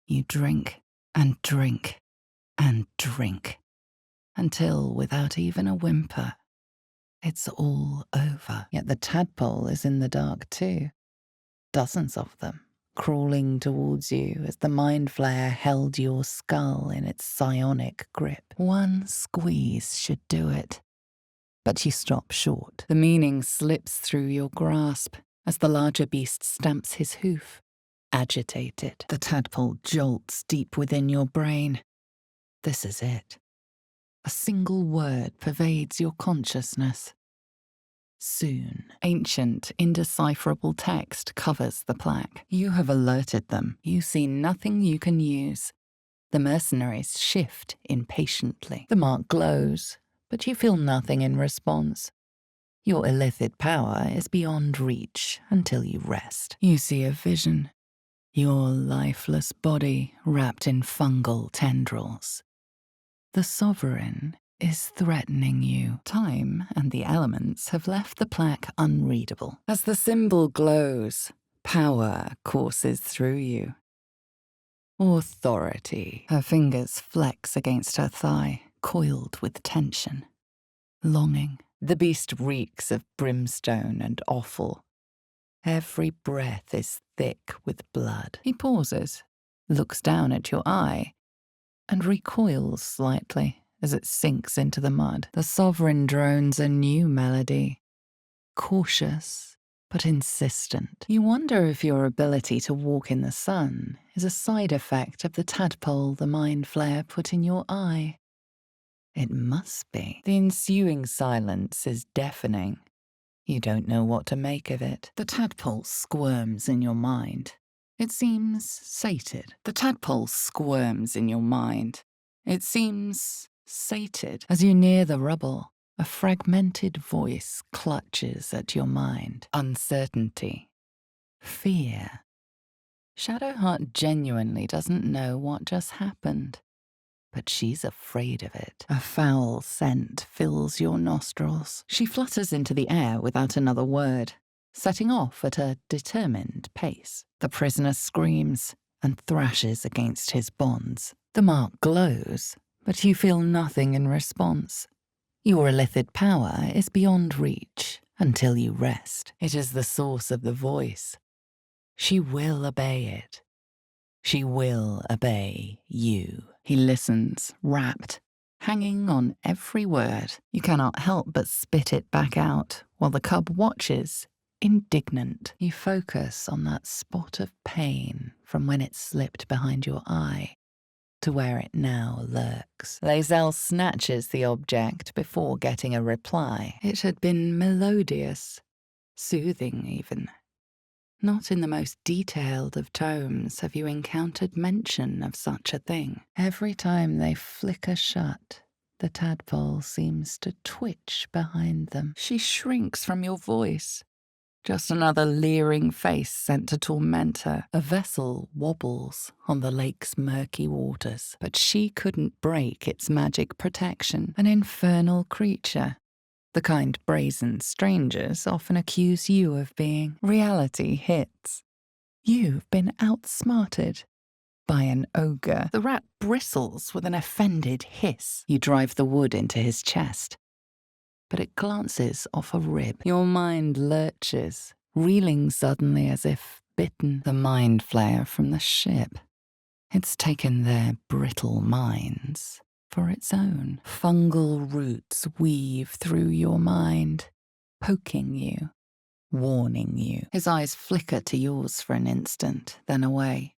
You drink and drink and drink, until, without even a whimper, it's all over. Yet the tadpole is in the dark too. Dozens of them, crawling towards you as the mind flare held your skull in its psionic grip. One squeeze should do it. But you stop short. The meaning slips through your grasp as the larger beast stamps his hoof. Agitated, the tadpole jolts deep within your brain. This is it. A single word pervades your consciousness. Soon, ancient, indecipherable text covers the plaque. You have alerted them. You see nothing you can use. The mercenaries shift impatiently. The mark glows, but you feel nothing in response. Your illithid power is beyond reach until you rest. You see a vision. Your lifeless body wrapped in fungal tendrils. The sovereign is threatening you. Time and the elements have left the plaque unreadable. As the symbol glows, power courses through you. Authority. Her fingers flex against her thigh, coiled with tension. Longing. The beast reeks of brimstone and offal. Every breath is thick with blood. He pauses, looks down at your eye, and recoils slightly as it sinks into the mud. The sovereign drones a new melody, cautious but insistent. You wonder if your ability to walk in the sun is a side effect of the tadpole the mind flare put in your eye. It must be. The ensuing silence is deafening. You don't know what to make of it. The tadpole squirms in your mind. It seems sated. The tadpole squirms in your mind. It seems sated. As you near the rubble, a fragmented voice clutches at your mind. Uncertainty. Fear. Shadowheart genuinely doesn't know what just happened. But she's afraid of it. A foul scent fills your nostrils. She flutters into the air without another word, setting off at a determined pace. The prisoner screams and thrashes against his bonds. The mark glows, but you feel nothing in response. Your illithid power is beyond reach until you rest. It is the source of the voice. She will obey it. She will obey you. He listens, rapt, hanging on every word. You cannot help but spit it back out, while the cub watches, indignant. You focus on that spot of pain from when it slipped behind your eye to where it now lurks. Lae'zel snatches the object before getting a reply. It had been melodious, soothing even. Not in the most detailed of tomes have you encountered mention of such a thing. Every time they flicker shut, the tadpole seems to twitch behind them. She shrinks from your voice. Just another leering face sent to torment her. A vessel wobbles on the lake's murky waters, but she couldn't break its magic protection. An infernal creature. The kind brazen strangers often accuse you of being. Reality hits. You've been outsmarted by an ogre. The rat bristles with an offended hiss. You drive the wood into his chest, but it glances off a rib. Your mind lurches, reeling suddenly as if bitten. The mind flare from the ship. It's taken their brittle minds for its own. Fungal roots weave through your mind, poking you, warning you. His eyes flicker to yours for an instant, then away,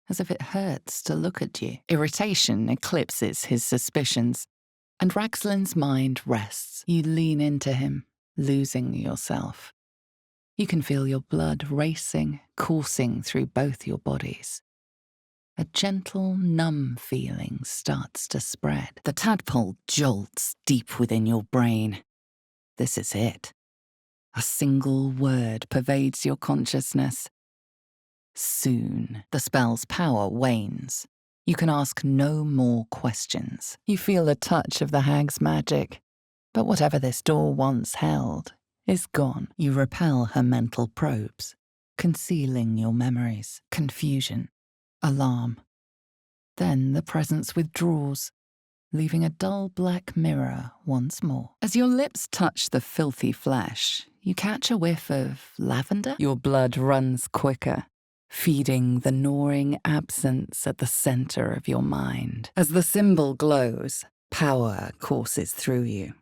as if it hurts to look at you. Irritation eclipses his suspicions, and Raxlin's mind rests. You lean into him, losing yourself. You can feel your blood racing, coursing through both your bodies. A gentle, numb feeling starts to spread. The tadpole jolts deep within your brain. This is it. A single word pervades your consciousness. Soon, the spell's power wanes. You can ask no more questions. You feel a touch of the hag's magic, but whatever this door once held is gone. You repel her mental probes, concealing your memories, confusion, alarm. Then the presence withdraws, leaving a dull black mirror once more. As your lips touch the filthy flesh, you catch a whiff of lavender. Your blood runs quicker, feeding the gnawing absence at the center of your mind. As the symbol glows, power courses through you.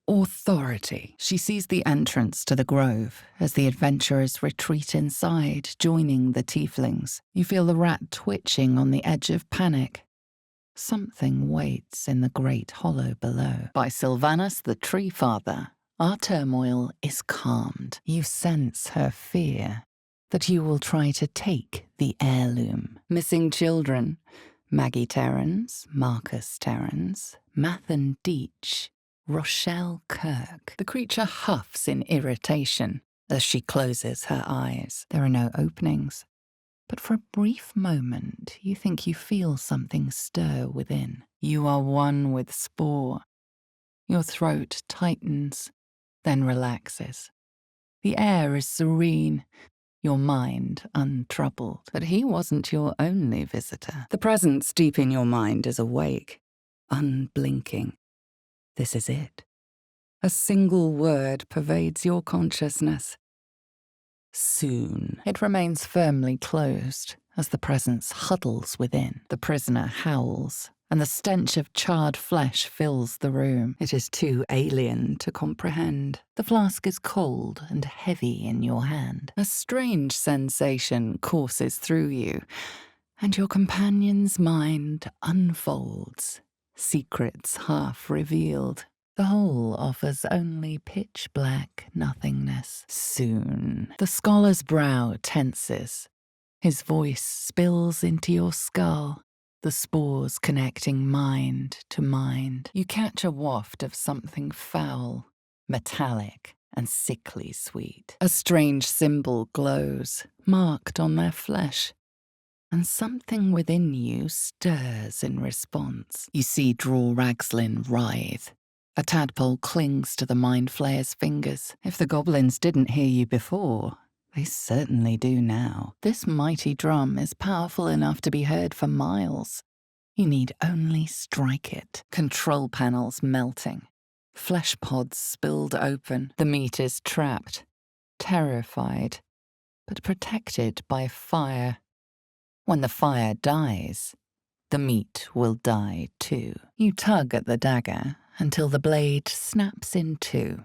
Authority. She sees the entrance to the grove as the adventurers retreat inside, joining the tieflings. You feel the rat twitching on the edge of panic. Something waits in the great hollow below. By Sylvanus the Tree Father, our turmoil is calmed. You sense her fear that you will try to take the heirloom. Missing children, Maggie Terrans, Marcus Terrans, Mathan Deach, Rochelle Kirk. The creature huffs in irritation as she closes her eyes. There are no openings, but for a brief moment you think you feel something stir within. You are one with Spore. Your throat tightens, then relaxes. The air is serene, your mind untroubled. But he wasn't your only visitor. The presence deep in your mind is awake, unblinking. This is it. A single word pervades your consciousness. Soon. It remains firmly closed as the presence huddles within. The prisoner howls, and the stench of charred flesh fills the room. It is too alien to comprehend. The flask is cold and heavy in your hand. A strange sensation courses through you, and your companion's mind unfolds, secrets half revealed. The whole offers only pitch-black nothingness. Soon. The scholar's brow tenses. His voice spills into your skull, the spores connecting mind to mind. You catch a waft of something foul, metallic, and sickly sweet. A strange symbol glows, marked on their flesh, and something within you stirs in response. You see Draw Ragslin writhe. A tadpole clings to the mind flayer's fingers. If the goblins didn't hear you before, they certainly do now. This mighty drum is powerful enough to be heard for miles. You need only strike it. Control panels melting. Flesh pods spilled open. The meat is trapped, terrified, but protected by fire. When the fire dies, the meat will die too. You tug at the dagger until the blade snaps in two.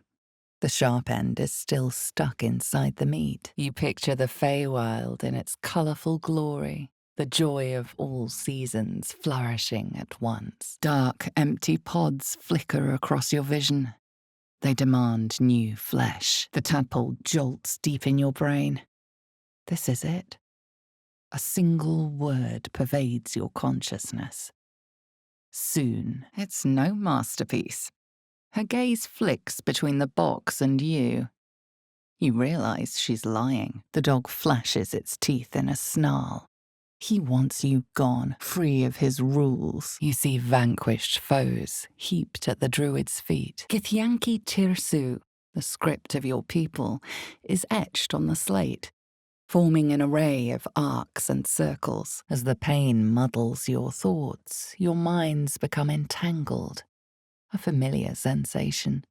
The sharp end is still stuck inside the meat. You picture the Feywild in its colourful glory, the joy of all seasons flourishing at once. Dark, empty pods flicker across your vision. They demand new flesh. The tadpole jolts deep in your brain. This is it. A single word pervades your consciousness. Soon. It's no masterpiece. Her gaze flicks between the box and you. You realize she's lying. The dog flashes its teeth in a snarl. He wants you gone, free of his rules. You see vanquished foes heaped at the druid's feet. Githyanki Tirsu, the script of your people, is etched on the slate, forming an array of arcs and circles. As the pain muddles your thoughts, your minds become entangled. A familiar sensation.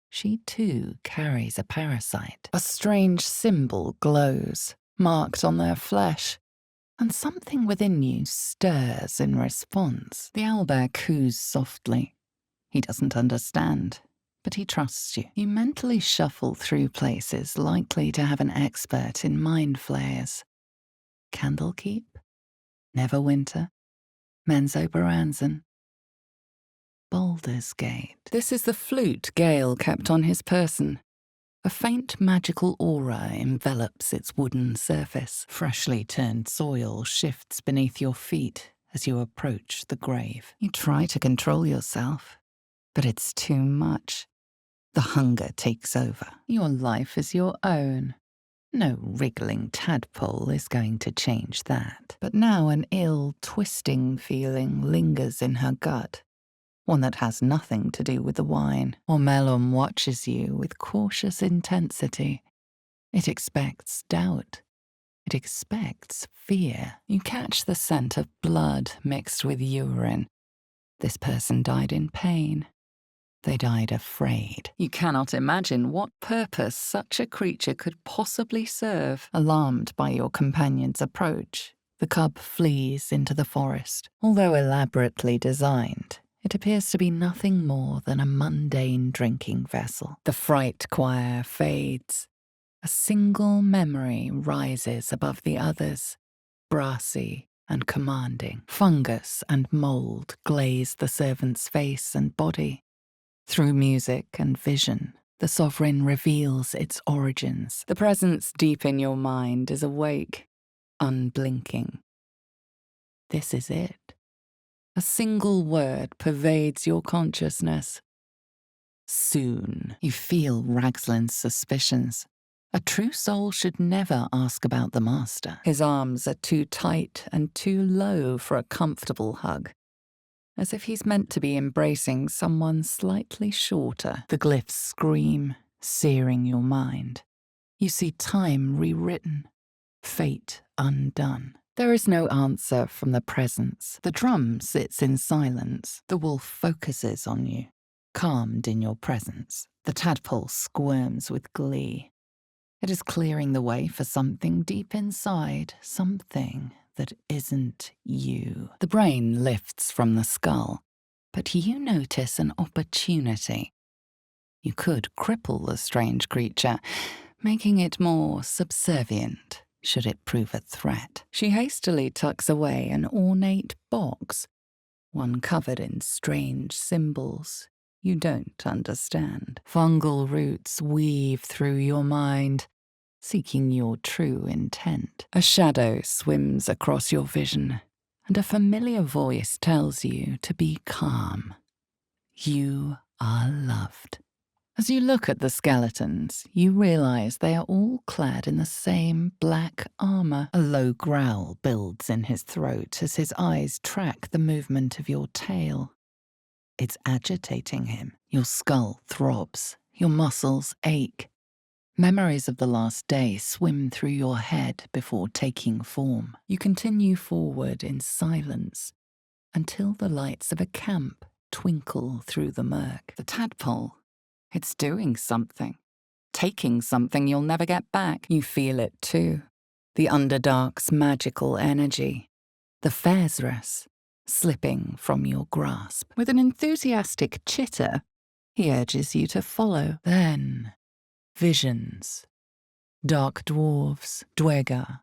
She too carries a parasite. A strange symbol glows, marked on their flesh, and something within you stirs in response. The owlbear coos softly. He doesn't understand, but he trusts you. You mentally shuffle through places likely to have an expert in mind flayers. Candlekeep, Neverwinter, Menzoberranzan, Baldur's Gate. This is the flute Gale kept on his person. A faint magical aura envelops its wooden surface. Freshly turned soil shifts beneath your feet as you approach the grave. You try to control yourself, but it's too much. The hunger takes over. Your life is your own. No wriggling tadpole is going to change that. But now an ill, twisting feeling lingers in her gut, one that has nothing to do with the wine. Ormelum watches you with cautious intensity. It expects doubt. It expects fear. You catch the scent of blood mixed with urine. This person died in pain. They died afraid. You cannot imagine what purpose such a creature could possibly serve. Alarmed by your companion's approach, the cub flees into the forest. Although elaborately designed, it appears to be nothing more than a mundane drinking vessel. The fright choir fades. A single memory rises above the others, brassy and commanding. Fungus and mold glaze the servant's face and body. Through music and vision, the sovereign reveals its origins. The presence deep in your mind is awake, unblinking. This is it. A single word pervades your consciousness. Soon, you feel Ragslin's suspicions. A true soul should never ask about the master. His arms are too tight and too low for a comfortable hug, as if he's meant to be embracing someone slightly shorter. The glyphs scream, searing your mind. You see time rewritten, fate undone. There is no answer from the presence. The drum sits in silence. The wolf focuses on you, calmed in your presence. The tadpole squirms with glee. It is clearing the way for something deep inside, something that isn't you. The brain lifts from the skull, but you notice an opportunity. You could cripple the strange creature, making it more subservient, should it prove a threat. She hastily tucks away an ornate box, one covered in strange symbols you don't understand. Fungal roots weave through your mind, seeking your true intent. A shadow swims across your vision, and a familiar voice tells you to be calm. You are loved. As you look at the skeletons, you realize they are all clad in the same black armor. A low growl builds in his throat as his eyes track the movement of your tail. It's agitating him. Your skull throbs. Your muscles ache. Memories of the last day swim through your head before taking form. You continue forward in silence until the lights of a camp twinkle through the murk. The tadpole, it's doing something. Taking something you'll never get back. You feel it too. The Underdark's magical energy. The Fezras slipping from your grasp. With an enthusiastic chitter, he urges you to follow. Then, visions. Dark dwarves, Dwega,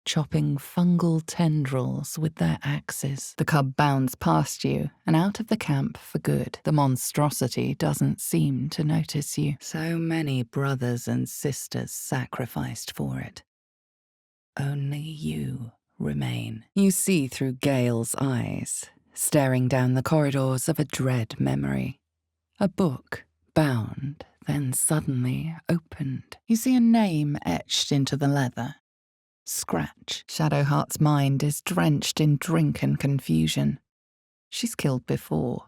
chopping fungal tendrils with their axes. The cub bounds past you and out of the camp for good. The monstrosity doesn't seem to notice you. So many brothers and sisters sacrificed for it. Only you remain. You see through Gale's eyes, staring down the corridors of a dread memory. A book, bound, then suddenly opened. You see a name etched into the leather. Scratch. Shadowheart's mind is drenched in drink and confusion. She's killed before.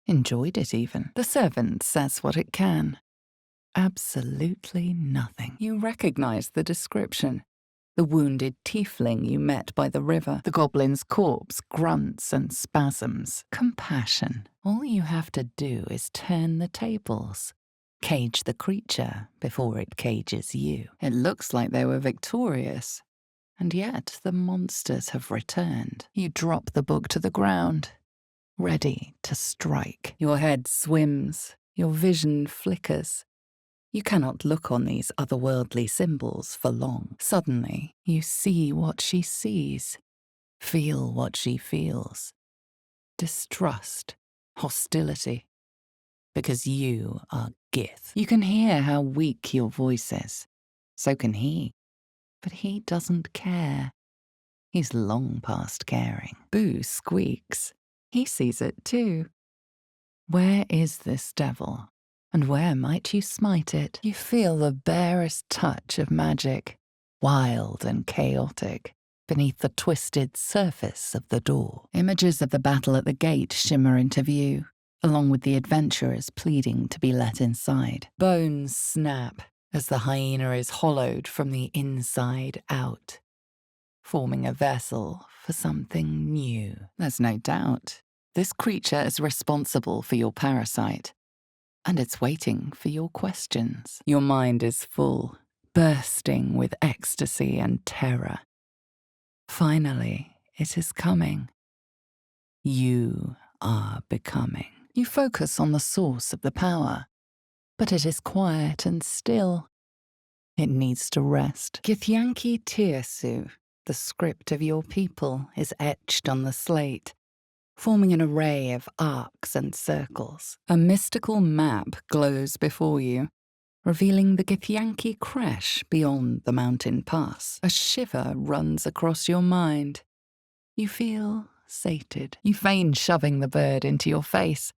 Enjoyed it even. The servant says what it can. Absolutely nothing. You recognize the description. The wounded tiefling you met by the river. The goblin's corpse grunts and spasms. Compassion. All you have to do is turn the tables. Cage the creature before it cages you. It looks like they were victorious. And yet the monsters have returned. You drop the book to the ground, ready to strike. Your head swims. Your vision flickers. You cannot look on these otherworldly symbols for long. Suddenly, you see what she sees, feel what she feels. Distrust, hostility. Because you are Gith. You can hear how weak your voice is. So can he. But he doesn't care. He's long past caring. Boo squeaks. He sees it too. Where is this devil? And where might you smite it? You feel the barest touch of magic, wild and chaotic, beneath the twisted surface of the door. Images of the battle at the gate shimmer into view, along with the adventurers pleading to be let inside. Bones snap as the hyena is hollowed from the inside out. forming a vessel for something new. There's no doubt. This creature is responsible for your parasite, and it's waiting for your questions. Your mind is full, bursting with ecstasy and terror. Finally, it is coming. You are becoming. You focus on the source of the power, but it is quiet and still. It needs to rest. Githyanki Tirsu, the script of your people, is etched on the slate, forming an array of arcs and circles. A mystical map glows before you, revealing the Githyanki crash beyond the mountain pass. A shiver runs across your mind. You feel sated. You feign shoving the bird into your face,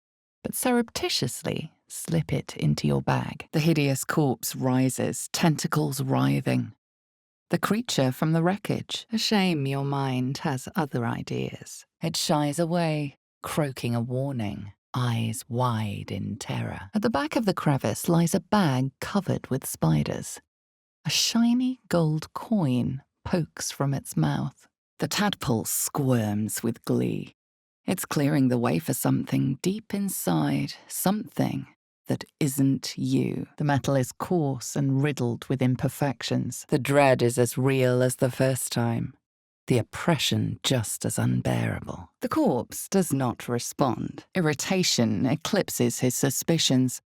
but surreptitiously slip it into your bag. The hideous corpse rises, tentacles writhing. The creature from the wreckage. A shame your mind has other ideas. It shies away, croaking a warning, eyes wide in terror. At the back of the crevice lies a bag covered with spiders. A shiny gold coin pokes from its mouth. The tadpole squirms with glee. It's clearing the way for something deep inside, something that isn't you. The metal is coarse and riddled with imperfections. The dread is as real as the first time. The oppression just as unbearable. The corpse does not respond. Irritation eclipses his suspicions,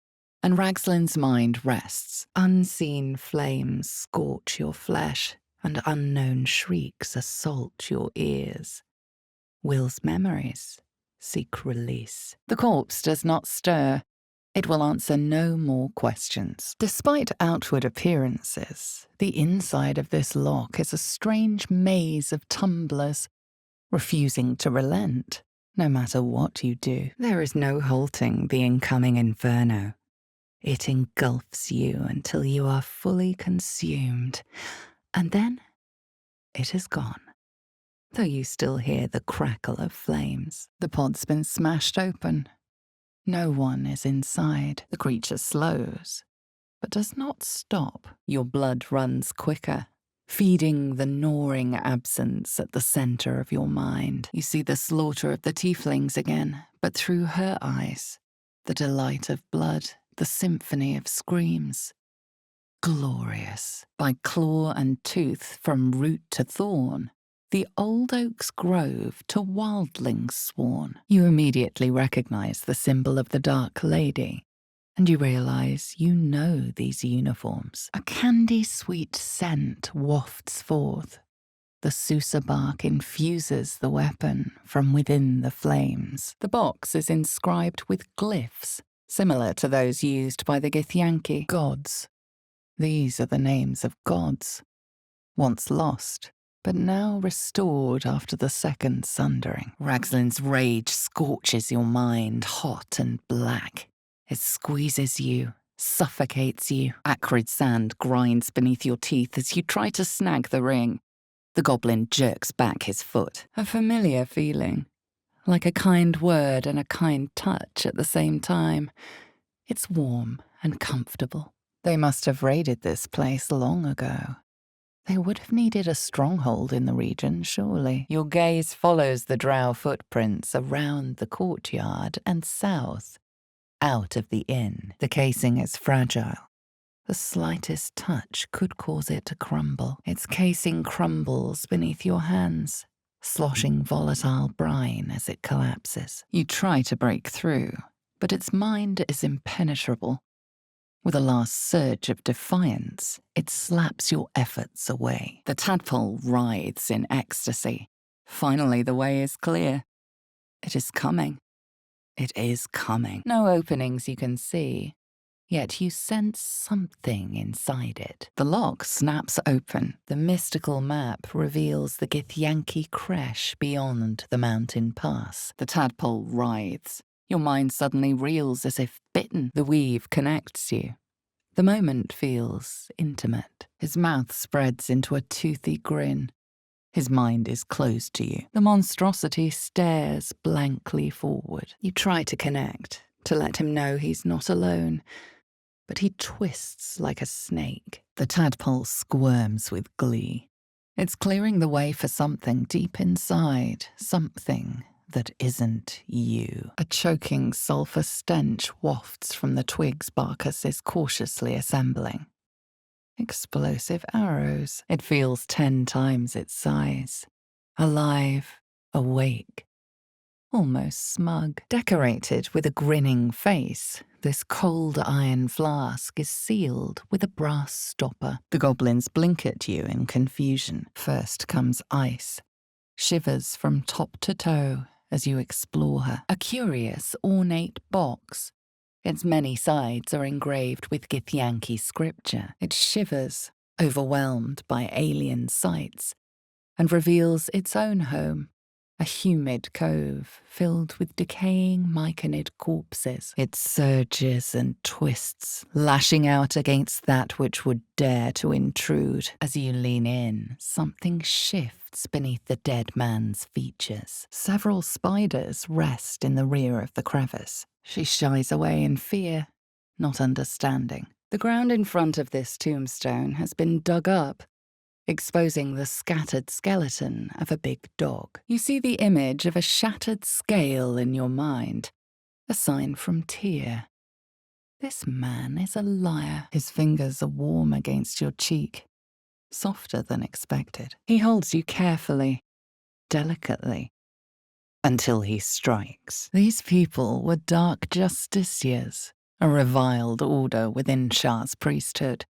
and Ragslin's mind rests. Unseen flames scorch your flesh, and unknown shrieks assault your ears. Will's memories seek release. The corpse does not stir. It will answer no more questions. Despite outward appearances, the inside of this lock is a strange maze of tumblers, refusing to relent, no matter what you do. There is no halting the incoming inferno. It engulfs you until you are fully consumed, and then it is gone. Though you still hear the crackle of flames. The pod's been smashed open. No one is inside. The creature slows, but does not stop. Your blood runs quicker, feeding the gnawing absence at the center of your mind. You see the slaughter of the tieflings again, but through her eyes. The delight of blood, the symphony of screams. Glorious. By claw and tooth, from root to thorn, the old oak's grove to wildlings sworn. You immediately recognize the symbol of the Dark Lady, and you realize you know these uniforms. A candy-sweet scent wafts forth. The Susa bark infuses the weapon from within the flames. The box is inscribed with glyphs, similar to those used by the Githyanki gods. These are the names of gods, once lost, but now restored after the second sundering. Ragslin's rage scorches your mind, hot and black. It squeezes you, suffocates you. Acrid sand grinds beneath your teeth as you try to snag the ring. The goblin jerks back his foot. A familiar feeling, like a kind word and a kind touch at the same time. It's warm and comfortable. They must have raided this place long ago. They would have needed a stronghold in the region, surely. Your gaze follows the drow footprints around the courtyard and south, out of the inn. The casing is fragile. The slightest touch could cause it to crumble. Its casing crumbles beneath your hands, sloshing volatile brine as it collapses. You try to break through, but its mind is impenetrable. With a last surge of defiance, it slaps your efforts away. The tadpole writhes in ecstasy. Finally, the way is clear. It is coming. It is coming. No openings you can see, yet you sense something inside it. The lock snaps open. The mystical map reveals the Githyanki creche beyond the mountain pass. The tadpole writhes. Your mind suddenly reels as if bitten. The weave connects you. The moment feels intimate. His mouth spreads into a toothy grin. His mind is closed to you. The monstrosity stares blankly forward. You try to connect, to let him know he's not alone, but he twists like a snake. The tadpole squirms with glee. It's clearing the way for something deep inside, something that isn't you. A choking sulphur stench wafts from the twigs Barkus is cautiously assembling. Explosive arrows. It feels 10 times its size. Alive, awake, almost smug. Decorated with a grinning face, this cold iron flask is sealed with a brass stopper. The goblins blink at you in confusion. First comes ice. Shivers from top to toe as you explore her. A curious, ornate box. Its many sides are engraved with Githyanki scripture. It shivers, overwhelmed by alien sights, and reveals its own home, a humid cove filled with decaying myconid corpses. It surges and twists, lashing out against that which would dare to intrude. As you lean in, something shifts beneath the dead man's features. Several spiders rest in the rear of the crevice. She shies away in fear, not understanding. The ground in front of this tombstone has been dug up, exposing the scattered skeleton of a big dog. You see the image of a shattered scale in your mind, a sign from Tyr. This man is a liar. His fingers are warm against your cheek, softer than expected. He holds you carefully, delicately, until he strikes. These people were dark justiciars, a reviled order within Shah's priesthood.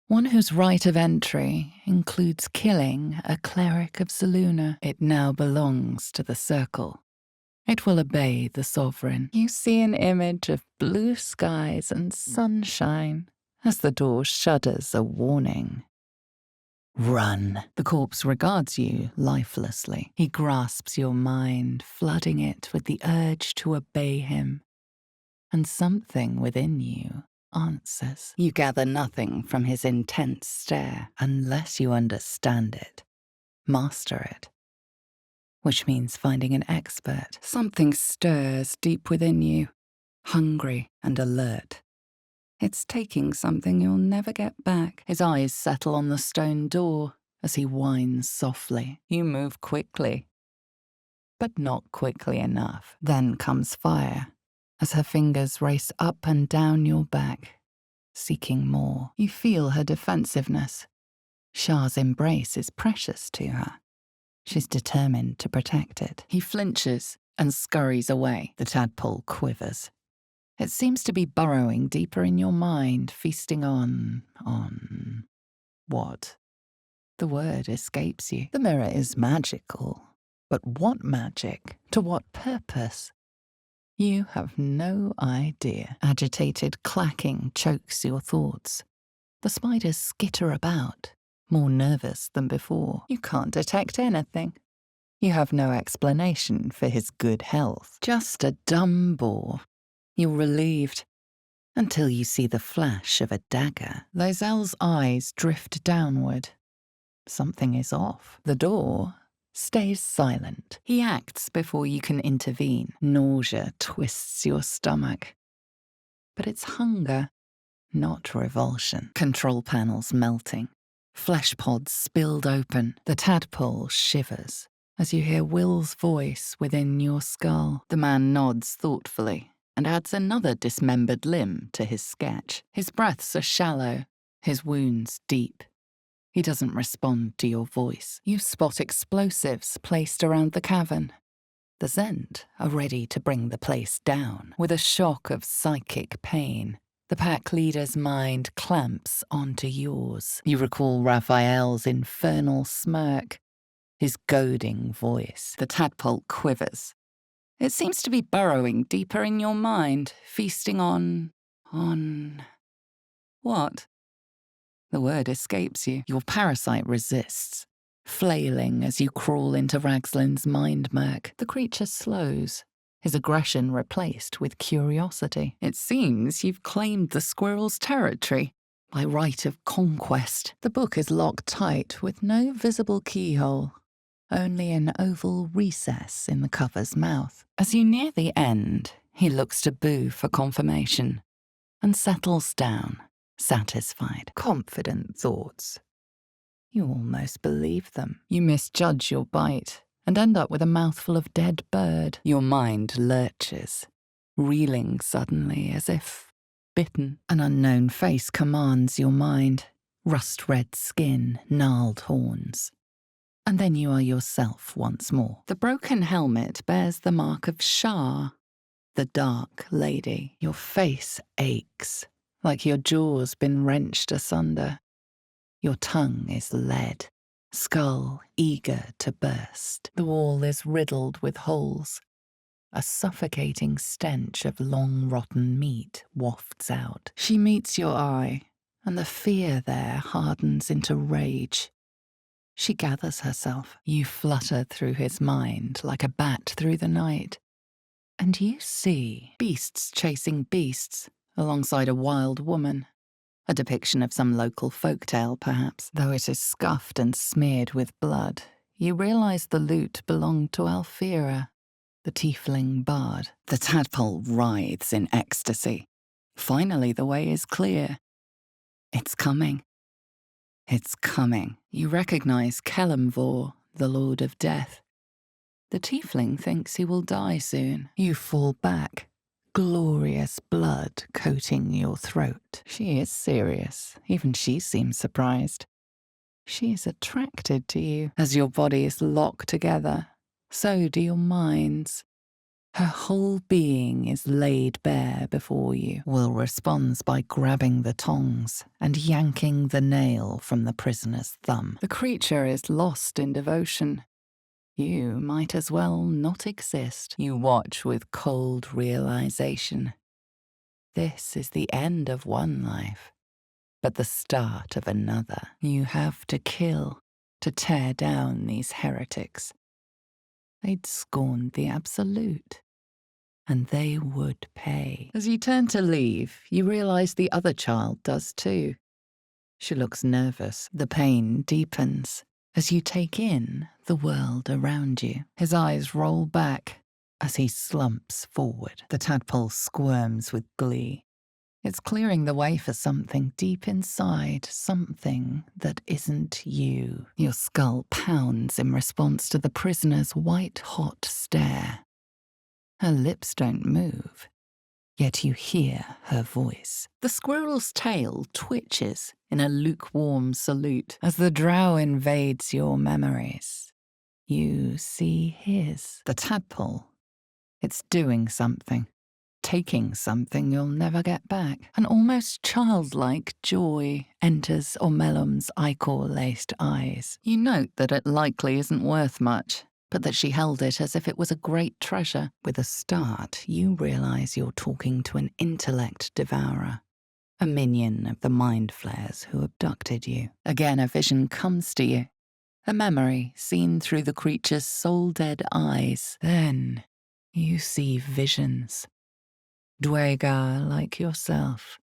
One whose right of entry includes killing a cleric of Zeluna. It now belongs to the Circle. It will obey the Sovereign. You see an image of blue skies and sunshine as the door shudders a warning. Run. The corpse regards you lifelessly. He grasps your mind, flooding it with the urge to obey him. And something within you answers. You gather nothing from his intense stare unless you understand it, master it. Which means finding an expert. Something stirs deep within you, hungry and alert. It's taking something you'll never get back. His eyes settle on the stone door as he whines softly. You move quickly, but not quickly enough. Then comes fire as her fingers race up and down your back, seeking more. You feel her defensiveness. Shah's embrace is precious to her. She's determined to protect it. He flinches and scurries away. The tadpole quivers. It seems to be burrowing deeper in your mind, feasting on what? The word escapes you. The mirror is magical. But what magic? To what purpose? You have no idea. Agitated clacking chokes your thoughts. The spiders skitter about, more nervous than before. You can't detect anything. You have no explanation for his good health. Just a dumb bore. You're relieved, until you see the flash of a dagger. Lozel's eyes drift downward. Something is off. The door stays silent. He acts before you can intervene. Nausea twists your stomach. But it's hunger, not revulsion. Control panels melting. Flesh pods spilled open. The tadpole shivers as you hear Will's voice within your skull. The man nods thoughtfully and adds another dismembered limb to his sketch. His breaths are shallow, his wounds deep. He doesn't respond to your voice. You spot explosives placed around the cavern. The Zend are ready to bring the place down. With a shock of psychic pain, the pack leader's mind clamps onto yours. You recall Raphael's infernal smirk, his goading voice. The tadpole quivers. It seems to be burrowing deeper in your mind, feasting on what? The word escapes you. Your parasite resists, flailing as you crawl into Ragslin's mind murk. The creature slows, his aggression replaced with curiosity. It seems you've claimed the squirrel's territory by right of conquest. The book is locked tight with no visible keyhole, only an oval recess in the cover's mouth. As you near the end, he looks to Boo for confirmation and settles down, satisfied. Confident thoughts. You almost believe them. You misjudge your bite and end up with a mouthful of dead bird. Your mind lurches, reeling suddenly as if bitten. An unknown face commands your mind. Rust-red skin, gnarled horns. And then you are yourself once more. The broken helmet bears the mark of Shah, the dark lady. Your face aches, like your jaw's been wrenched asunder. Your tongue is lead, skull eager to burst. The wall is riddled with holes. A suffocating stench of long rotten meat wafts out. She meets your eye, and the fear there hardens into rage. She gathers herself. You flutter through his mind like a bat through the night. And you see beasts chasing beasts alongside a wild woman. A depiction of some local folktale, perhaps. Though it is scuffed and smeared with blood, you realise the loot belonged to Alfira, the tiefling bard. The tadpole writhes in ecstasy. Finally, the way is clear. It's coming. It's coming. You recognise Kelemvor, the Lord of Death. The tiefling thinks he will die soon. You fall back, glorious blood coating your throat. She is serious. Even she seems surprised. She is attracted to you. As your bodies lock together, so do your minds. Her whole being is laid bare before you. Will responds by grabbing the tongs and yanking the nail from the prisoner's thumb. The creature is lost in devotion. You might as well not exist. You watch with cold realization. This is the end of one life, but the start of another. You have to kill, to tear down these heretics. They'd scorned the absolute, and they would pay. As you turn to leave, you realize the other child does too. She looks nervous. The pain deepens as you take in the world around you. His eyes roll back as he slumps forward. The tadpole squirms with glee. It's clearing the way for something deep inside, something that isn't you. Your skull pounds in response to the prisoner's white-hot stare. Her lips don't move, yet you hear her voice. The squirrel's tail twitches in a lukewarm salute as the drow invades your memories. You see his. The tadpole. It's doing something, taking something you'll never get back. An almost childlike joy enters Ormelum's ichor-laced eyes. You note that it likely isn't worth much, but that she held it as if it was a great treasure. With a start, you realize you're talking to an intellect devourer, a minion of the mind flayers who abducted you. Again, a vision comes to you, a memory seen through the creature's soul-dead eyes. Then you see visions. Dwagar like yourself,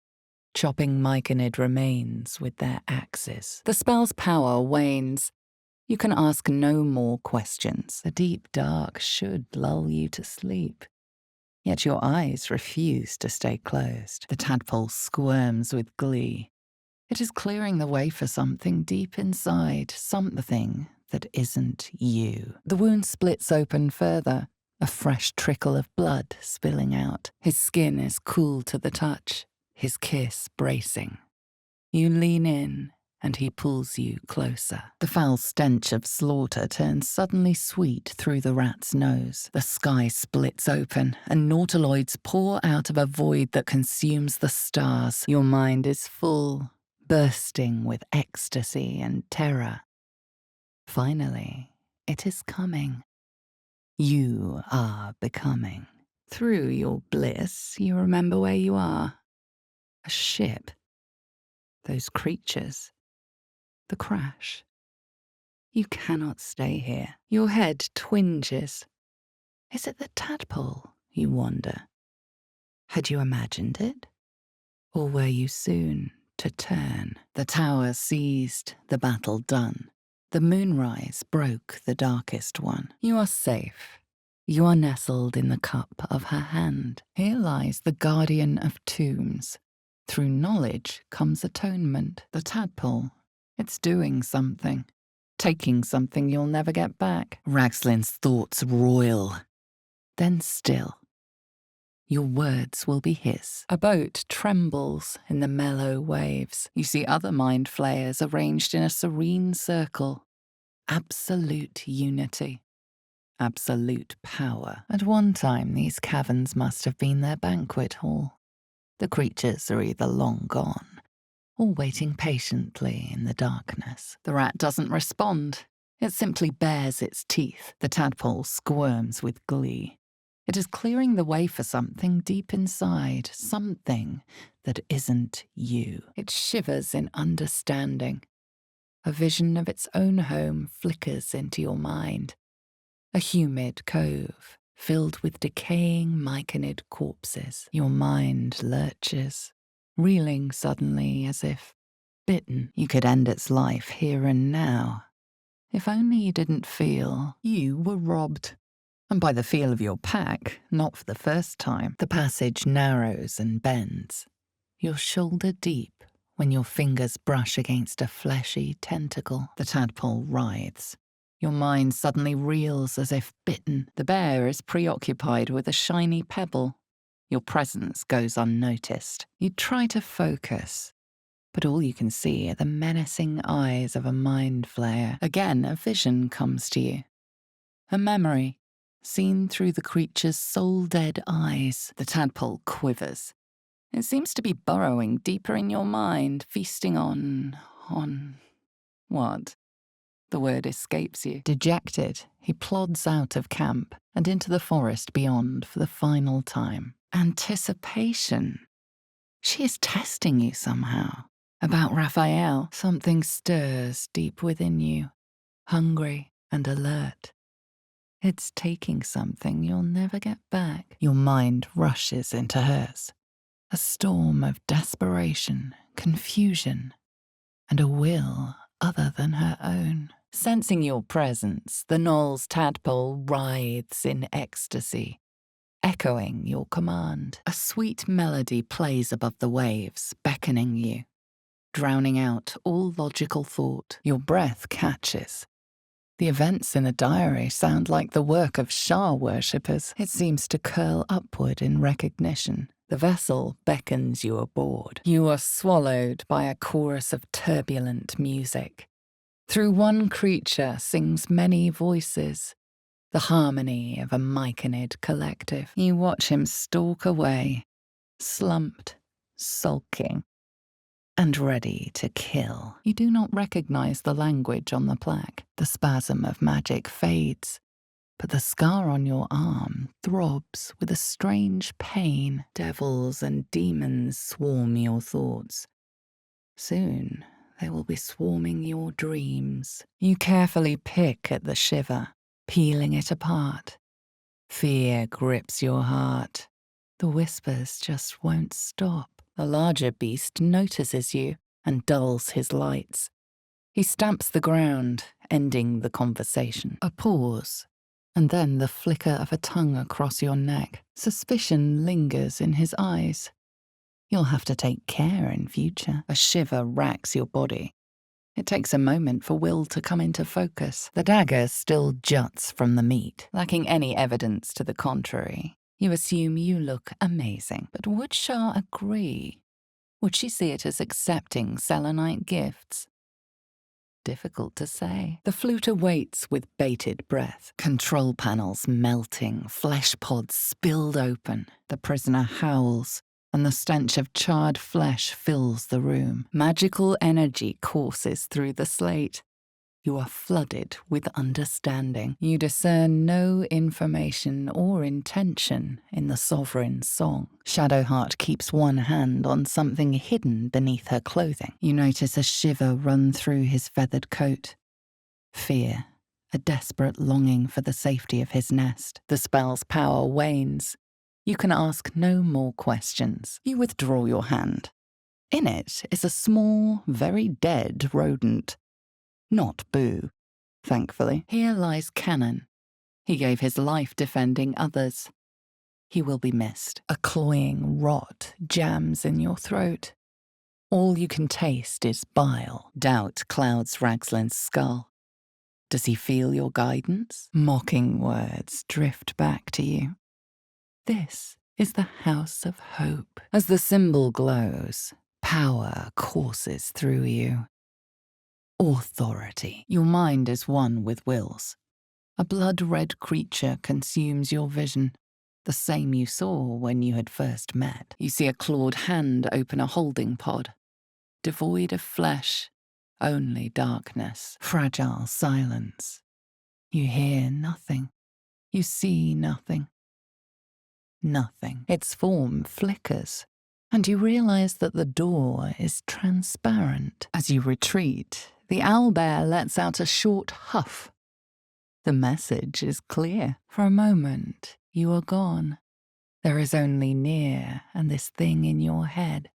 chopping myconid remains with their axes. The spell's power wanes. You can ask no more questions. The deep dark should lull you to sleep. Yet your eyes refuse to stay closed. The tadpole squirms with glee. It is clearing the way for something deep inside, something that isn't you. The wound splits open further, a fresh trickle of blood spilling out. His skin is cool to the touch, his kiss bracing. You lean in, and he pulls you closer. The foul stench of slaughter turns suddenly sweet through the rat's nose. The sky splits open, and nautiloids pour out of a void that consumes the stars. Your mind is full, bursting with ecstasy and terror. Finally, it is coming. You are becoming. Through your bliss, you remember where you are. A ship. Those creatures. The crash. You cannot stay here. Your head twinges. Is it the tadpole, you wonder? Had you imagined it? Or were you soon to turn? The tower seized, the battle done. The moonrise broke the darkest one. You are safe. You are nestled in the cup of her hand. Here lies the guardian of tombs. Through knowledge comes atonement. The tadpole. It's doing something. Taking something you'll never get back. Ragslin's thoughts roil. Then still. Your words will be his. A boat trembles in the mellow waves. You see other mind flayers arranged in a serene circle. Absolute unity. Absolute power. At one time, these caverns must have been their banquet hall. The creatures are either long gone, or waiting patiently in the darkness. The rat doesn't respond. It simply bares its teeth. The tadpole squirms with glee. It is clearing the way for something deep inside, something that isn't you. It shivers in understanding. A vision of its own home flickers into your mind. A humid cove, filled with decaying myconid corpses. Your mind lurches, reeling suddenly as if bitten. You could end its life here and now. If only you didn't feel you were robbed. And by the feel of your pack, not for the first time. The passage narrows and bends. You're shoulder deep when your fingers brush against a fleshy tentacle. The tadpole writhes. Your mind suddenly reels as if bitten. The bear is preoccupied with a shiny pebble. Your presence goes unnoticed. You try to focus, but all you can see are the menacing eyes of a mind flayer. Again, a vision comes to you. A memory, seen through the creature's soul-dead eyes. The tadpole quivers. It seems to be burrowing deeper in your mind, feasting on what? The word escapes you. Dejected, he plods out of camp and into the forest beyond for the final time. Anticipation. She is testing you somehow. About Raphael, something stirs deep within you, hungry and alert. It's taking something you'll never get back. Your mind rushes into hers. A storm of desperation, confusion, and a will other than her own. Sensing your presence, the knoll's tadpole writhes in ecstasy, echoing your command. A sweet melody plays above the waves, beckoning you, drowning out all logical thought. Your breath catches. The events in the diary sound like the work of Shah worshippers. It seems to curl upward in recognition. The vessel beckons you aboard. You are swallowed by a chorus of turbulent music. Through one creature sings many voices, the harmony of a myconid collective. You watch him stalk away, slumped, sulking, and ready to kill. You do not recognize the language on the plaque. The spasm of magic fades, but the scar on your arm throbs with a strange pain. Devils and demons swarm your thoughts. Soon, they will be swarming your dreams. You carefully pick at the shiver, peeling it apart. Fear grips your heart. The whispers just won't stop. The larger beast notices you and dulls his lights. He stamps the ground, ending the conversation. A pause, and then the flicker of a tongue across your neck. Suspicion lingers in his eyes. You'll have to take care in future. A shiver racks your body. It takes a moment for will to come into focus. The dagger still juts from the meat, lacking any evidence to the contrary. You assume you look amazing. But would Shah agree? Would she see it as accepting selenite gifts? Difficult to say. The flute awaits with bated breath. Control panels melting, flesh pods spilled open. The prisoner howls, and the stench of charred flesh fills the room. Magical energy courses through the slate. You are flooded with understanding. You discern no information or intention in the sovereign's song. Shadowheart keeps one hand on something hidden beneath her clothing. You notice a shiver run through his feathered coat. Fear, a desperate longing for the safety of his nest. The spell's power wanes. You can ask no more questions. You withdraw your hand. In it is a small, very dead rodent. Not Boo, thankfully. Here lies Cannon. He gave his life defending others. He will be missed. A cloying rot jams in your throat. All you can taste is bile. Doubt clouds Ragslin's skull. Does he feel your guidance? Mocking words drift back to you. This is the House of Hope. As the symbol glows, power courses through you. Authority. Your mind is one with Will's. A blood-red creature consumes your vision, the same you saw when you had first met. You see a clawed hand open a holding pod. Devoid of flesh, only darkness, fragile silence. You hear nothing. You see nothing. Nothing. Its form flickers, and you realize that the door is transparent. As you retreat, the owlbear lets out a short huff. The message is clear. For a moment, you are gone. There is only Near and this thing in your head.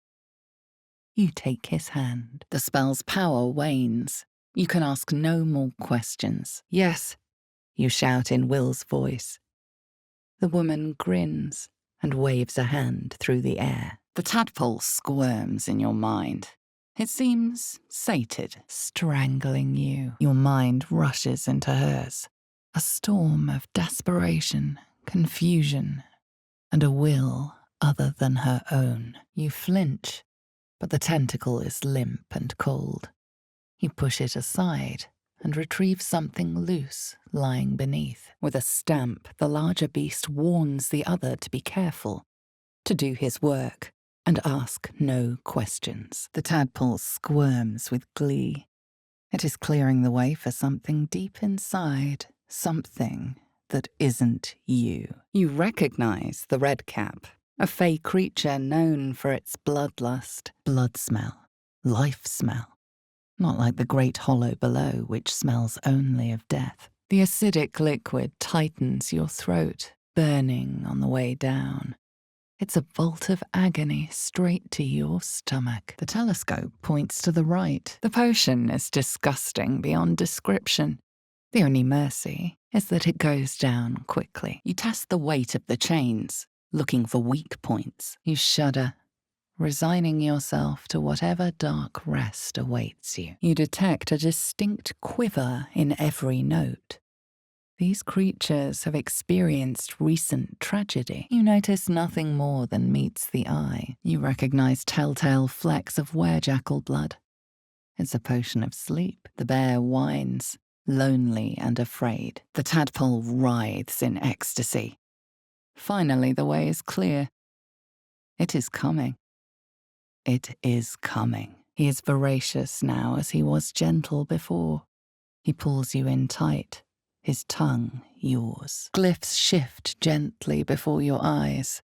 You take his hand. The spell's power wanes. You can ask no more questions. Yes, you shout in Will's voice. The woman grins and waves a hand through the air. The tadpole squirms in your mind. It seems sated, strangling you. Your mind rushes into hers. A storm of desperation, confusion, and a will other than her own. You flinch, but the tentacle is limp and cold. You push it aside and retrieve something loose lying beneath. With a stamp, the larger beast warns the other to be careful, to do his work, and ask no questions. The tadpole squirms with glee. It is clearing the way for something deep inside, something that isn't you. You recognize the redcap, a fey creature known for its bloodlust, blood smell, life smell. Not like the great hollow below, which smells only of death. The acidic liquid tightens your throat, burning on the way down. It's a bolt of agony straight to your stomach. The telescope points to the right. The potion is disgusting beyond description. The only mercy is that it goes down quickly. You test the weight of the chains, looking for weak points. You shudder, resigning yourself to whatever dark rest awaits you. You detect a distinct quiver in every note. These creatures have experienced recent tragedy. You notice nothing more than meets the eye. You recognize telltale flecks of werejackal blood. It's a potion of sleep. The bear whines, lonely and afraid. The tadpole writhes in ecstasy. Finally, the way is clear. It is coming. It is coming. He is voracious now as he was gentle before. He pulls you in tight, his tongue yours. Glyphs shift gently before your eyes.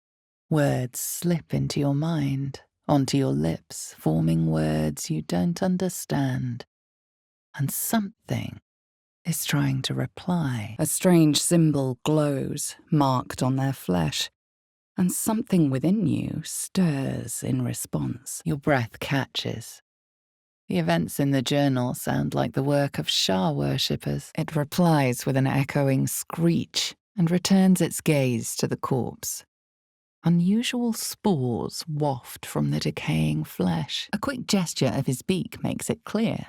Words slip into your mind, onto your lips, forming words you don't understand. And something is trying to reply. A strange symbol glows, marked on their flesh. And something within you stirs in response. Your breath catches. The events in the journal sound like the work of Shah worshippers. It replies with an echoing screech and returns its gaze to the corpse. Unusual spores waft from the decaying flesh. A quick gesture of his beak makes it clear.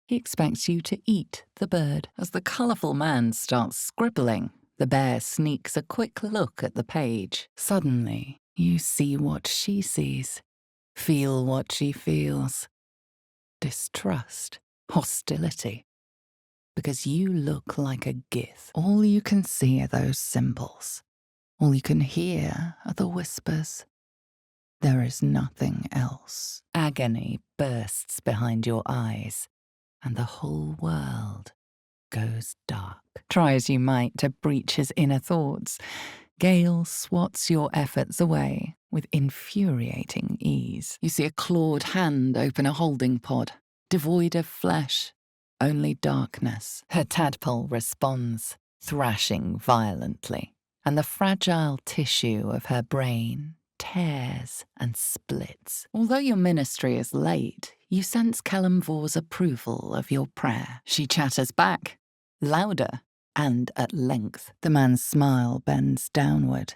He expects you to eat the bird. As the colourful man starts scribbling, the bear sneaks a quick look at the page. Suddenly, you see what she sees, feel what she feels. Distrust, hostility. Because you look like a gith. All you can see are those symbols. All you can hear are the whispers. There is nothing else. Agony bursts behind your eyes, and the whole world goes dark. Try as you might to breach his inner thoughts, Gale swats your efforts away with infuriating ease. You see a clawed hand open a holding pod, devoid of flesh, only darkness. Her tadpole responds, thrashing violently, and the fragile tissue of her brain tears and splits. Although your ministry is late, you sense Kellamvor's approval of your prayer. She chatters back, louder and at length. The man's smile bends downward.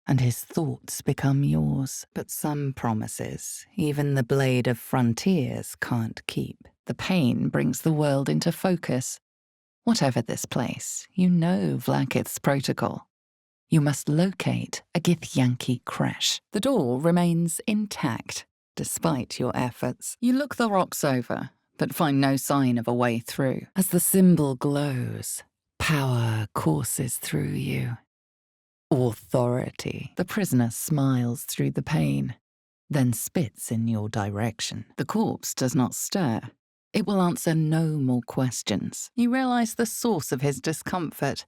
and his thoughts become yours. But some promises, even the blade of frontiers can't keep. The pain brings the world into focus. Whatever this place, you know Vlaakith's protocol. You must locate a Githyanki creche. The door remains intact, despite your efforts. You look the rocks over, but find no sign of a way through. As the symbol glows, power courses through you. Authority. The prisoner smiles through the pain, then spits in your direction. The corpse does not stir. It will answer no more questions. You realize the source of his discomfort.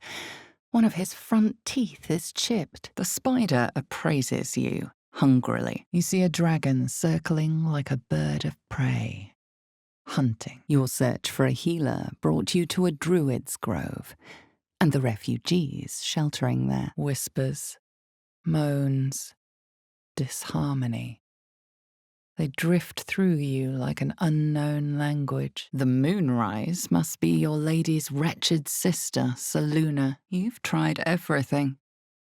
One of his front teeth is chipped. The spider appraises you hungrily. You see a dragon circling like a bird of prey. Hunting. Your search for a healer brought you to a druid's grove, and the refugees sheltering there. Whispers, moans, disharmony. They drift through you like an unknown language. The moonrise must be your lady's wretched sister, Saluna. You've tried everything.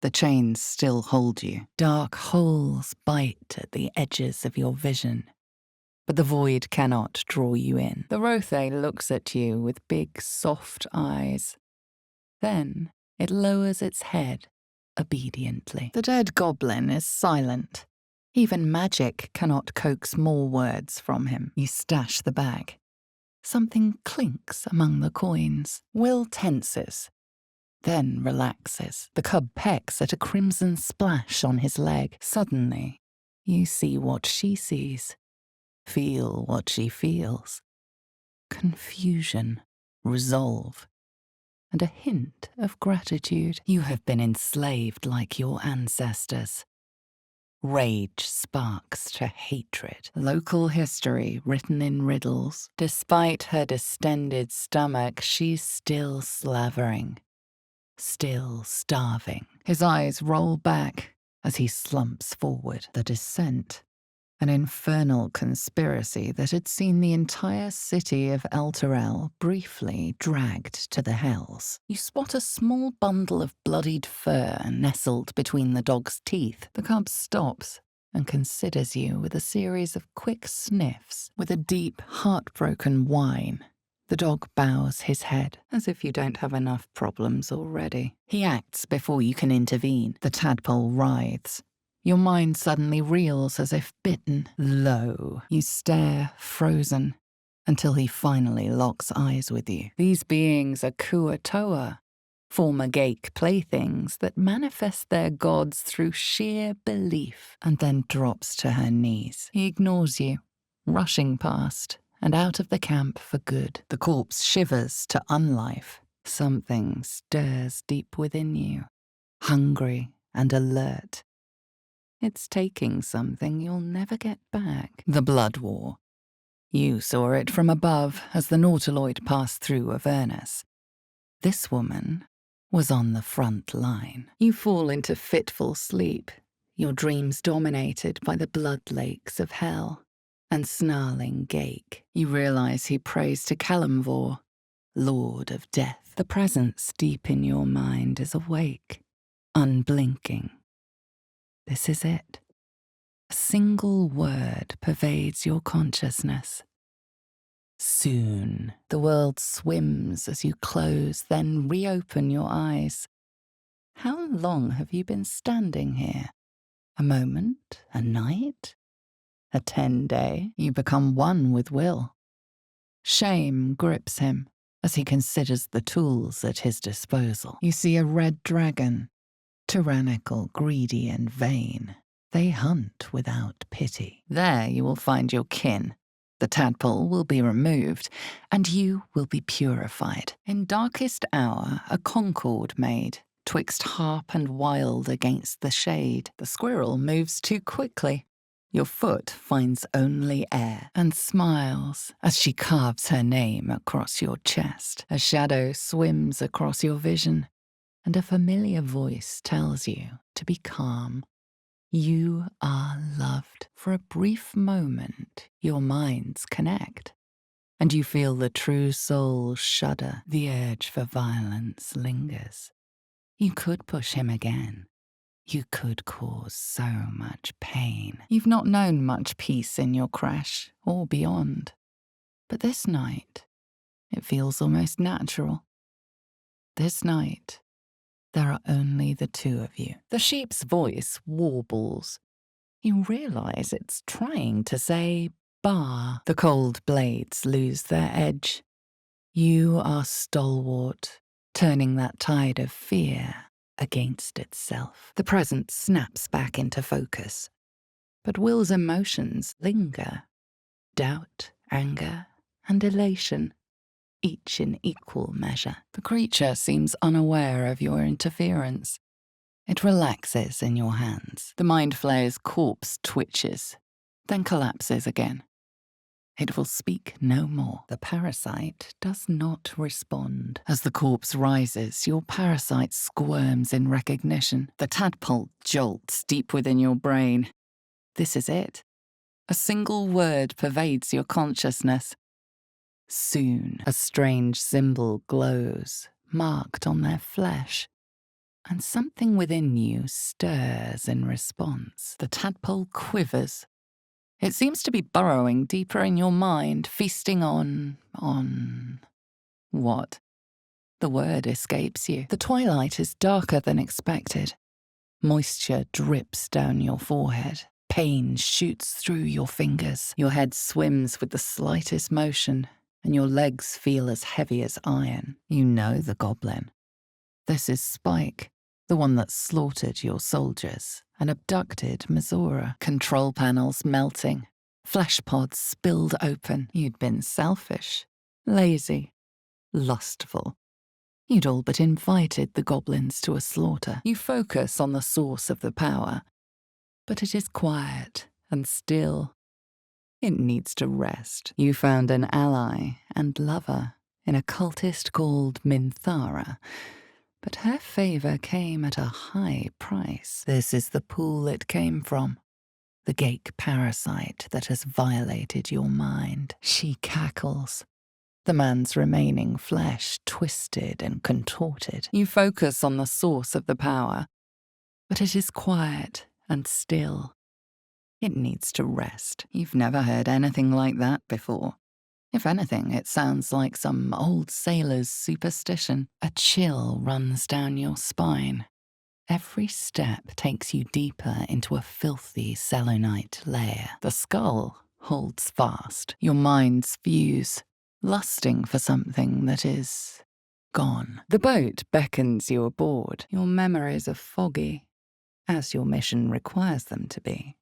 The chains still hold you. Dark holes bite at the edges of your vision. But the void cannot draw you in. The Rothe looks at you with big, soft eyes. Then it lowers its head obediently. The dead goblin is silent. Even magic cannot coax more words from him. You stash the bag. Something clinks among the coins. Will tenses, then relaxes. The cub pecks at a crimson splash on his leg. Suddenly, you see what she sees. Feel what she feels. Confusion, resolve, and a hint of gratitude. You have been enslaved like your ancestors. Rage sparks to hatred. Local history written in riddles. Despite her distended stomach, she's still slavering. Still starving. His eyes roll back as he slumps forward. The descent. An infernal conspiracy that had seen the entire city of Elturel briefly dragged to the hells. You spot a small bundle of bloodied fur nestled between the dog's teeth. The cub stops and considers you with a series of quick sniffs. With a deep, heartbroken whine, the dog bows his head, as if you don't have enough problems already. He acts before you can intervene. The tadpole writhes. Your mind suddenly reels as if bitten. Low. You stare, frozen, until he finally locks eyes with you. These beings are Kuatoa, former Gake playthings that manifest their gods through sheer belief, and then drops to her knees. He ignores you, rushing past, and out of the camp for good. The corpse shivers to unlife. Something stirs deep within you, hungry and alert. It's taking something you'll never get back. The Blood War. You saw it from above as the Nautiloid passed through Avernus. This woman was on the front line. You fall into fitful sleep, your dreams dominated by the blood lakes of hell and snarling Gake. You realize he prays to Kalimvor, Lord of Death. The presence deep in your mind is awake, unblinking. This is it. A single word pervades your consciousness. Soon, the world swims as you close, then reopen your eyes. How long have you been standing here? A moment? A night? A 10-day? You become one with Will. Shame grips him as he considers the tools at his disposal. You see a red dragon. Tyrannical, greedy, and vain, they hunt without pity. There you will find your kin. The tadpole will be removed, and you will be purified. In darkest hour, a concord made, twixt harp and wild against the shade. The squirrel moves too quickly. Your foot finds only air, and smiles as she carves her name across your chest. A shadow swims across your vision, and a familiar voice tells you to be calm. You are loved. For a brief moment, your minds connect, and you feel the true soul shudder. The urge for violence lingers. You could push him again. You could cause so much pain. You've not known much peace in your crash or beyond. But this night, it feels almost natural. This night, there are only the two of you. The sheep's voice warbles. You realize it's trying to say bar. The cold blades lose their edge. You are stalwart, turning that tide of fear against itself. The present snaps back into focus. But Will's emotions linger. Doubt, anger, and elation, each in equal measure. The creature seems unaware of your interference. It relaxes in your hands. The mind flayer's corpse twitches, then collapses again. It will speak no more. The parasite does not respond. As the corpse rises, your parasite squirms in recognition. The tadpole jolts deep within your brain. This is it. A single word pervades your consciousness. Soon, a strange symbol glows, marked on their flesh, and something within you stirs in response. The tadpole quivers. It seems to be burrowing deeper in your mind, feasting on what? The word escapes you. The twilight is darker than expected. Moisture drips down your forehead. Pain shoots through your fingers. Your head swims with the slightest motion, and your legs feel as heavy as iron. You know the goblin. This is Spike, the one that slaughtered your soldiers and abducted Missoura. Control panels melting, flesh pods spilled open. You'd been selfish, lazy, lustful. You'd all but invited the goblins to a slaughter. You focus on the source of the power, but it is quiet and still. It needs to rest. You found an ally and lover in a cultist called Minthara, but her favor came at a high price. This is the pool it came from, the Gake parasite that has violated your mind. She cackles, the man's remaining flesh twisted and contorted. You focus on the source of the power, but it is quiet and still. It needs to rest. You've never heard anything like that before. If anything, it sounds like some old sailor's superstition. A chill runs down your spine. Every step takes you deeper into a filthy selenite layer. The skull holds fast. Your minds fuse, lusting for something that is gone. The boat beckons you aboard. Your memories are foggy, as your mission requires them to be.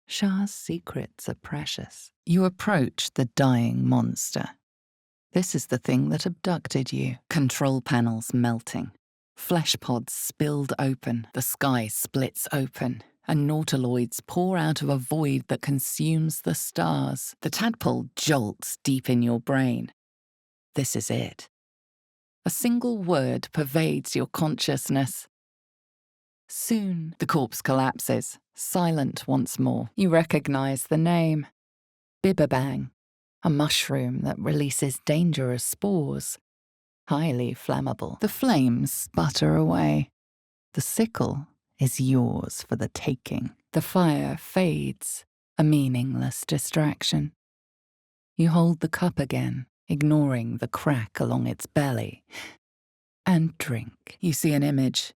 Shah's secrets are precious. You approach the dying monster. This is the thing that abducted you. Control panels melting. Flesh pods spilled open. The sky splits open, and nautiloids pour out of a void that consumes the stars. The tadpole jolts deep in your brain. This is it. A single word pervades your consciousness. Soon, the corpse collapses, silent once more. You recognize the name. Bibberbang, a mushroom that releases dangerous spores. Highly flammable. The flames sputter away. The sickle is yours for the taking. The fire fades, a meaningless distraction. You hold the cup again, ignoring the crack along its belly, and drink. You see an image.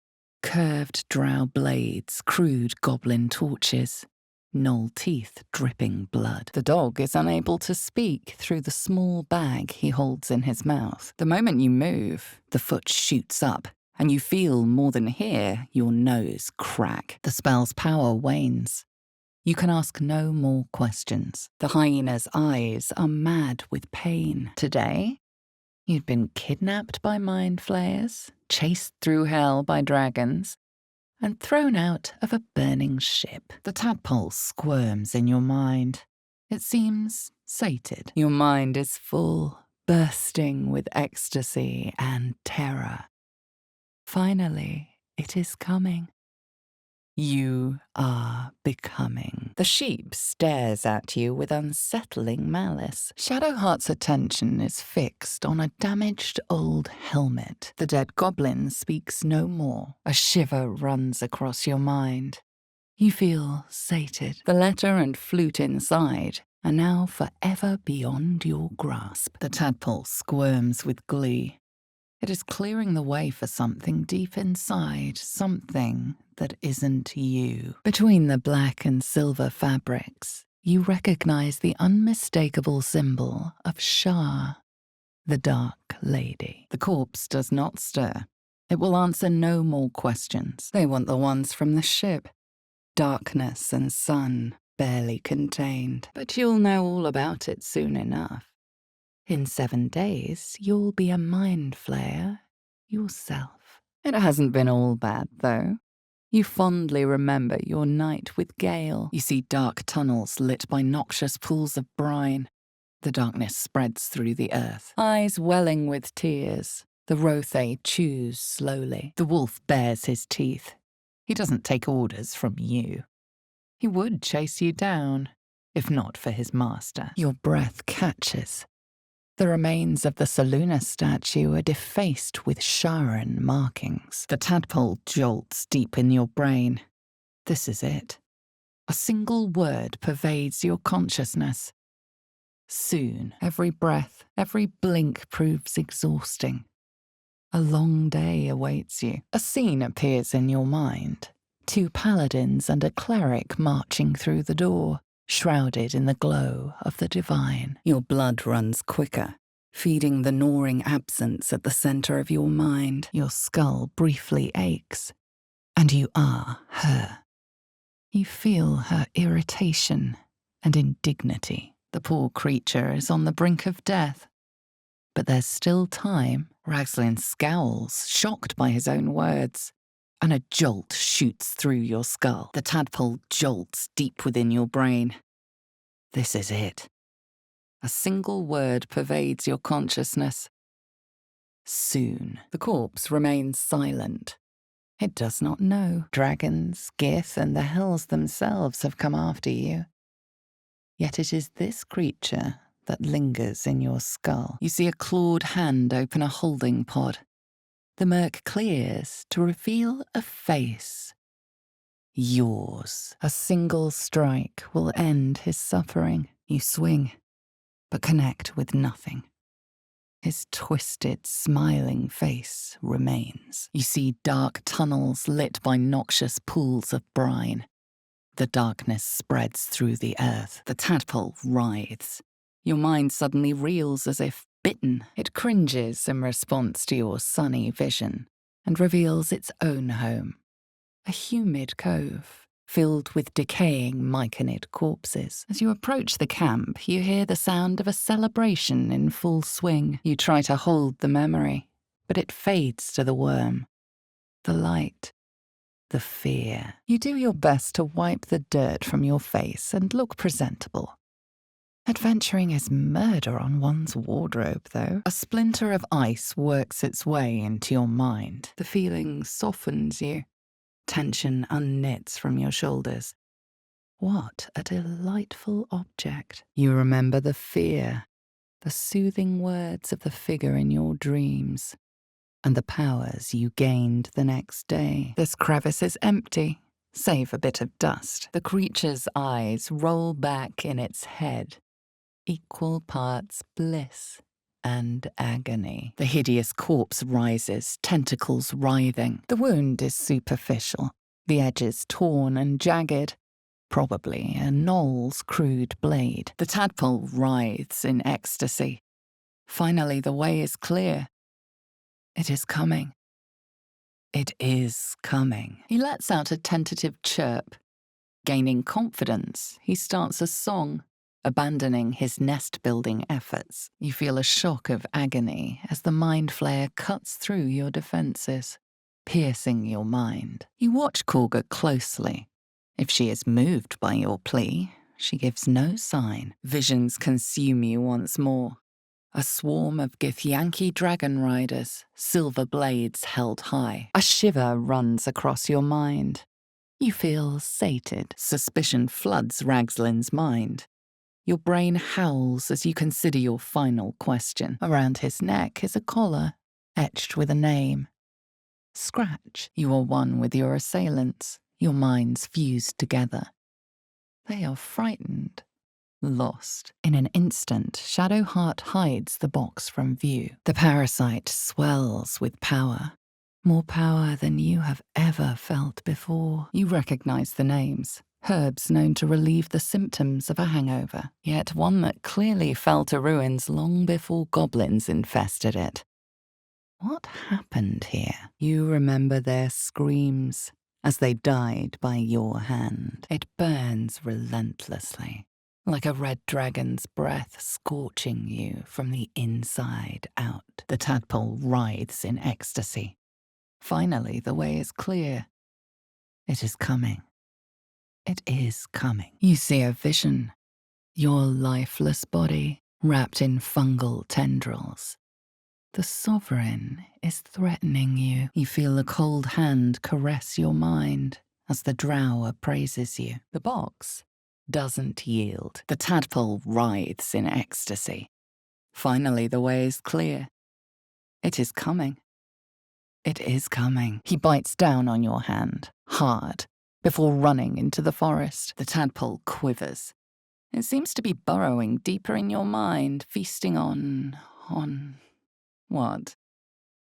Curved drow blades, crude goblin torches, gnoll teeth dripping blood. The dog is unable to speak through the small bag he holds in his mouth. The moment you move, the foot shoots up, and you feel more than hear your nose crack. The spell's power wanes. You can ask no more questions. The hyena's eyes are mad with pain. Today, you'd been kidnapped by mind flayers, chased through hell by dragons, and thrown out of a burning ship. The tadpole squirms in your mind. It seems sated. Your mind is full, bursting with ecstasy and terror. Finally, it is coming. You are becoming. The sheep stares at you with unsettling malice. Shadowheart's attention is fixed on a damaged old helmet. The dead goblin speaks no more. A shiver runs across your mind. You feel sated. The letter and flute inside are now forever beyond your grasp. The tadpole squirms with glee. It is clearing the way for something deep inside, something that isn't you. Between the black and silver fabrics, you recognize the unmistakable symbol of Shah, the Dark Lady. The corpse does not stir. It will answer no more questions. They want the ones from the ship. Darkness and sun, barely contained. But you'll know all about it soon enough. In 7 days, you'll be a mind flayer yourself. It hasn't been all bad, though. You fondly remember your night with Gale. You see dark tunnels lit by noxious pools of brine. The darkness spreads through the earth. Eyes welling with tears. The Rothe chews slowly. The wolf bares his teeth. He doesn't take orders from you. He would chase you down, if not for his master. Your breath catches. The remains of the Saluna statue are defaced with Sharan markings. The tadpole jolts deep in your brain. This is it. A single word pervades your consciousness. Soon, every breath, every blink proves exhausting. A long day awaits you. A scene appears in your mind. 2 paladins and a cleric marching through the door, shrouded in the glow of the divine. Your blood runs quicker, feeding the gnawing absence at the center of your mind. Your skull briefly aches, and you are her. You feel her irritation and indignity. The poor creature is on the brink of death. But there's still time. Ragslin scowls, shocked by his own words, and a jolt shoots through your skull. The tadpole jolts deep within your brain. This is it. A single word pervades your consciousness. Soon. The corpse remains silent. It does not know. Dragons, Gith, and the hells themselves have come after you. Yet it is this creature that lingers in your skull. You see a clawed hand open a holding pod. The murk clears to reveal a face. Yours. A single strike will end his suffering. You swing, but connect with nothing. His twisted, smiling face remains. You see dark tunnels lit by noxious pools of brine. The darkness spreads through the earth. The tadpole writhes. Your mind suddenly reels as if bitten. It cringes in response to your sunny vision and reveals its own home. A humid cove, filled with decaying myconid corpses. As you approach the camp, you hear the sound of a celebration in full swing. You try to hold the memory, but it fades to the worm. The light. The fear. You do your best to wipe the dirt from your face and look presentable. Adventuring is murder on one's wardrobe, though. A splinter of ice works its way into your mind. The feeling softens you. Tension unknits from your shoulders. What a delightful object. You remember the fear, the soothing words of the figure in your dreams, and the powers you gained the next day. This crevice is empty, save a bit of dust. The creature's eyes roll back in its head. Equal parts bliss and agony. The hideous corpse rises, tentacles writhing. The wound is superficial, the edges torn and jagged. Probably a gnoll's crude blade. The tadpole writhes in ecstasy. Finally, the way is clear. It is coming. It is coming. He lets out a tentative chirp. Gaining confidence, he starts a song. Abandoning his nest-building efforts, you feel a shock of agony as the mind flare cuts through your defenses, piercing your mind. You watch Korga closely. If she is moved by your plea, she gives no sign. Visions consume you once more. A swarm of Githyanki dragon riders, silver blades held high. A shiver runs across your mind. You feel sated. Suspicion floods Ragslin's mind. Your brain howls as you consider your final question. Around his neck is a collar, etched with a name. Scratch. You are one with your assailants, your minds fused together. They are frightened, lost. In an instant, Shadowheart hides the box from view. The parasite swells with power. More power than you have ever felt before. You recognize the names. Herbs known to relieve the symptoms of a hangover, yet one that clearly fell to ruins long before goblins infested it. What happened here? You remember their screams as they died by your hand. It burns relentlessly, like a red dragon's breath scorching you from the inside out. The tadpole writhes in ecstasy. Finally, the way is clear. It is coming. It is coming. You see a vision. Your lifeless body wrapped in fungal tendrils. The sovereign is threatening you. You feel a cold hand caress your mind as the drow appraises you. The box doesn't yield. The tadpole writhes in ecstasy. Finally, the way is clear. It is coming. It is coming. He bites down on your hand, hard, before running into the forest. The tadpole quivers. It seems to be burrowing deeper in your mind, feasting on... What?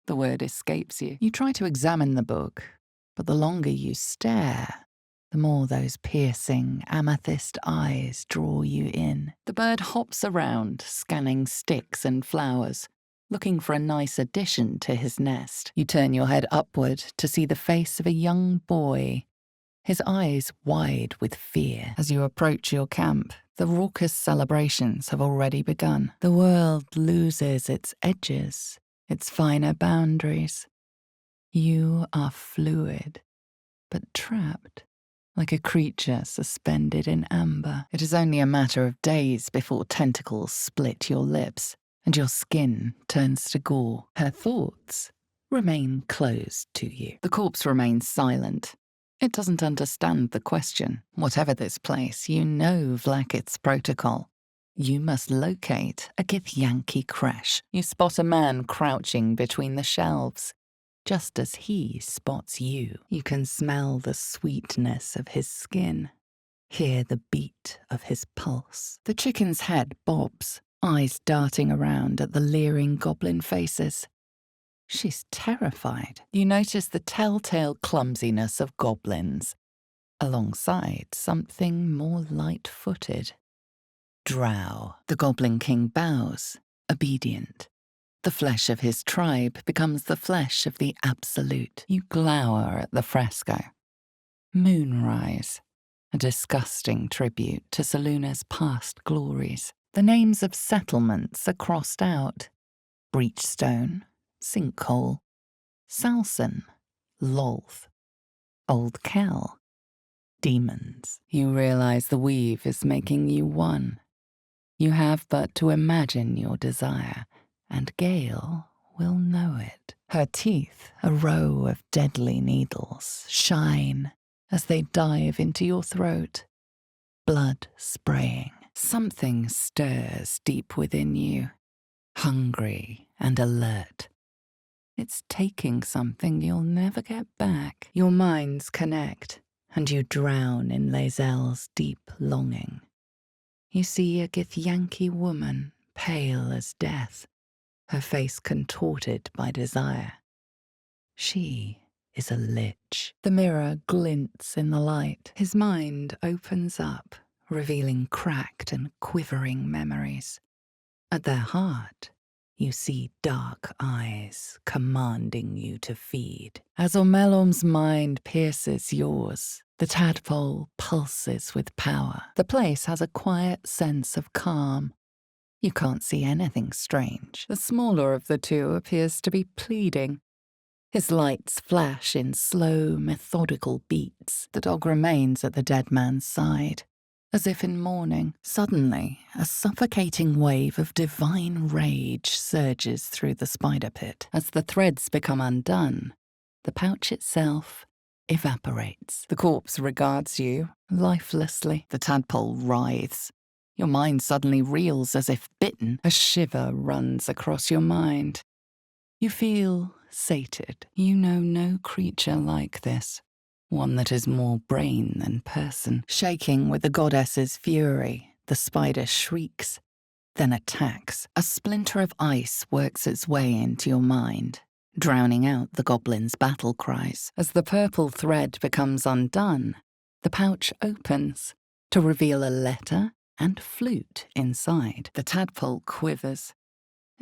The word escapes you. You try to examine the book, but the longer you stare, the more those piercing amethyst eyes draw you in. The bird hops around, scanning sticks and flowers, looking for a nice addition to his nest. You turn your head upward to see the face of a young boy, his eyes wide with fear. As you approach your camp, the raucous celebrations have already begun. The world loses its edges, its finer boundaries. You are fluid, but trapped, like a creature suspended in amber. It is only a matter of days before tentacles split your lips, and your skin turns to gore. Her thoughts remain closed to you. The corpse remains silent. It doesn't understand the question. Whatever this place, you know Vlaakith's protocol. You must locate a Githyanki creche. You spot a man crouching between the shelves. Just as he spots you, you can smell the sweetness of his skin, hear the beat of his pulse. The chicken's head bobs, eyes darting around at the leering goblin faces. She's terrified. You notice the telltale clumsiness of goblins, alongside something more light-footed. Drow. The Goblin King bows, obedient. The flesh of his tribe becomes the flesh of the Absolute. You glower at the fresco. Moonrise, a disgusting tribute to Saluna's past glories. The names of settlements are crossed out. Breachstone, Sinkhole, Salson, Lolth, Old Kell, demons. You realize the weave is making you one. You have but to imagine your desire, and Gale will know it. Her teeth, a row of deadly needles, shine as they dive into your throat. Blood spraying. Something stirs deep within you, hungry and alert. It's taking something you'll never get back. Your minds connect, and you drown in Lae'zel's deep longing. You see a Githyanki woman, pale as death, her face contorted by desire. She is a lich. The mirror glints in the light. His mind opens up, revealing cracked and quivering memories. At their heart, you see dark eyes commanding you to feed. As Ormelom's mind pierces yours, the tadpole pulses with power. The place has a quiet sense of calm. You can't see anything strange. The smaller of the two appears to be pleading. His lights flash in slow, methodical beats. The dog remains at the dead man's side, as if in mourning. Suddenly, a suffocating wave of divine rage surges through the spider pit. As the threads become undone, the pouch itself evaporates. The corpse regards you lifelessly. The tadpole writhes. Your mind suddenly reels as if bitten. A shiver runs across your mind. You feel sated. You know no creature like this. One that is more brain than person. Shaking with the goddess's fury, the spider shrieks, then attacks. A splinter of ice works its way into your mind, drowning out the goblin's battle cries. As the purple thread becomes undone, the pouch opens to reveal a letter and flute inside. The tadpole quivers.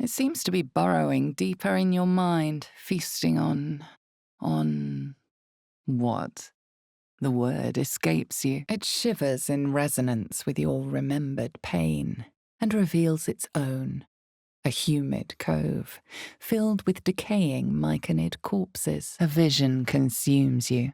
It seems to be burrowing deeper in your mind, feasting on what? The word escapes you. It shivers in resonance with your remembered pain and reveals its own. A humid cove, filled with decaying myconid corpses. A vision consumes you.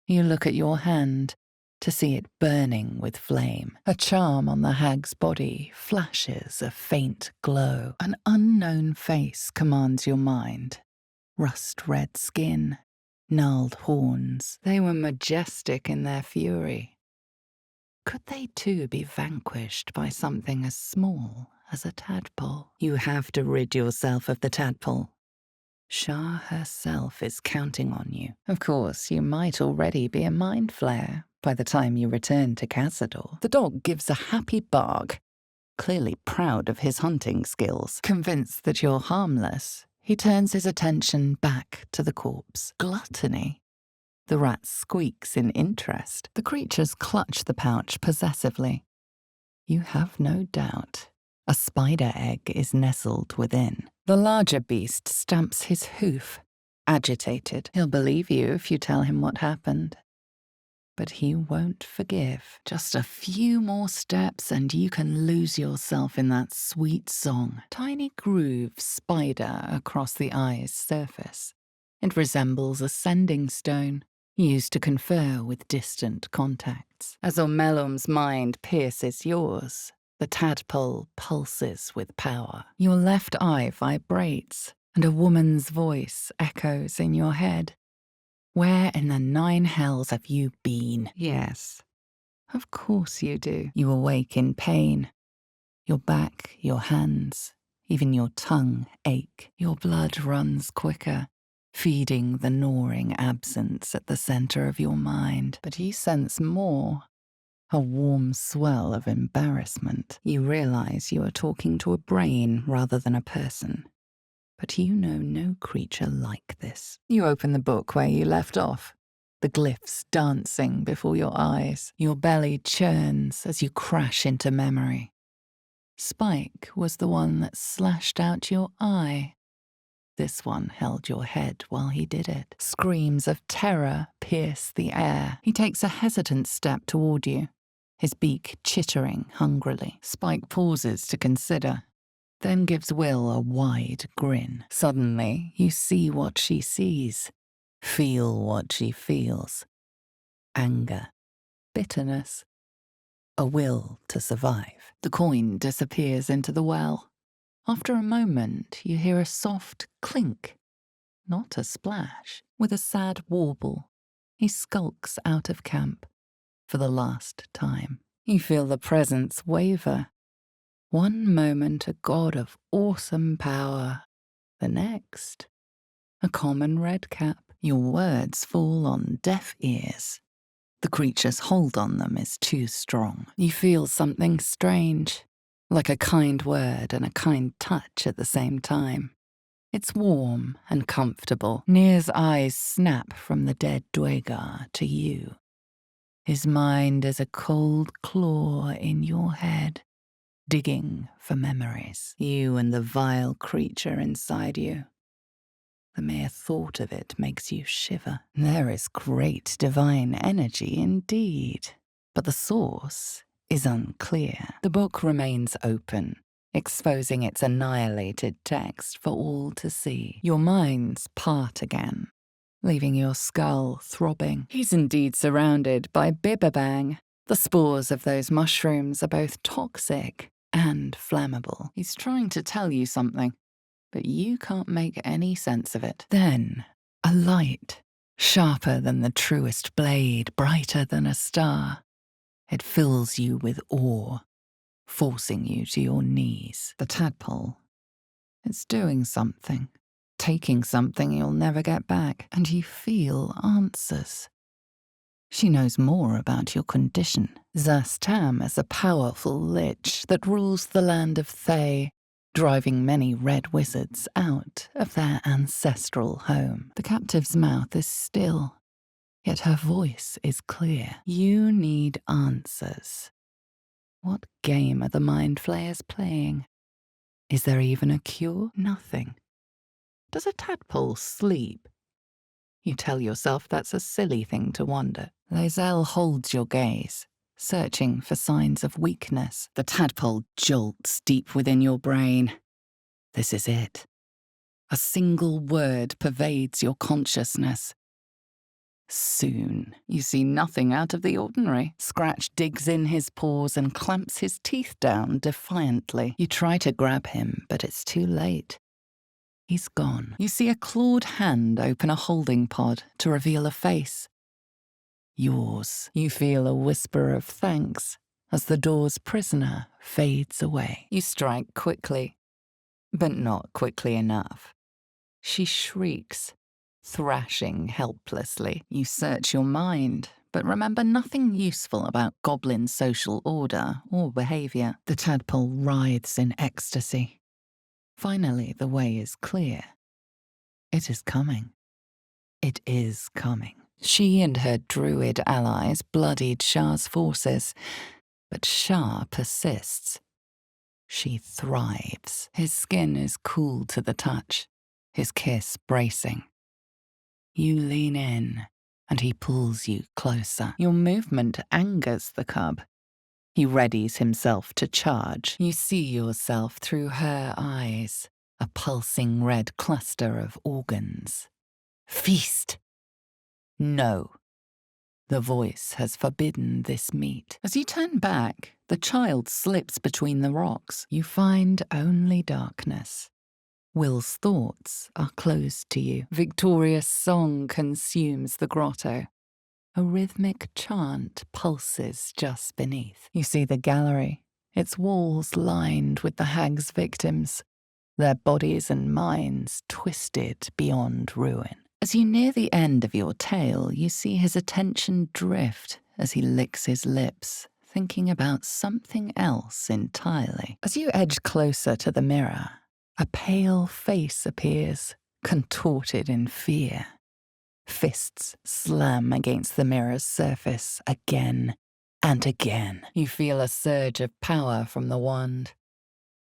You look at your hand to see it burning with flame. A charm on the hag's body flashes a faint glow. An unknown face commands your mind. Rust-red skin, gnarled horns. They were majestic in their fury. Could they too be vanquished by something as small as a tadpole? You have to rid yourself of the tadpole. Shah herself is counting on you. Of course, you might already be a mind flayer by the time you return to Cazador. The dog gives a happy bark, clearly proud of his hunting skills. Convinced that you're harmless, he turns his attention back to the corpse. Gluttony. The rat squeaks in interest. The creatures clutch the pouch possessively. You have no doubt. A spider egg is nestled within. The larger beast stamps his hoof, agitated. He'll believe you if you tell him what happened. But he won't forgive. Just a few more steps and you can lose yourself in that sweet song. Tiny grooves spider across the eye's surface. It resembles a sending stone, used to confer with distant contacts. As Ormelum's mind pierces yours, the tadpole pulses with power. Your left eye vibrates, and a woman's voice echoes in your head. Where in the 9 hells have you been? Yes, of course you do. You awake in pain. Your back, your hands, even your tongue ache. Your blood runs quicker, feeding the gnawing absence at the center of your mind. But you sense more. A warm swell of embarrassment. You realize you are talking to a brain rather than a person. But you know no creature like this. You open the book where you left off, the glyphs dancing before your eyes. Your belly churns as you crash into memory. Spike was the one that slashed out your eye. This one held your head while he did it. Screams of terror pierce the air. He takes a hesitant step toward you, his beak chittering hungrily. Spike pauses to consider, then gives Will a wide grin. Suddenly, you see what she sees, feel what she feels. Anger, bitterness, a will to survive. The coin disappears into the well. After a moment, you hear a soft clink, not a splash. With a sad warble, he skulks out of camp for the last time. You feel the presence waver. One moment a god of awesome power, the next a common redcap. Your words fall on deaf ears. The creature's hold on them is too strong. You feel something strange, like a kind word and a kind touch at the same time. It's warm and comfortable. Nir's eyes snap from the dead Dwegar to you. His mind is a cold claw in your head, digging for memories. You and the vile creature inside you. The mere thought of it makes you shiver. There is great divine energy indeed, but the source is unclear. The book remains open, exposing its annihilated text for all to see. Your minds part again, leaving your skull throbbing. He's indeed surrounded by Bibabang. The spores of those mushrooms are both toxic and flammable. He's trying to tell you something, but you can't make any sense of it. Then, a light Sharper than the truest blade, brighter than a star. It fills you with awe, forcing you to your knees. The tadpole, it's doing something, taking something you'll never get back, and you feel answers. She knows more about your condition. Zastam is a powerful lich that rules the land of Thay, driving many red wizards out of their ancestral home. The captive's mouth is still, yet her voice is clear. You need answers. What game are the mind flayers playing? Is there even a cure? Nothing. Does a tadpole sleep? You tell yourself that's a silly thing to wonder. Lae'zel holds your gaze, searching for signs of weakness. The tadpole jolts deep within your brain. This is it. A single word pervades your consciousness. Soon, you see nothing out of the ordinary. Scratch digs in his paws and clamps his teeth down defiantly. You try to grab him, but it's too late. He's gone. You see a clawed hand open a holding pod to reveal a face. Yours. You feel a whisper of thanks as the door's prisoner fades away. You strike quickly, but not quickly enough. She shrieks, thrashing helplessly. You search your mind, but remember nothing useful about goblin social order or behavior. The tadpole writhes in ecstasy. Finally, the way is clear. It is coming. It is coming. She and her druid allies bloodied Shah's forces, but Shah persists. She thrives. His skin is cool to the touch, his kiss bracing. You lean in, and he pulls you closer. Your movement angers the cub. He readies himself to charge. You see yourself through her eyes, a pulsing red cluster of organs. Feast! No. The voice has forbidden this meat. As you turn back, the child slips between the rocks. You find only darkness. Will's thoughts are closed to you. Victorious song consumes the grotto. A rhythmic chant pulses just beneath. You see the gallery, its walls lined with the hag's victims, their bodies and minds twisted beyond ruin. As you near the end of your tale, you see his attention drift as he licks his lips, thinking about something else entirely. As you edge closer to the mirror, a pale face appears, contorted in fear. Fists slam against the mirror's surface again and again. You feel a surge of power from the wand.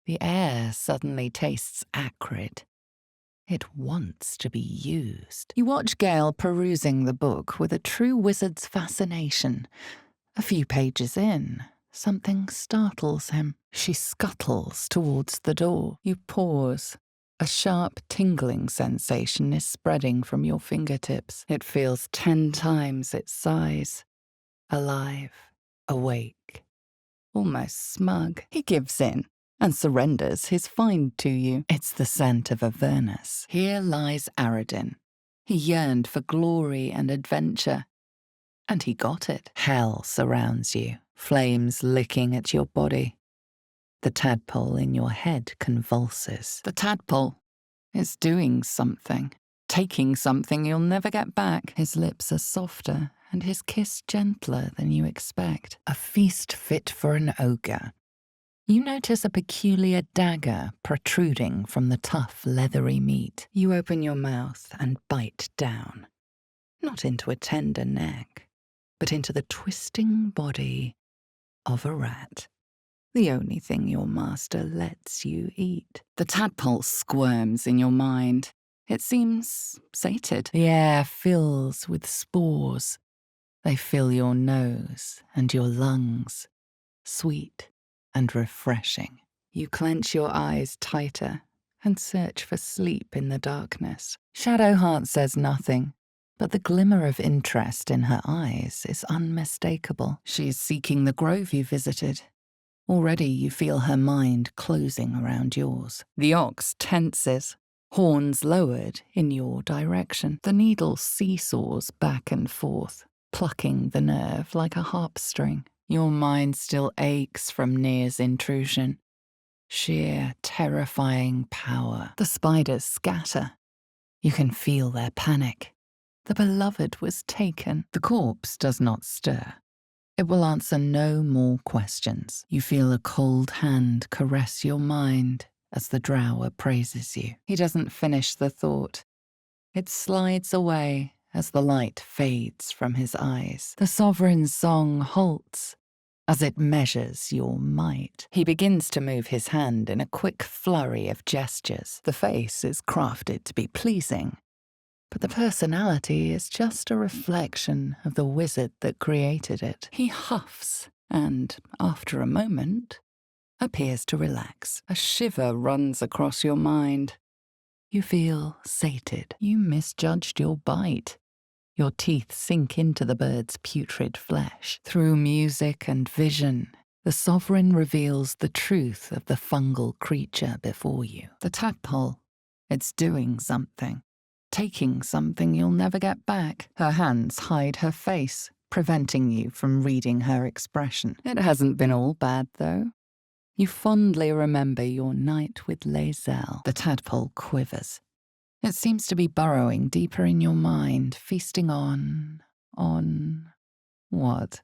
The air suddenly tastes acrid. It wants to be used. You watch Gale perusing the book with a true wizard's fascination. A few pages in, something startles him. She scuttles towards the door. You pause. A sharp tingling sensation is spreading from your fingertips. It feels 10 times its size. Alive, awake, almost smug. He gives in and surrenders his find to you. It's the scent of Avernus. Here lies Aradin. He yearned for glory and adventure, and he got it. Hell surrounds you, flames licking at your body. The tadpole in your head convulses. The tadpole is doing something, taking something you'll never get back. His lips are softer and his kiss gentler than you expect. A feast fit for an ogre. You notice a peculiar dagger protruding from the tough, leathery meat. You open your mouth and bite down, not into a tender neck, but into the twisting body of a rat. The only thing your master lets you eat. The tadpole squirms in your mind. It seems sated. The air fills with spores. They fill your nose and your lungs, sweet and refreshing. You clench your eyes tighter and search for sleep in the darkness. Shadowheart says nothing, but the glimmer of interest in her eyes is unmistakable. She is seeking the grove you visited. Already you feel her mind closing around yours. The ox tenses. horns lowered in your direction. The needle seesaws back and forth, plucking the nerve like a harp string. Your mind still aches from Nir's intrusion. Sheer, terrifying power. The spiders scatter. You can feel their panic. The beloved was taken. The corpse does not stir. It will answer no more questions. You feel a cold hand caress your mind as the drow appraises you. He doesn't finish the thought. It slides away as the light fades from his eyes. The sovereign's song halts as it measures your might. He begins to move his hand in a quick flurry of gestures. The face is crafted to be pleasing, but the personality is just a reflection of the wizard that created it. He huffs and, after a moment, appears to relax. A shiver runs across your mind. You feel sated. You misjudged your bite. Your teeth sink into the bird's putrid flesh. Through music and vision, the sovereign reveals the truth of the fungal creature before you. The tadpole. It's doing something. Taking something you'll never get back. Her hands hide her face, preventing you from reading her expression. It hasn't been all bad, though. You fondly remember your night with Lae'zel. The tadpole quivers. It seems to be burrowing deeper in your mind, feasting on what?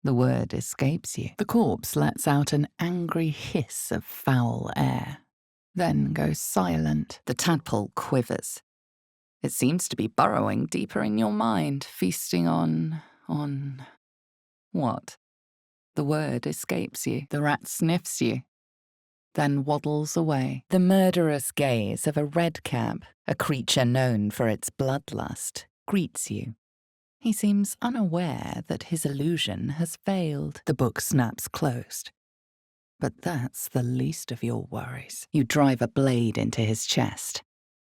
The word escapes you. The corpse lets out an angry hiss of foul air, then goes silent. The tadpole quivers. It seems to be burrowing deeper in your mind, feasting on what? The word escapes you. The rat sniffs you, then waddles away. The murderous gaze of a redcap, a creature known for its bloodlust, greets you. He seems unaware that his illusion has failed. The book snaps closed. But that's the least of your worries. You drive a blade into his chest,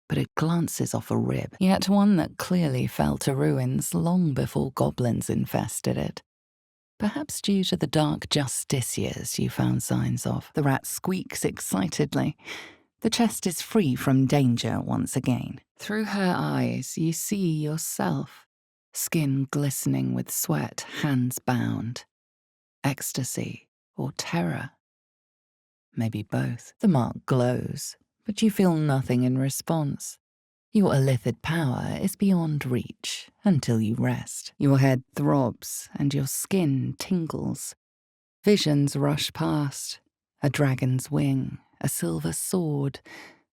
but it glances off a rib, yet one that clearly fell to ruins long before goblins infested it. Perhaps due to the dark justiciars you found signs of. The rat squeaks excitedly. The chest is free from danger once again. Through her eyes you see yourself, skin glistening with sweat, hands bound. Ecstasy or terror? Maybe both. The mark glows, but you feel nothing in response. Your illithid power is beyond reach until you rest. Your head throbs and your skin tingles. Visions rush past, a dragon's wing, a silver sword,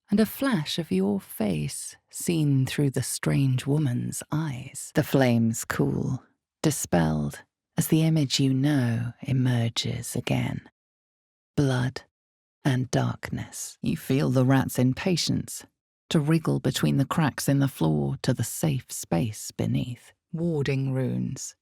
and a flash of your face seen through the strange woman's eyes. The flames cool, dispelled, as the image you know emerges again. Blood and darkness. You feel the rat's impatience to wriggle between the cracks in the floor to the safe space beneath. Warding runes.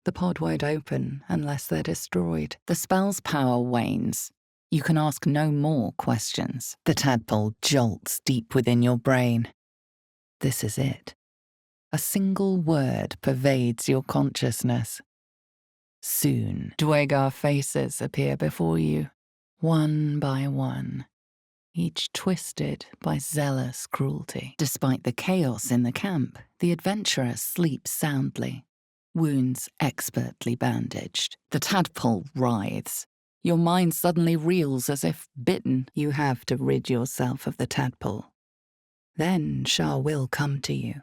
The pod won't open unless they're destroyed. The spell's power wanes. You can ask no more questions. The tadpole jolts deep within your brain. This is it. A single word pervades your consciousness. Soon, Dwagar faces appear before you, one by one, each twisted by zealous cruelty. Despite the chaos in the camp, the adventurer sleeps soundly, wounds expertly bandaged. The tadpole writhes. Your mind suddenly reels as if bitten. You have to rid yourself of the tadpole. Then Shah will come to you,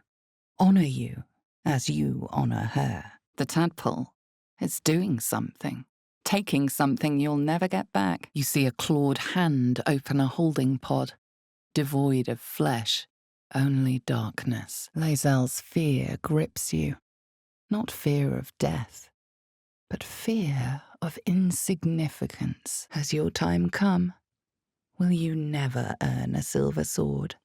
honor you as you honor her. The tadpole is doing something. Taking something you'll never get back. You see a clawed hand open a holding pod, devoid of flesh, only darkness. Lae'zel's fear grips you. Not fear of death, but fear of insignificance. Has your time come? Will you never earn a silver sword?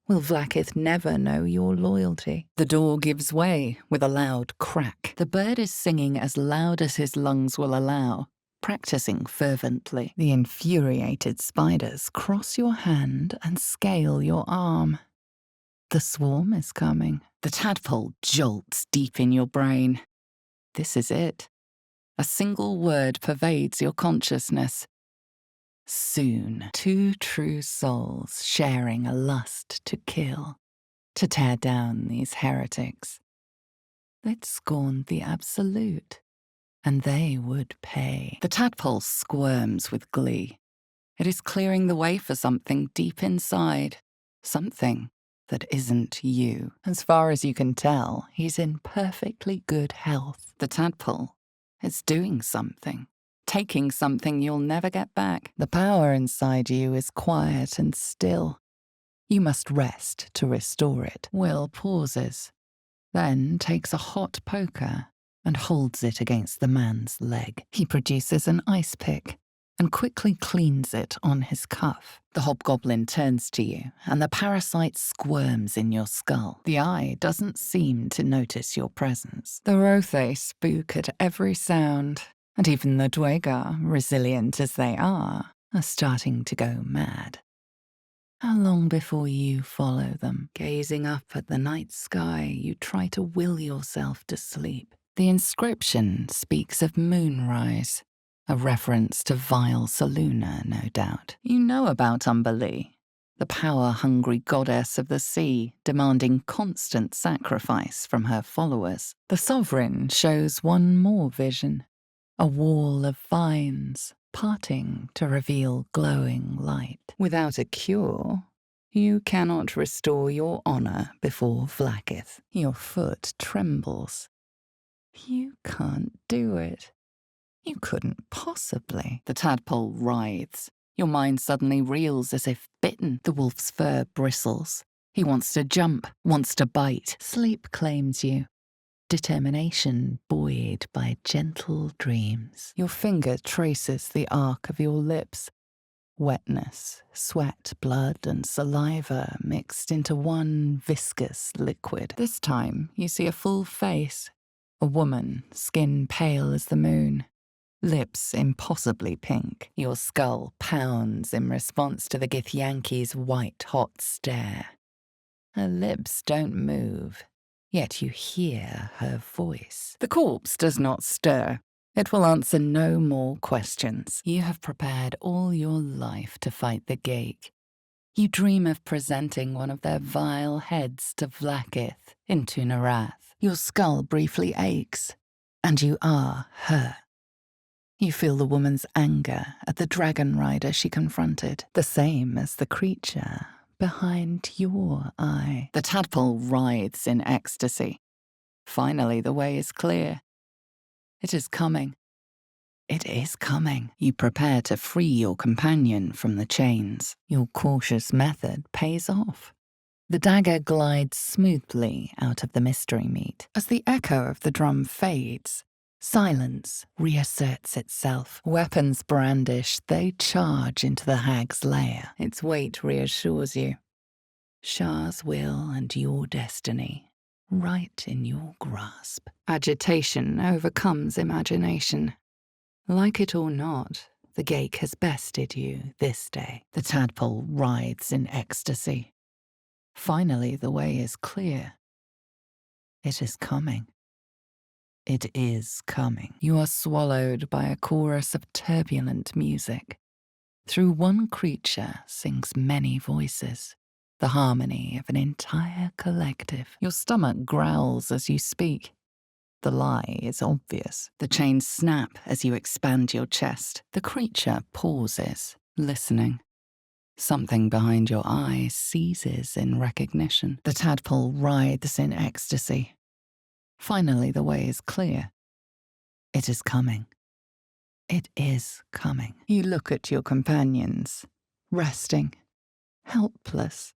Will Vlaakith never know your loyalty? The door gives way with a loud crack. The bird is singing as loud as his lungs will allow, practicing fervently. The infuriated spiders cross your hand and scale your arm. The swarm is coming. The tadpole jolts deep in your brain. This is it. A single word pervades your consciousness. Soon, two true souls sharing a lust to kill, to tear down these heretics. They'd scorned the absolute, and they would pay. The tadpole squirms with glee. It is clearing the way for something deep inside, something that isn't you. As far as you can tell, he's in perfectly good health. The tadpole is doing something, taking something you'll never get back. The power inside you is quiet and still. You must rest to restore it. Will pauses, then takes a hot poker and holds it against the man's leg. He produces an ice pick and quickly cleans it on his cuff. The hobgoblin turns to you, and the parasite squirms in your skull. The eye doesn't seem to notice your presence. The Rothe spook at every sound, and even the Dwegar, resilient as they are starting to go mad. How long before you follow them? Gazing up at the night sky, you try to will yourself to sleep. The inscription speaks of moonrise, a reference to vile Saluna, no doubt. You know about Umberlee, the power-hungry goddess of the sea, demanding constant sacrifice from her followers. The sovereign shows one more vision, a wall of vines parting to reveal glowing light. Without a cure, you cannot restore your honor before Vlaakith. Your foot trembles. You can't do it. You couldn't possibly. The tadpole writhes. Your mind suddenly reels as if bitten. The wolf's fur bristles. He wants to jump, wants to bite. Sleep claims you. Determination buoyed by gentle dreams. Your finger traces the arc of your lips. Wetness, sweat, blood, and saliva mixed into one viscous liquid. This time, you see a full face. A woman, skin pale as the moon. Lips impossibly pink. Your skull pounds in response to the Githyanki's white-hot stare. Her lips don't move, yet you hear her voice. The corpse does not stir. It will answer no more questions. You have prepared all your life to fight the Geik. You dream of presenting one of their vile heads to Vlaakith in Tunarath. Your skull briefly aches, and you are her. You feel the woman's anger at the dragon rider she confronted, the same as the creature behind your eye. The tadpole writhes in ecstasy. Finally, the way is clear. It is coming. It is coming. You prepare to free your companion from the chains. Your cautious method pays off. The dagger glides smoothly out of the mystery meat. As the echo of the drum fades, silence reasserts itself. Weapons brandished, they charge into the hag's lair. Its weight reassures you. Shah's will and your destiny, right in your grasp. Agitation overcomes imagination. Like it or not, the Geik has bested you this day. The tadpole writhes in ecstasy. Finally, the way is clear. It is coming. It is coming. You are swallowed by a chorus of turbulent music. Through one creature sings many voices, the harmony of an entire collective. Your stomach growls as you speak. The lie is obvious. The chains snap as you expand your chest. The creature pauses, listening. Something behind your eyes seizes in recognition. The tadpole writhes in ecstasy. Finally, the way is clear. It is coming. It is coming. You look at your companions, resting, helpless.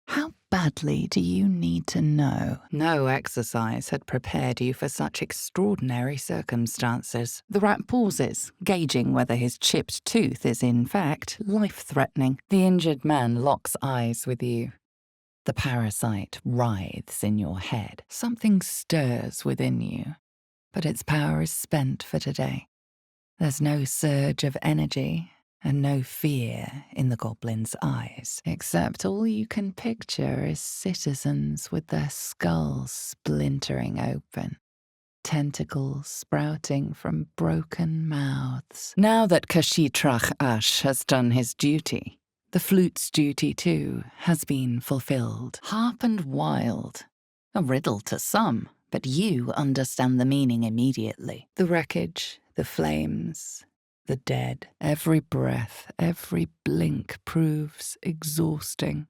How badly do you need to know? No exercise had prepared you for such extraordinary circumstances. The rat pauses, gauging whether his chipped tooth is in fact life-threatening. The injured man locks eyes with you. The parasite writhes in your head. Something stirs within you, but its power is spent for today. There's no surge of energy and no fear in the goblin's eyes, except all you can picture is citizens with their skulls splintering open, tentacles sprouting from broken mouths. Now that Kashitrach Ash has done his duty, the flute's duty too has been fulfilled. Harp and wild. A riddle to some, but you understand the meaning immediately. The wreckage, the flames, the dead. Every breath, every blink proves exhausting.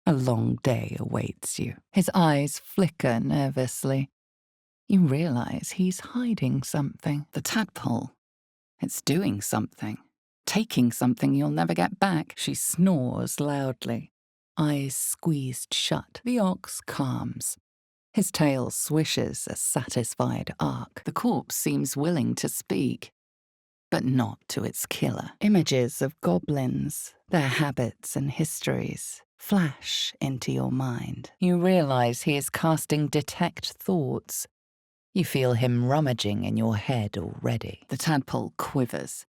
A long day awaits you. His eyes flicker nervously. You realize he's hiding something. The tadpole. It's doing something. Taking something you'll never get back. She snores loudly. Eyes squeezed shut. The ox calms. His tail swishes a satisfied arc. The corpse seems willing to speak, but not to its killer. Images of goblins, their habits and histories, flash into your mind. You realize he is casting detect thoughts. You feel him rummaging in your head already. The tadpole quivers.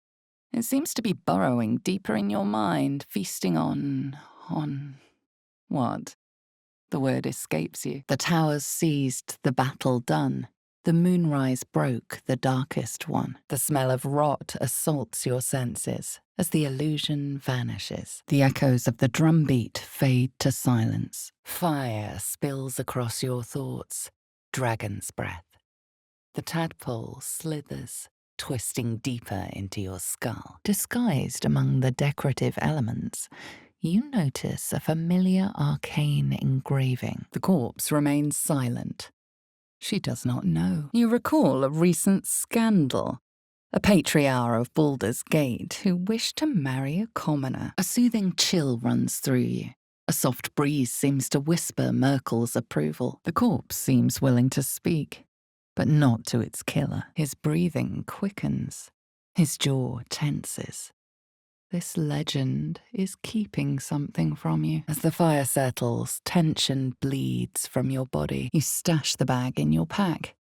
It seems to be burrowing deeper in your mind, feasting on what? The word escapes you. The towers seized, the battle done. The moonrise broke the darkest one. The smell of rot assaults your senses as the illusion vanishes. The echoes of the drumbeat fade to silence. Fire spills across your thoughts. Dragon's breath. The tadpole slithers, twisting deeper into your skull. Disguised among the decorative elements, you notice a familiar arcane engraving. The corpse remains silent. She does not know. You recall a recent scandal. A patriarch of Baldur's Gate who wished to marry a commoner. A soothing chill runs through you. A soft breeze seems to whisper Merkel's approval. The corpse seems willing to speak, but not to its killer. His breathing quickens. His jaw tenses. This legend is keeping something from you. As the fire settles, tension bleeds from your body. You stash the bag in your pack.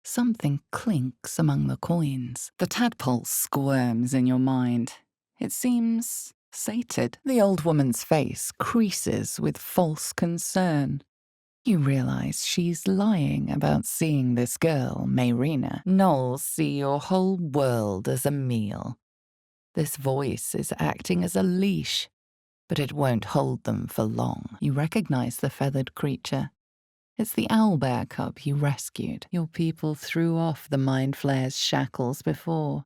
Something clinks among the coins. The tadpole squirms in your mind. It seems sated. The old woman's face creases with false concern. You realize she's lying about seeing this girl, Mayrina. Gnolls see your whole world as a meal. This voice is acting as a leash, but it won't hold them for long. You recognize the feathered creature. It's the owlbear cub you rescued. Your people threw off the mind flayer's shackles before.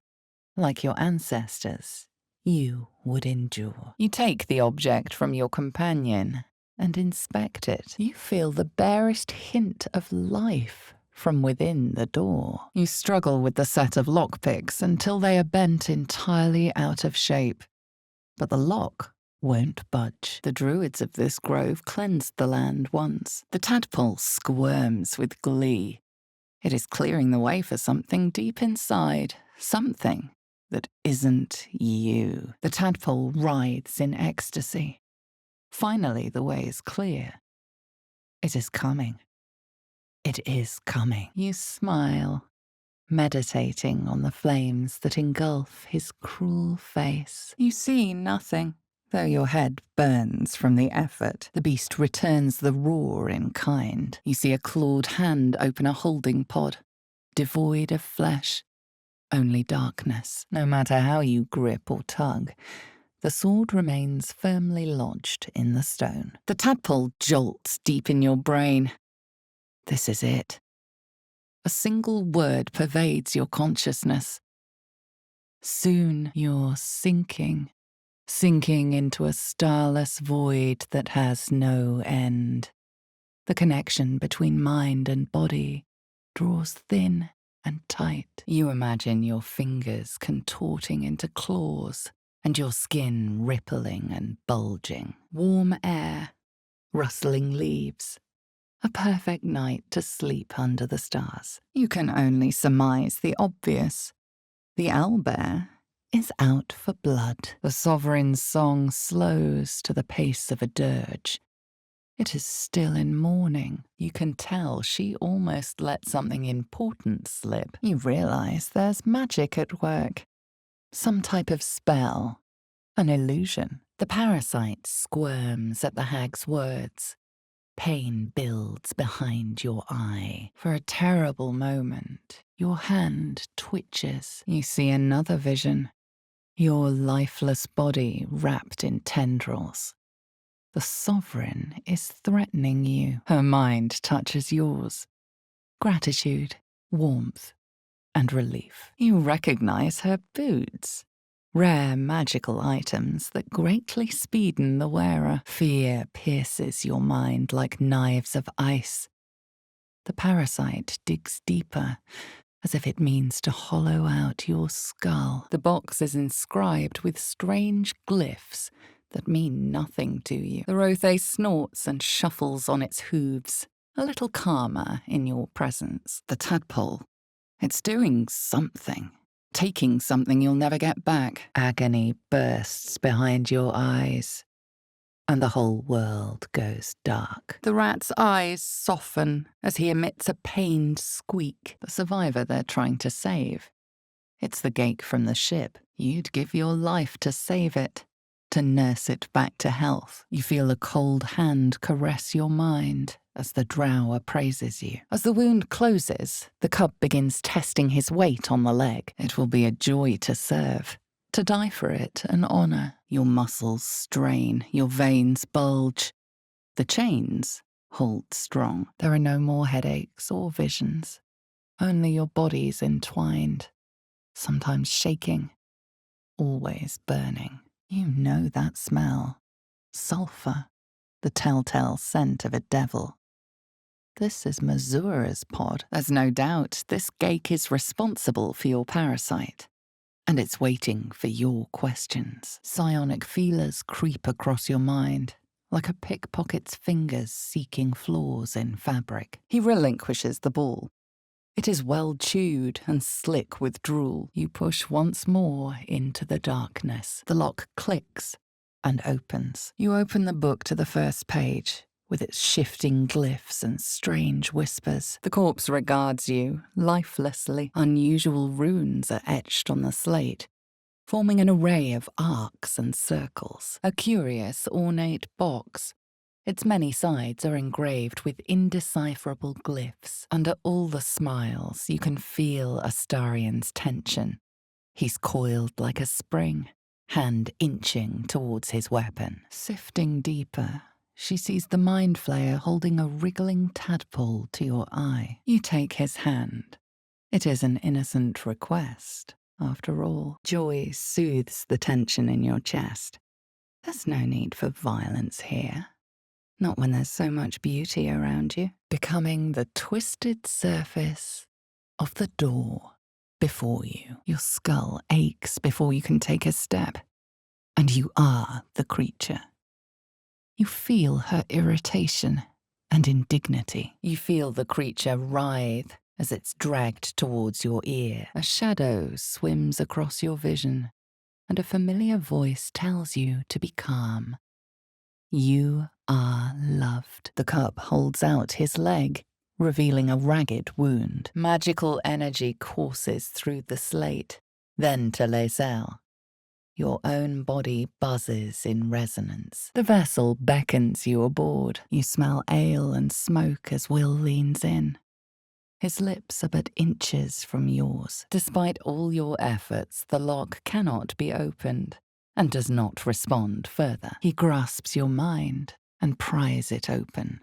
Like your ancestors, you would endure. You take the object from your companion and inspect it. You feel the barest hint of life from within the door. You struggle with the set of lockpicks until they are bent entirely out of shape. But the lock won't budge. The druids of this grove cleansed the land once. The tadpole squirms with glee. It is clearing the way for something deep inside. Something that isn't you. The tadpole writhes in ecstasy. Finally, the way is clear. It is coming. It is coming. You smile, meditating on the flames that engulf his cruel face. You see nothing, though your head burns from the effort. The beast returns the roar in kind. You see a clawed hand open a holding pod, devoid of flesh, only darkness. No matter how you grip or tug, the sword remains firmly lodged in the stone. The tadpole jolts deep in your brain. This is it. A single word pervades your consciousness. Soon you're sinking into a starless void that has no end. The connection between mind and body draws thin and tight. You imagine your fingers contorting into claws and your skin rippling and bulging. Warm air, rustling leaves. A perfect night to sleep under the stars. You can only surmise the obvious. The owlbear is out for blood. The sovereign's song slows to the pace of a dirge. It is still in mourning. You can tell she almost let something important slip. You realize there's magic at work. Some type of spell. An illusion. The parasite squirms at the hag's words. Pain builds behind your eye. For a terrible moment, your hand twitches. You see another vision. Your lifeless body wrapped in tendrils. The sovereign is threatening you. Her mind touches yours. Gratitude, warmth, and relief. You recognize her boots. Rare magical items that greatly speeden the wearer. Fear pierces your mind like knives of ice. The parasite digs deeper, as if it means to hollow out your skull. The box is inscribed with strange glyphs that mean nothing to you. The Rothe snorts and shuffles on its hooves, a little calmer in your presence. The tadpole, it's doing something. Taking something you'll never get back. Agony bursts behind your eyes, and the whole world goes dark. The rat's eyes soften as he emits a pained squeak, the survivor they're trying to save. It's the gate from the ship. You'd give your life to save it, to nurse it back to health. You feel a cold hand caress your mind as the drow appraises you. As the wound closes, the cub begins testing his weight on the leg. It will be a joy to serve, to die for it, an honor. Your muscles strain, your veins bulge. The chains hold strong. There are no more headaches or visions, only your bodies entwined, sometimes shaking, always burning. You know that smell. Sulfur, the telltale scent of a devil. This is Mazura's pod. There's no doubt this ghaik is responsible for your parasite. And it's waiting for your questions. Psionic feelers creep across your mind, like a pickpocket's fingers seeking flaws in fabric. He relinquishes the ball. It is well chewed and slick with drool. You push once more into the darkness. The lock clicks and opens. You open the book to the first page, with its shifting glyphs and strange whispers. The corpse regards you, lifelessly. Unusual runes are etched on the slate, forming an array of arcs and circles. A curious, ornate box. Its many sides are engraved with indecipherable glyphs. Under all the smiles, you can feel Astarion's tension. He's coiled like a spring, hand inching towards his weapon. Sifting deeper, she sees the mind flayer holding a wriggling tadpole to your eye. You take his hand. It is an innocent request, after all. Joy soothes the tension in your chest. There's no need for violence here. Not when there's so much beauty around you. Becoming the twisted surface of the door before you. Your skull aches before you can take a step. And you are the creature. You feel her irritation and indignity. You feel the creature writhe as it's dragged towards your ear. A shadow swims across your vision, and a familiar voice tells you to be calm. You are loved. The cub holds out his leg, revealing a ragged wound. Magical energy courses through the slate, then to Lae'zel. Your own body buzzes in resonance. The vessel beckons you aboard. You smell ale and smoke as Will leans in. His lips are but inches from yours. Despite all your efforts, the lock cannot be opened and does not respond further. He grasps your mind and pries it open.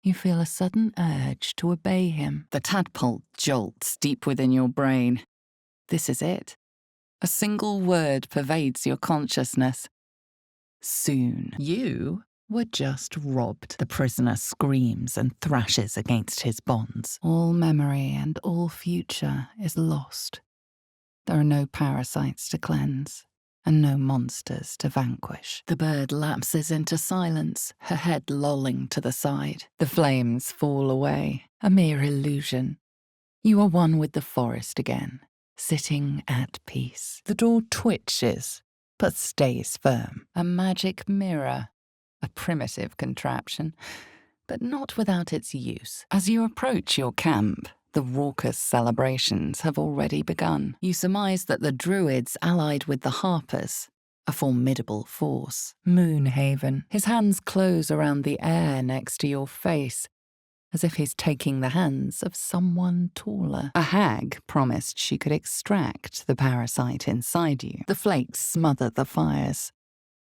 You feel a sudden urge to obey him. The tadpole jolts deep within your brain. This is it. A single word pervades your consciousness. Soon. You were just robbed. The prisoner screams and thrashes against his bonds. All memory and all future is lost. There are no parasites to cleanse, and no monsters to vanquish. The bird lapses into silence, her head lolling to the side. The flames fall away, a mere illusion. You are one with the forest again, sitting at peace. The door twitches, but stays firm. A magic mirror, a primitive contraption, but not without its use. As you approach your camp, the raucous celebrations have already begun. You surmise that the druids allied with the harpers a formidable force. Moonhaven. His hands close around the air next to your face, as if he's taking the hands of someone taller. A hag promised she could extract the parasite inside you. The flakes smother the fires.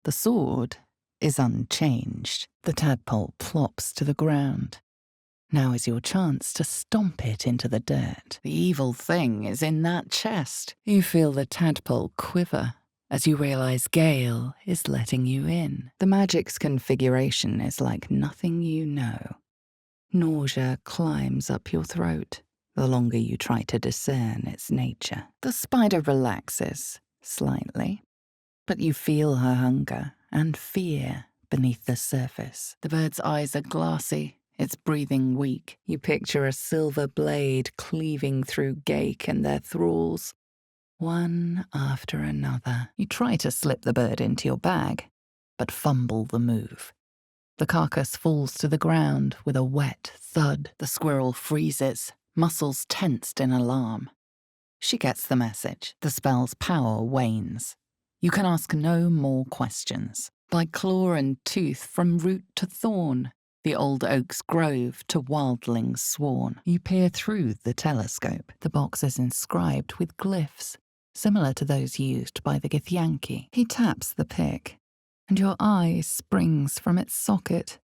The sword is unchanged. The tadpole plops to the ground. Now is your chance to stomp it into the dirt. The evil thing is in that chest. You feel the tadpole quiver as you realize Gale is letting you in. The magic's configuration is like nothing you know. Nausea climbs up your throat the longer you try to discern its nature. The spider relaxes slightly, but you feel her hunger and fear beneath the surface. The bird's eyes are glassy, its breathing weak. You picture a silver blade cleaving through Gake and their thralls, one after another. You try to slip the bird into your bag, but fumble the move. The carcass falls to the ground with a wet thud. The squirrel freezes, muscles tensed in alarm. She gets the message. The spell's power wanes. You can ask no more questions. By claw and tooth, from root to thorn, the old oak's grove to wildlings sworn. You peer through the telescope. The box is inscribed with glyphs, similar to those used by the Githyanki. He taps the pick, and your eye springs from its socket,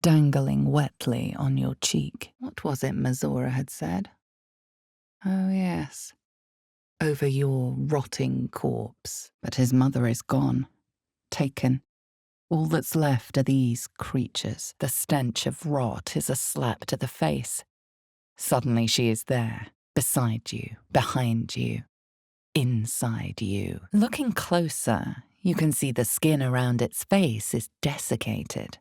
dangling wetly on your cheek. What was it Mazora had said? Oh, yes. Over your rotting corpse. But his mother is gone, taken. All that's left are these creatures. The stench of rot is a slap to the face. Suddenly she is there, beside you, behind you, inside you. Looking closer, you can see the skin around its face is desiccated.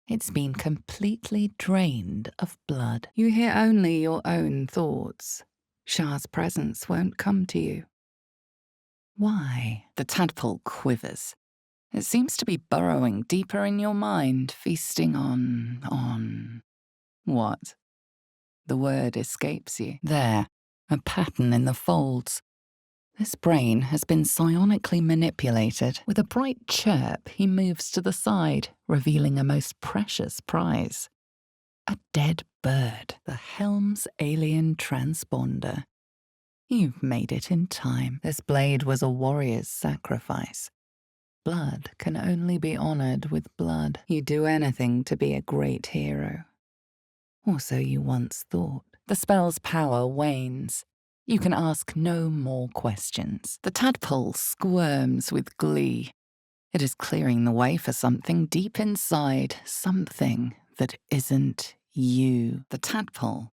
It's been completely drained of blood. You hear only your own thoughts. Shah's presence won't come to you. Why? The tadpole quivers. It seems to be burrowing deeper in your mind, feasting on... What? The word escapes you. There, a pattern in the folds. This brain has been psionically manipulated. With a bright chirp, he moves to the side, revealing a most precious prize. A dead bird, the Helm's alien transponder. You've made it in time. This blade was a warrior's sacrifice. Blood can only be honored with blood. You do anything to be a great hero. Or so you once thought. The spell's power wanes. You can ask no more questions. The tadpole squirms with glee. It is clearing the way for something deep inside, something that isn't you. The tadpole,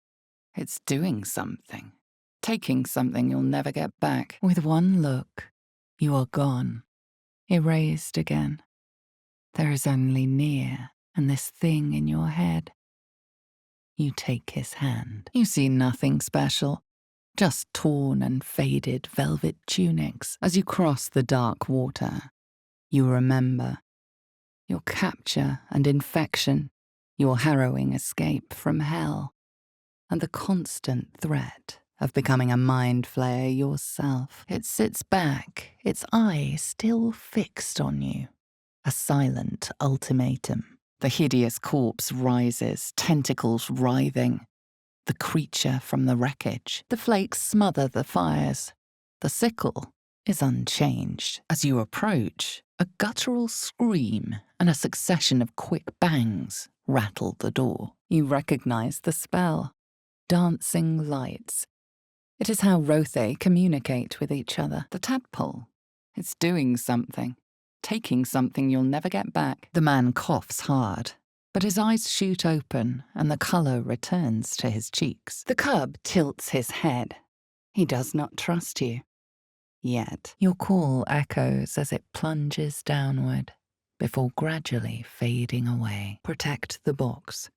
it's doing something, taking something you'll never get back. With one look, you are gone, erased again. There is only Near and this thing in your head. You take his hand. You see nothing special, just torn and faded velvet tunics. As you cross the dark water, you remember your capture and infection, your harrowing escape from hell, and the constant threat of becoming a mind flayer yourself. It sits back, its eye still fixed on you. A silent ultimatum. The hideous corpse rises, tentacles writhing. The creature from the wreckage. The flakes smother the fires. The sickle is unchanged. As you approach, a guttural scream and a succession of quick bangs rattle the door. You recognize the spell. Dancing lights. It is how Rothe communicate with each other. The tadpole, it's doing something. Taking something you'll never get back. The man coughs hard, but his eyes shoot open and the colour returns to his cheeks. The cub tilts his head. He does not trust you. Yet, your call echoes as it plunges downward, before gradually fading away. Protect the box.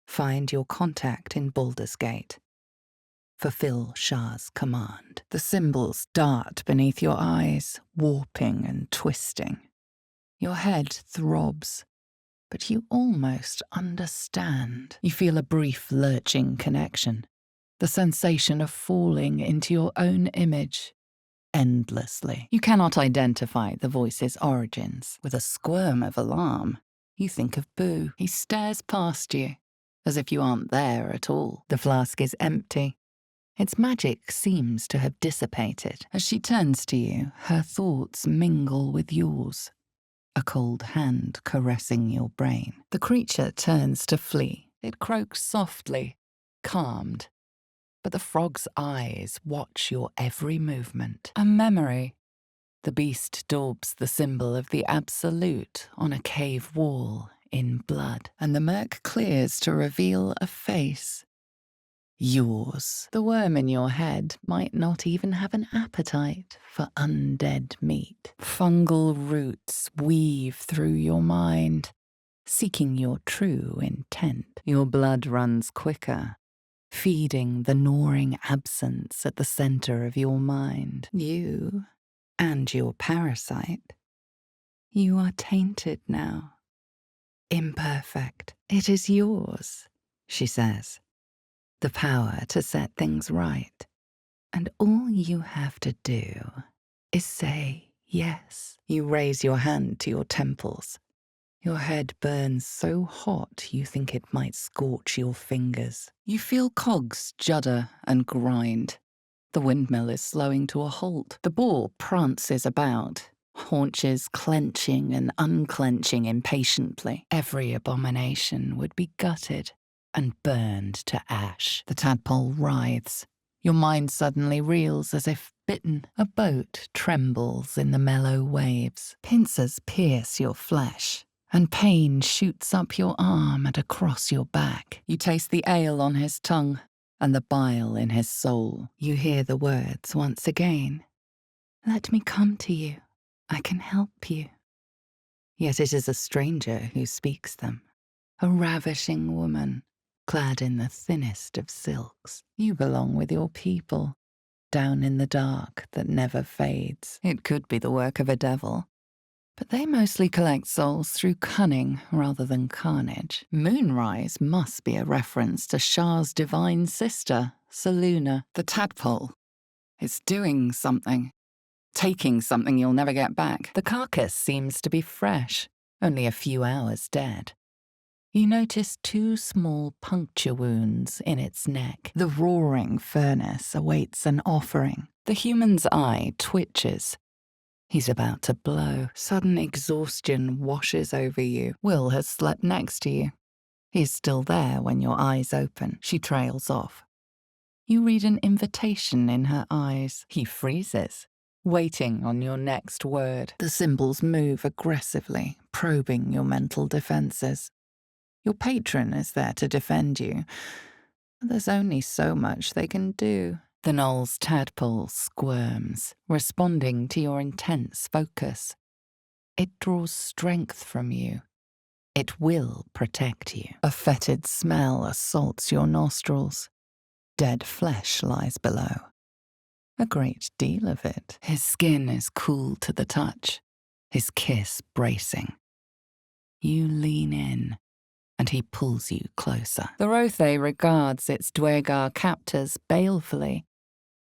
Find your contact in Baldur's Gate. Fulfill Shah's command. The symbols dart beneath your eyes, warping and twisting. Your head throbs, but you almost understand. You feel a brief lurching connection, the sensation of falling into your own image, endlessly. You cannot identify the voice's origins. With a squirm of alarm, you think of Boo. He stares past you, as if you aren't there at all. The flask is empty. Its magic seems to have dissipated. As she turns to you, her thoughts mingle with yours, a cold hand caressing your brain. The creature turns to flee. It croaks softly, calmed. But the frog's eyes watch your every movement. A memory. The beast daubs the symbol of the Absolute on a cave wall in blood, and the murk clears to reveal a face. Yours. The worm in your head might not even have an appetite for undead meat. Fungal roots weave through your mind, seeking your true intent. Your blood runs quicker, feeding the gnawing absence at the center of your mind. You and your parasite. You are tainted now. Imperfect. It is yours, she says. The power to set things right. And all you have to do is say yes. You raise your hand to your temples. Your head burns so hot you think it might scorch your fingers. You feel cogs judder and grind. The windmill is slowing to a halt. The ball prances about, haunches clenching and unclenching impatiently. Every abomination would be gutted and burned to ash. The tadpole writhes. Your mind suddenly reels as if bitten. A boat trembles in the mellow waves. Pincers pierce your flesh, and pain shoots up your arm and across your back. You taste the ale on his tongue and the bile in his soul. You hear the words once again. Let me come to you. I can help you. Yet it is a stranger who speaks them. A ravishing woman, clad in the thinnest of silks. You belong with your people, down in the dark that never fades. It could be the work of a devil, but they mostly collect souls through cunning rather than carnage. Moonrise must be a reference to Shah's divine sister, Saluna. The tadpole is doing something, taking something you'll never get back. The carcass seems to be fresh, only a few hours dead. You notice 2 small puncture wounds in its neck. The roaring furnace awaits an offering. The human's eye twitches. He's about to blow. Sudden exhaustion washes over you. Will has slept next to you. He's still there when your eyes open. She trails off. You read an invitation in her eyes. He freezes, waiting on your next word. The symbols move aggressively, probing your mental defenses. Your patron is there to defend you. There's only so much they can do. The knoll's tadpole squirms, responding to your intense focus. It draws strength from you. It will protect you. A fetid smell assaults your nostrils. Dead flesh lies below. A great deal of it. His skin is cool to the touch, his kiss bracing. You lean in, and he pulls you closer. The Rothe regards its Dwegar captors balefully,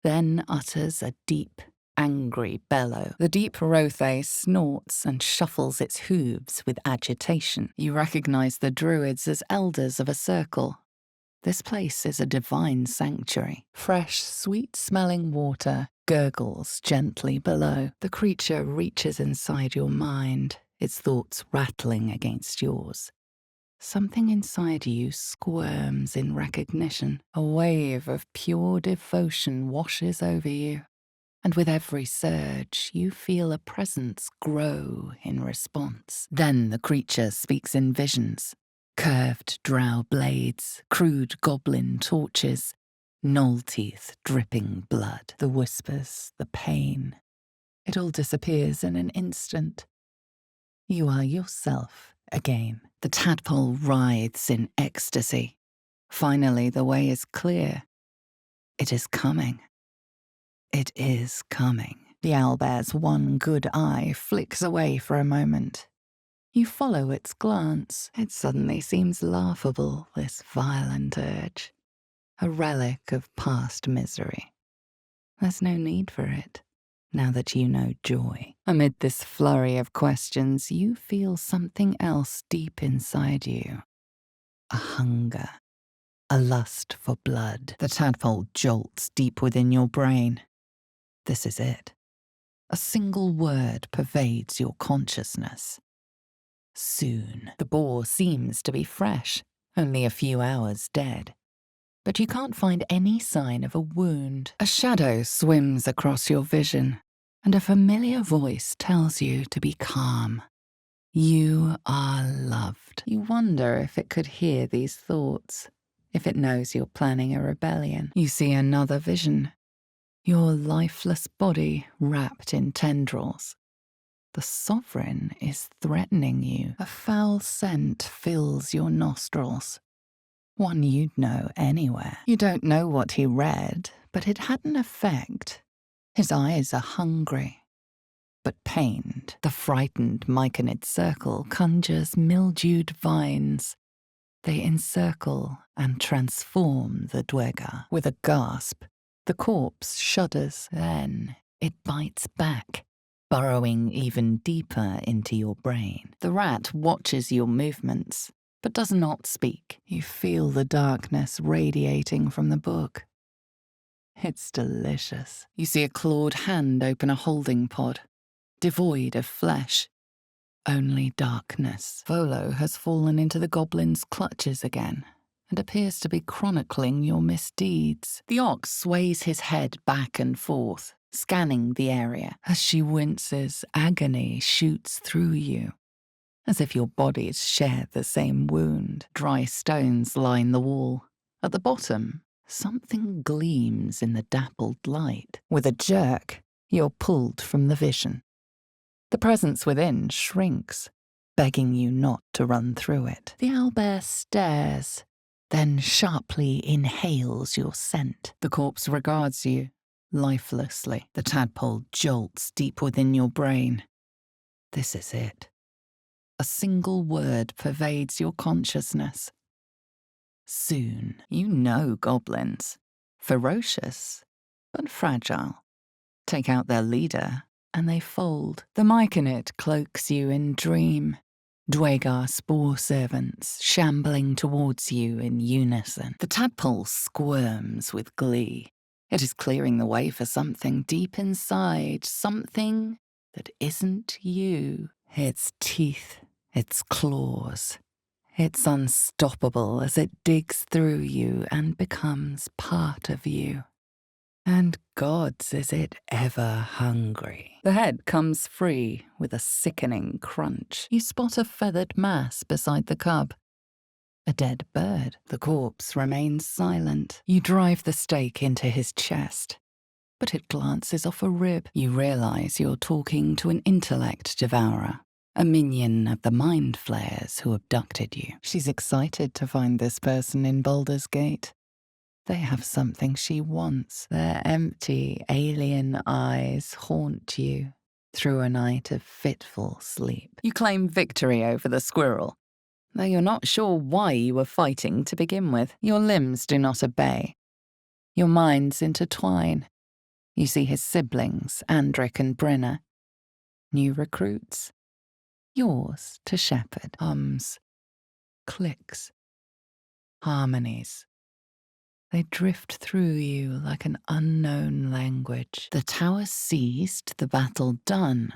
then utters a deep, angry bellow. The deep Rothe snorts and shuffles its hooves with agitation. You recognize the druids as elders of a circle. This place is a divine sanctuary. Fresh, sweet-smelling water gurgles gently below. The creature reaches inside your mind, its thoughts rattling against yours. Something inside you squirms in recognition. A wave of pure devotion washes over you, and with every surge, you feel a presence grow in response. Then the creature speaks in visions. Curved drow blades, crude goblin torches, gnoll teeth dripping blood. The whispers, the pain. It all disappears in an instant. You are yourself again. The tadpole writhes in ecstasy. Finally, the way is clear. It is coming. It is coming. The owlbear's one good eye flicks away for a moment. You follow its glance. It suddenly seems laughable, this violent urge. A relic of past misery. There's no need for it. now that you know joy. Amid this flurry of questions, you feel something else deep inside you. A hunger. A lust for blood. The tadpole jolts deep within your brain. This is it. A single word pervades your consciousness. Soon. The boar seems to be fresh, only a few hours dead. But you can't find any sign of a wound. A shadow swims across your vision, and a familiar voice tells you to be calm. You are loved. You wonder if it could hear these thoughts, if it knows you're planning a rebellion. You see another vision. Your lifeless body wrapped in tendrils. The sovereign is threatening you. A foul scent fills your nostrils. One you'd know anywhere. You don't know what he read, but it had an effect. His eyes are hungry, but pained. The frightened myconid circle conjures mildewed vines. They encircle and transform the Dwega. With a gasp, the corpse shudders. Then it bites back, burrowing even deeper into your brain. The rat watches your movements, but does not speak. You feel the darkness radiating from the book. It's delicious. You see a clawed hand open a holding pod, devoid of flesh. Only darkness. Volo has fallen into the goblin's clutches again, and appears to be chronicling your misdeeds. The ox sways his head back and forth, scanning the area. As she winces, agony shoots through you, as if your bodies share the same wound. Dry stones line the wall. At the bottom, something gleams in the dappled light. With a jerk, you're pulled from the vision. The presence within shrinks, begging you not to run through it. The owlbear stares, then sharply inhales your scent. The corpse regards you, lifelessly. The tadpole jolts deep within your brain. This is it. A single word pervades your consciousness. Soon. You know goblins. Ferocious, but fragile. Take out their leader, and they fold. The myconid cloaks you in dream. Dwagar spore servants shambling towards you in unison. The tadpole squirms with glee. It is clearing the way for something deep inside, something that isn't you. Its teeth, its claws. It's unstoppable as it digs through you and becomes part of you. And gods, is it ever hungry. The head comes free with a sickening crunch. You spot a feathered mass beside the cub. A dead bird. The corpse remains silent. You drive the stake into his chest, but it glances off a rib. You realize you're talking to an intellect devourer, a minion of the mind flayers who abducted you. She's excited to find this person in Baldur's Gate. They have something she wants. Their empty, alien eyes haunt you through a night of fitful sleep. You claim victory over the squirrel, though you're not sure why you were fighting to begin with. Your limbs do not obey. Your minds intertwine. You see his siblings, Andric and Brenna. New recruits. Yours to shepherd. Hums. Clicks. Harmonies. They drift through you like an unknown language. The tower seized, the battle done.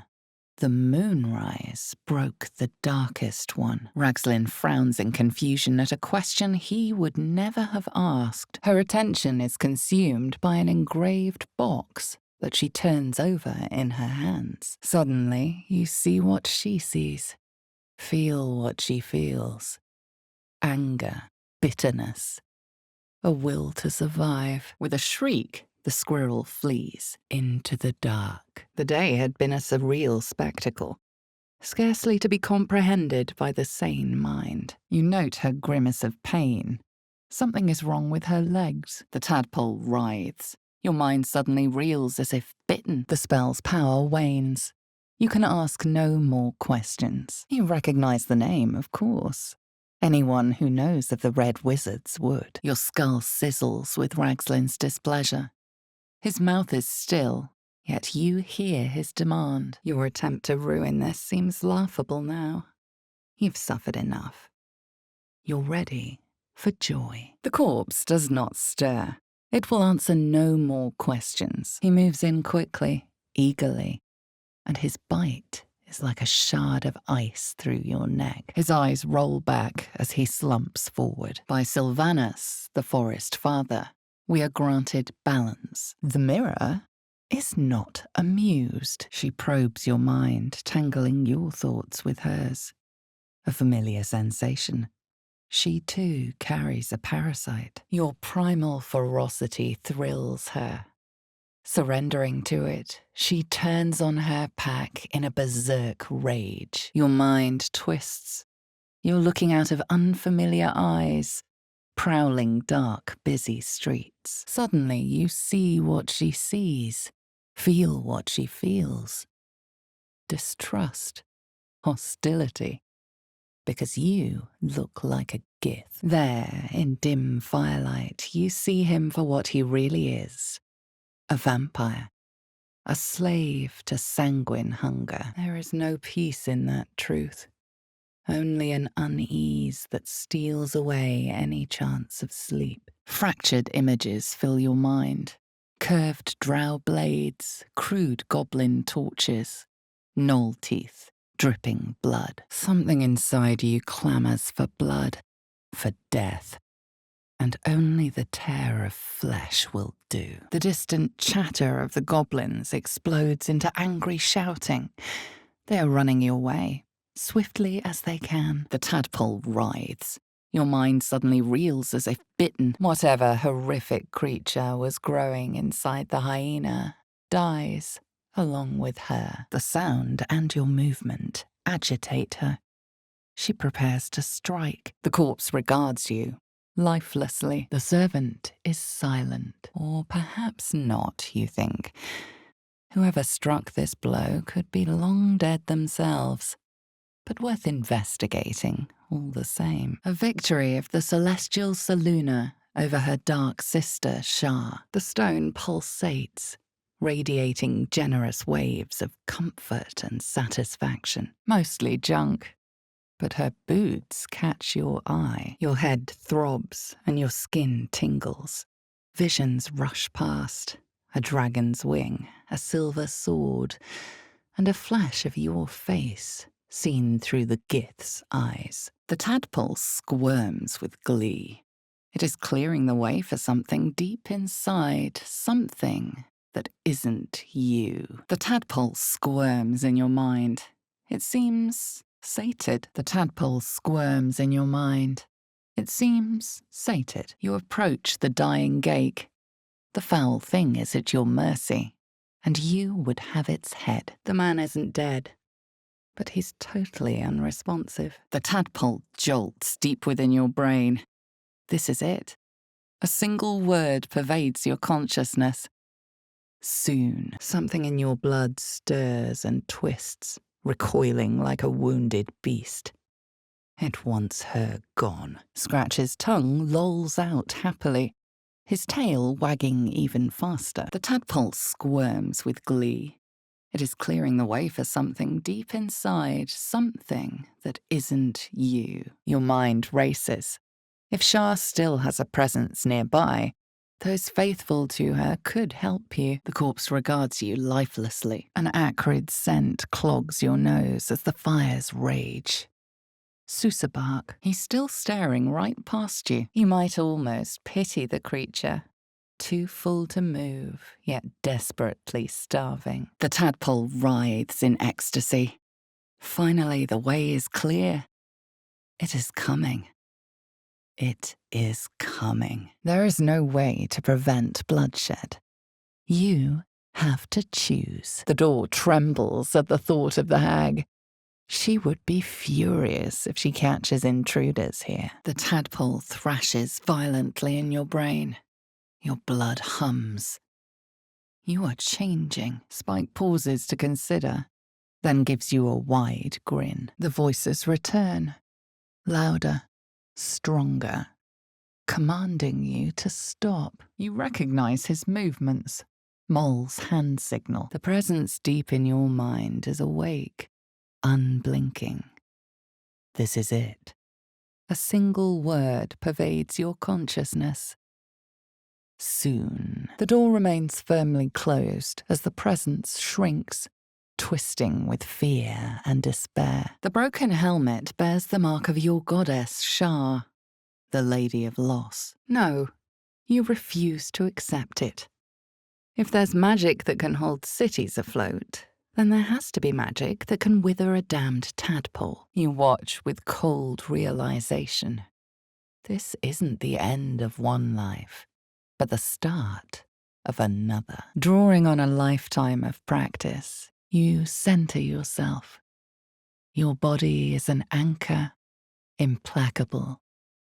The moonrise broke the darkest one. Ragslin frowns in confusion at a question he would never have asked. Her attention is consumed by an engraved box that she turns over in her hands. Suddenly, you see what she sees. Feel what she feels. Anger, bitterness. A will to survive. With a shriek, the squirrel flees into the dark. The day had been a surreal spectacle, scarcely to be comprehended by the sane mind. You note her grimace of pain. Something is wrong with her legs. The tadpole writhes. Your mind suddenly reels as if bitten. The spell's power wanes. You can ask no more questions. You recognize the name, of course. Anyone who knows of the Red Wizards would. Your skull sizzles with Ragslin's displeasure. His mouth is still, Yet you hear his demand. Your attempt to ruin this seems laughable now. You've suffered enough. You're ready for joy. The corpse does not stir. It will answer no more questions. He moves in quickly, eagerly, and his bite is like a shard of ice through your neck. His eyes roll back as he slumps forward. By Sylvanus, the forest father, we are granted balance. The mirror is not amused. She probes your mind, tangling your thoughts with hers. A familiar sensation. She too carries a parasite. Your primal ferocity thrills her. Surrendering to it, she turns on her pack in a berserk rage. Your mind twists. You're looking out of unfamiliar eyes, prowling dark, busy streets. Suddenly you see what she sees, feel what she feels. Distrust, hostility. Because you look like a gith. There, in dim firelight, you see him for what he really is. A vampire. A slave to sanguine hunger. There is no peace in that truth. Only an unease that steals away any chance of sleep. Fractured images fill your mind. Curved drow blades, crude goblin torches, gnoll teeth, dripping blood. Something inside you clamours for blood, for death. And only the tear of flesh will do. The distant chatter of the goblins explodes into angry shouting. They are running your way, swiftly as they can. The tadpole writhes. Your mind suddenly reels as if bitten. Whatever horrific creature was growing inside the hyena dies along with her. The sound and your movement agitate her. She prepares to strike. The corpse regards you, lifelessly. The servant is silent. Or perhaps not, you think. Whoever struck this blow could be long dead themselves, but worth investigating all the same. A victory of the celestial Saluna over her dark sister, Shah. The stone pulsates, radiating generous waves of comfort and satisfaction. Mostly junk, but her boots catch your eye. Your head throbs and your skin tingles. Visions rush past. A dragon's wing, a silver sword, and a flash of your face seen through the gith's eyes. The tadpole squirms with glee. It is clearing the way for something deep inside, something that isn't you. The tadpole squirms in your mind. It seems sated. The tadpole squirms in your mind. It seems sated. You approach the dying gate. The foul thing is at your mercy, and you would have its head. The man isn't dead, but he's totally unresponsive. The tadpole jolts deep within your brain. This is it. A single word pervades your consciousness. Soon, something in your blood stirs and twists, recoiling like a wounded beast. It wants her gone. Scratch's tongue lolls out happily, his tail wagging even faster. The tadpole squirms with glee. It is clearing the way for something deep inside, something that isn't you. Your mind races. If Shah still has a presence nearby, those faithful to her could help you. The corpse regards you lifelessly. An acrid scent clogs your nose as the fires rage. Susabark, he's still staring right past you. You might almost pity the creature. Too full to move, yet desperately starving. The tadpole writhes in ecstasy. Finally, the way is clear. It is coming. It is coming. There is no way to prevent bloodshed. You have to choose. The door trembles at the thought of the hag. She would be furious if she catches intruders here. The tadpole thrashes violently in your brain. Your blood hums. You are changing. Spike pauses to consider, then gives you a wide grin. The voices return, louder, stronger, commanding you to stop. You recognize his movements. Mole's hand signal. The presence deep in your mind is awake, unblinking. This is it. A single word pervades your consciousness. Soon. The door remains firmly closed as the presence shrinks, twisting with fear and despair. The broken helmet bears the mark of your goddess, Shah, the Lady of Loss. No, you refuse to accept it. If there's magic that can hold cities afloat, then there has to be magic that can wither a damned tadpole. You watch with cold realization. This isn't the end of one life, but the start of another. Drawing on a lifetime of practice, you center yourself. Your body is an anchor, implacable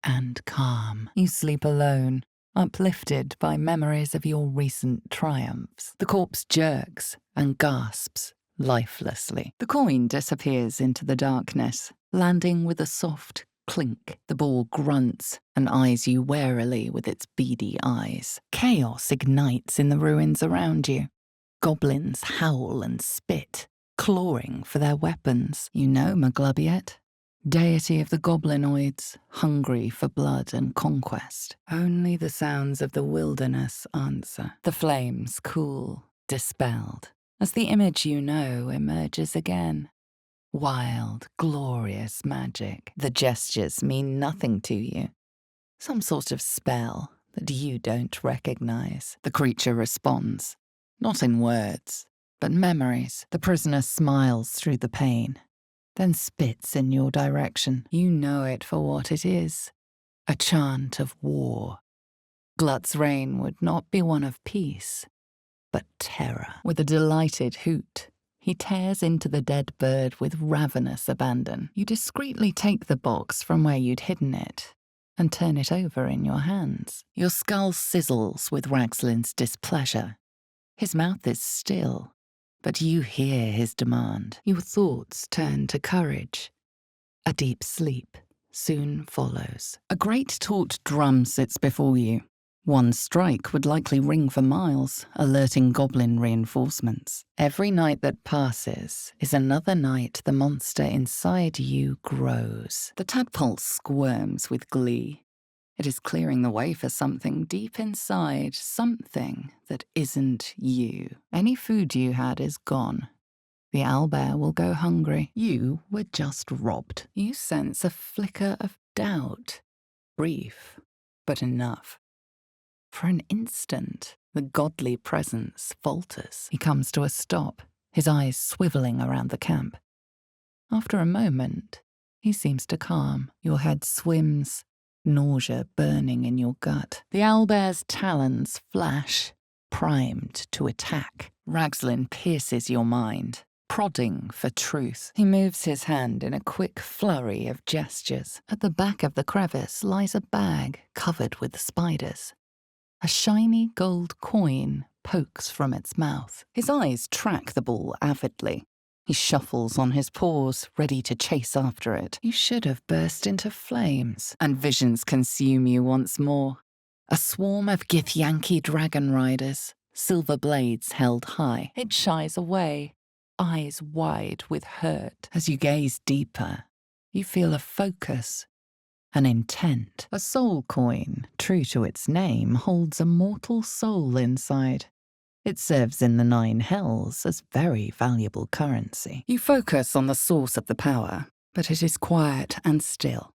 and calm. You sleep alone, uplifted by memories of your recent triumphs. The corpse jerks and gasps lifelessly. The coin disappears into the darkness, landing with a soft clink. The ball grunts and eyes you warily with its beady eyes. Chaos ignites in the ruins around you. Goblins howl and spit, clawing for their weapons. You know Maglubiet, deity of the goblinoids, hungry for blood and conquest. Only the sounds of the wilderness answer. The flames cool, dispelled, as the image you know emerges again. Wild, glorious magic. The gestures mean nothing to you. Some sort of spell that you don't recognize. The creature responds, not in words, but memories. The prisoner smiles through the pain, then spits in your direction. You know it for what it is, a chant of war. Glut's reign would not be one of peace, but terror. With a delighted hoot, he tears into the dead bird with ravenous abandon. You discreetly take the box from where you'd hidden it and turn it over in your hands. Your skull sizzles with Ragslin's displeasure. His mouth is still, but you hear his demand. Your thoughts turn to courage. A deep sleep soon follows. A great taut drum sits before you. One strike would likely ring for miles, alerting goblin reinforcements. Every night that passes is another night the monster inside you grows. The tadpole squirms with glee. It is clearing the way for something deep inside, something that isn't you. Any food you had is gone. The owlbear will go hungry. You were just robbed. You sense a flicker of doubt. Brief, but enough. For an instant, the godly presence falters. He comes to a stop, his eyes swiveling around the camp. After a moment, he seems to calm. Your head swims, nausea burning in your gut. The owlbear's talons flash, primed to attack. Ragslin pierces your mind, prodding for truth. He moves his hand in a quick flurry of gestures. At the back of the crevice lies a bag covered with spiders. A shiny gold coin pokes from its mouth. His eyes track the ball avidly. He shuffles on his paws, ready to chase after it. You should have burst into flames, and visions consume you once more. A swarm of Githyanki dragon riders, silver blades held high. It shies away, eyes wide with hurt. As you gaze deeper, you feel a focus, an intent. A soul coin, true to its name, holds a mortal soul inside. It serves in the 9 hells as very valuable currency. You focus on the source of the power, but it is quiet and still.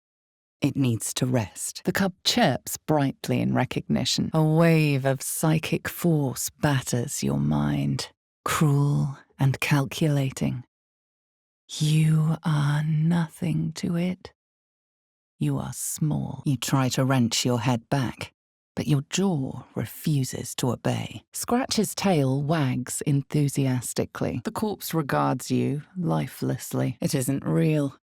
It needs to rest. The cub chirps brightly in recognition. A wave of psychic force batters your mind, cruel and calculating. You are nothing to it. You are small. You try to wrench your head back, but your jaw refuses to obey. Scratch's tail wags enthusiastically. The corpse regards you lifelessly. It isn't real.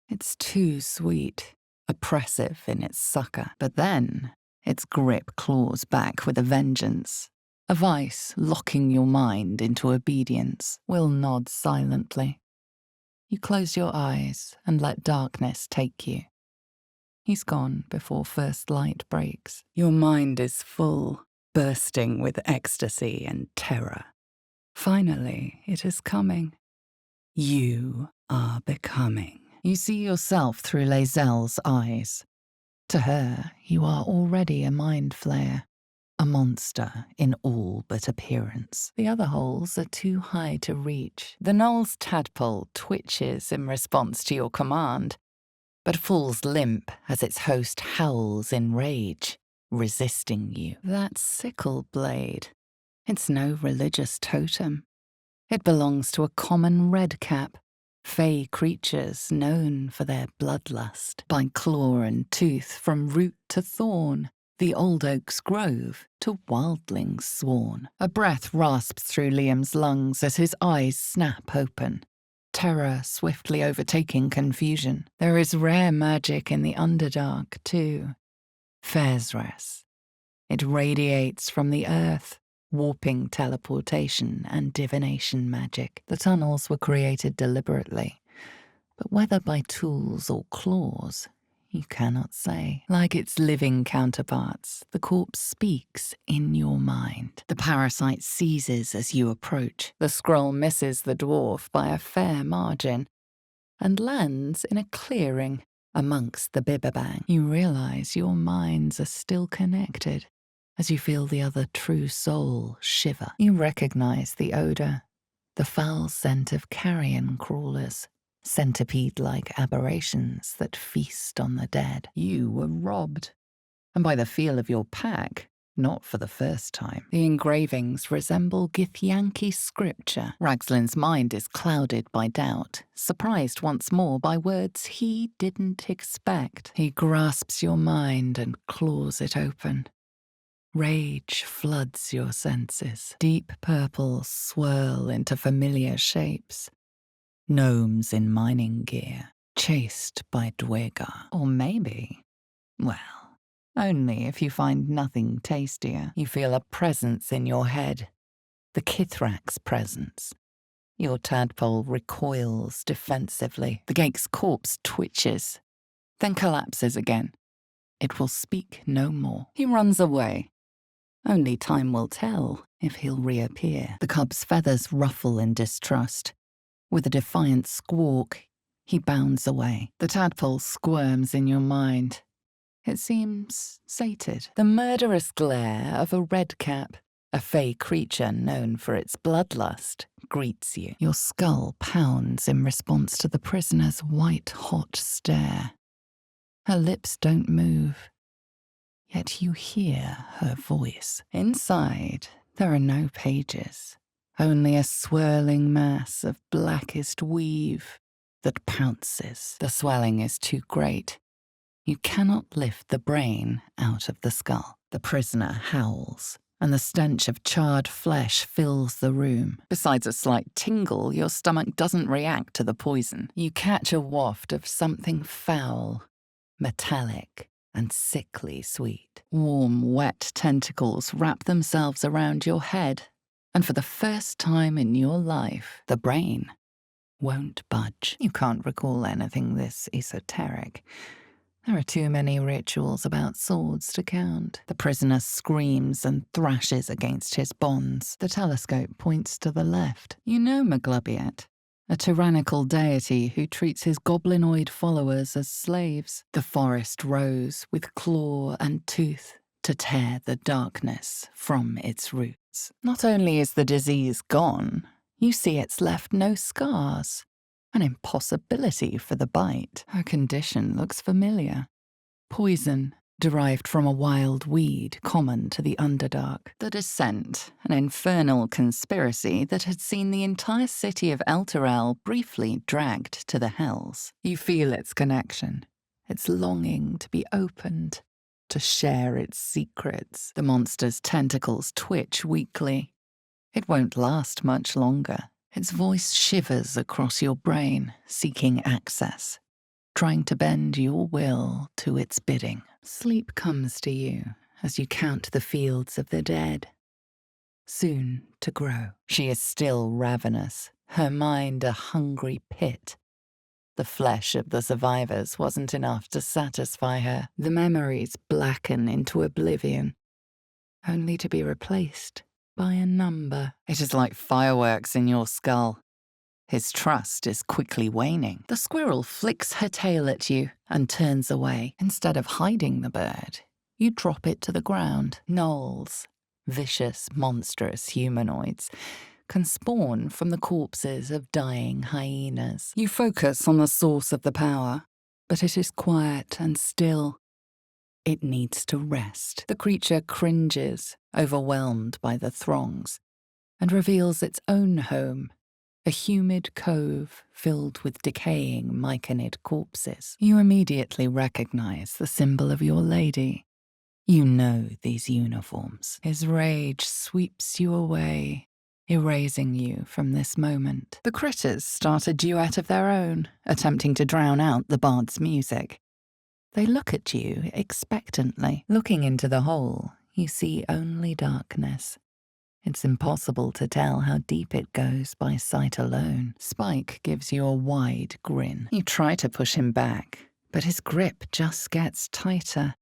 It's too sweet, oppressive in its sucker. But then, its grip claws back with a vengeance. A vice locking your mind into obedience. Will nods silently. You close your eyes and let darkness take you. He's gone before first light breaks. Your mind is full, bursting with ecstasy and terror. Finally, it is coming. You are becoming. You see yourself through Lae'zel's eyes. To her, you are already a mind flayer, a monster in all but appearance. The other holes are too high to reach. The Knoll's tadpole twitches in response to your command, but falls limp as its host howls in rage, resisting you. That sickle blade, it's no religious totem. It belongs to a common redcap, fey creatures known for their bloodlust. By claw and tooth, from root to thorn, the old oak's grove to wildling's sworn. A breath rasps through Liam's lungs as his eyes snap open. Terror swiftly overtaking confusion. There is rare magic in the Underdark, too. Fezres. It radiates from the earth, warping teleportation and divination magic. The tunnels were created deliberately, but whether by tools or claws, you cannot say. Like its living counterparts, the corpse speaks in your mind. The parasite seizes as you approach. The scroll misses the dwarf by a fair margin and lands in a clearing amongst the bibberbang. You realize your minds are still connected as you feel the other true soul shiver. You recognize the odor, the foul scent of carrion crawlers, centipede-like aberrations that feast on the dead. You were robbed, and by the feel of your pack, not for the first time. The engravings resemble Githyanki scripture. Ragslin's mind is clouded by doubt, surprised once more by words he didn't expect. He grasps your mind and claws it open. Rage floods your senses. Deep purples swirl into familiar shapes. Gnomes in mining gear, chased by Dwegar. Or maybe, well, only if you find nothing tastier. You feel a presence in your head. The Kithrak's presence. Your tadpole recoils defensively. The Gake's corpse twitches, then collapses again. It will speak no more. He runs away. Only time will tell if he'll reappear. The cub's feathers ruffle in distrust. With a defiant squawk, he bounds away. The tadpole squirms in your mind. It seems sated. The murderous glare of a redcap, a fey creature known for its bloodlust, greets you. Your skull pounds in response to the prisoner's white-hot stare. Her lips don't move. Yet you hear her voice. Inside, there are no pages, only a swirling mass of blackest weave that pounces. The swelling is too great. You cannot lift the brain out of the skull. The prisoner howls, and the stench of charred flesh fills the room. Besides a slight tingle, your stomach doesn't react to the poison. You catch a waft of something foul, metallic, and sickly sweet. Warm, wet tentacles wrap themselves around your head, and for the first time in your life, the brain won't budge. You can't recall anything this esoteric. There are too many rituals about swords to count. The prisoner screams and thrashes against his bonds. The telescope points to the left. You know Maglubiet, a tyrannical deity who treats his goblinoid followers as slaves. The forest rose with claw and tooth to tear the darkness from its roots. Not only is the disease gone, you see it's left no scars. An impossibility for the bite. Her condition looks familiar. Poison, derived from a wild weed common to the Underdark. The Descent, an infernal conspiracy that had seen the entire city of Elturel briefly dragged to the hells. You feel its connection, its longing to be opened, to share its secrets. The monster's tentacles twitch weakly. It won't last much longer. Its voice shivers across your brain, seeking access, trying to bend your will to its bidding. Sleep comes to you as you count the fields of the dead, soon to grow. She is still ravenous, her mind a hungry pit. The flesh of the survivors wasn't enough to satisfy her. The memories blacken into oblivion. only to be replaced by a number. It is like fireworks in your skull. His trust is quickly waning. The squirrel flicks her tail at you and turns away. Instead of hiding the bird, you drop it to the ground. Gnolls, vicious, monstrous humanoids, can spawn from the corpses of dying hyenas. You focus on the source of the power, but it is quiet and still. It needs to rest. The creature cringes, overwhelmed by the throngs, and reveals its own home, a humid cove filled with decaying myconid corpses. You immediately recognize the symbol of your lady. You know these uniforms. His rage sweeps you away, erasing you from this moment. The critters start a duet of their own, attempting to drown out the bard's music. They look at you expectantly. Looking into the hole, you see only darkness. It's impossible to tell how deep it goes by sight alone. Spike gives you a wide grin. You try to push him back, but his grip just gets tighter.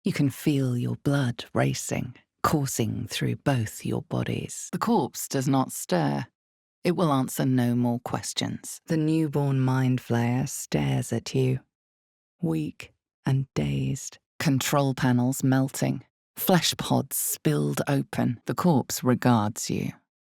You can feel your blood racing, coursing through both your bodies. The corpse does not stir. It will answer no more questions. The newborn mind flayer stares at you, weak and dazed. Control panels melting. Flesh pods spilled open. The corpse regards you,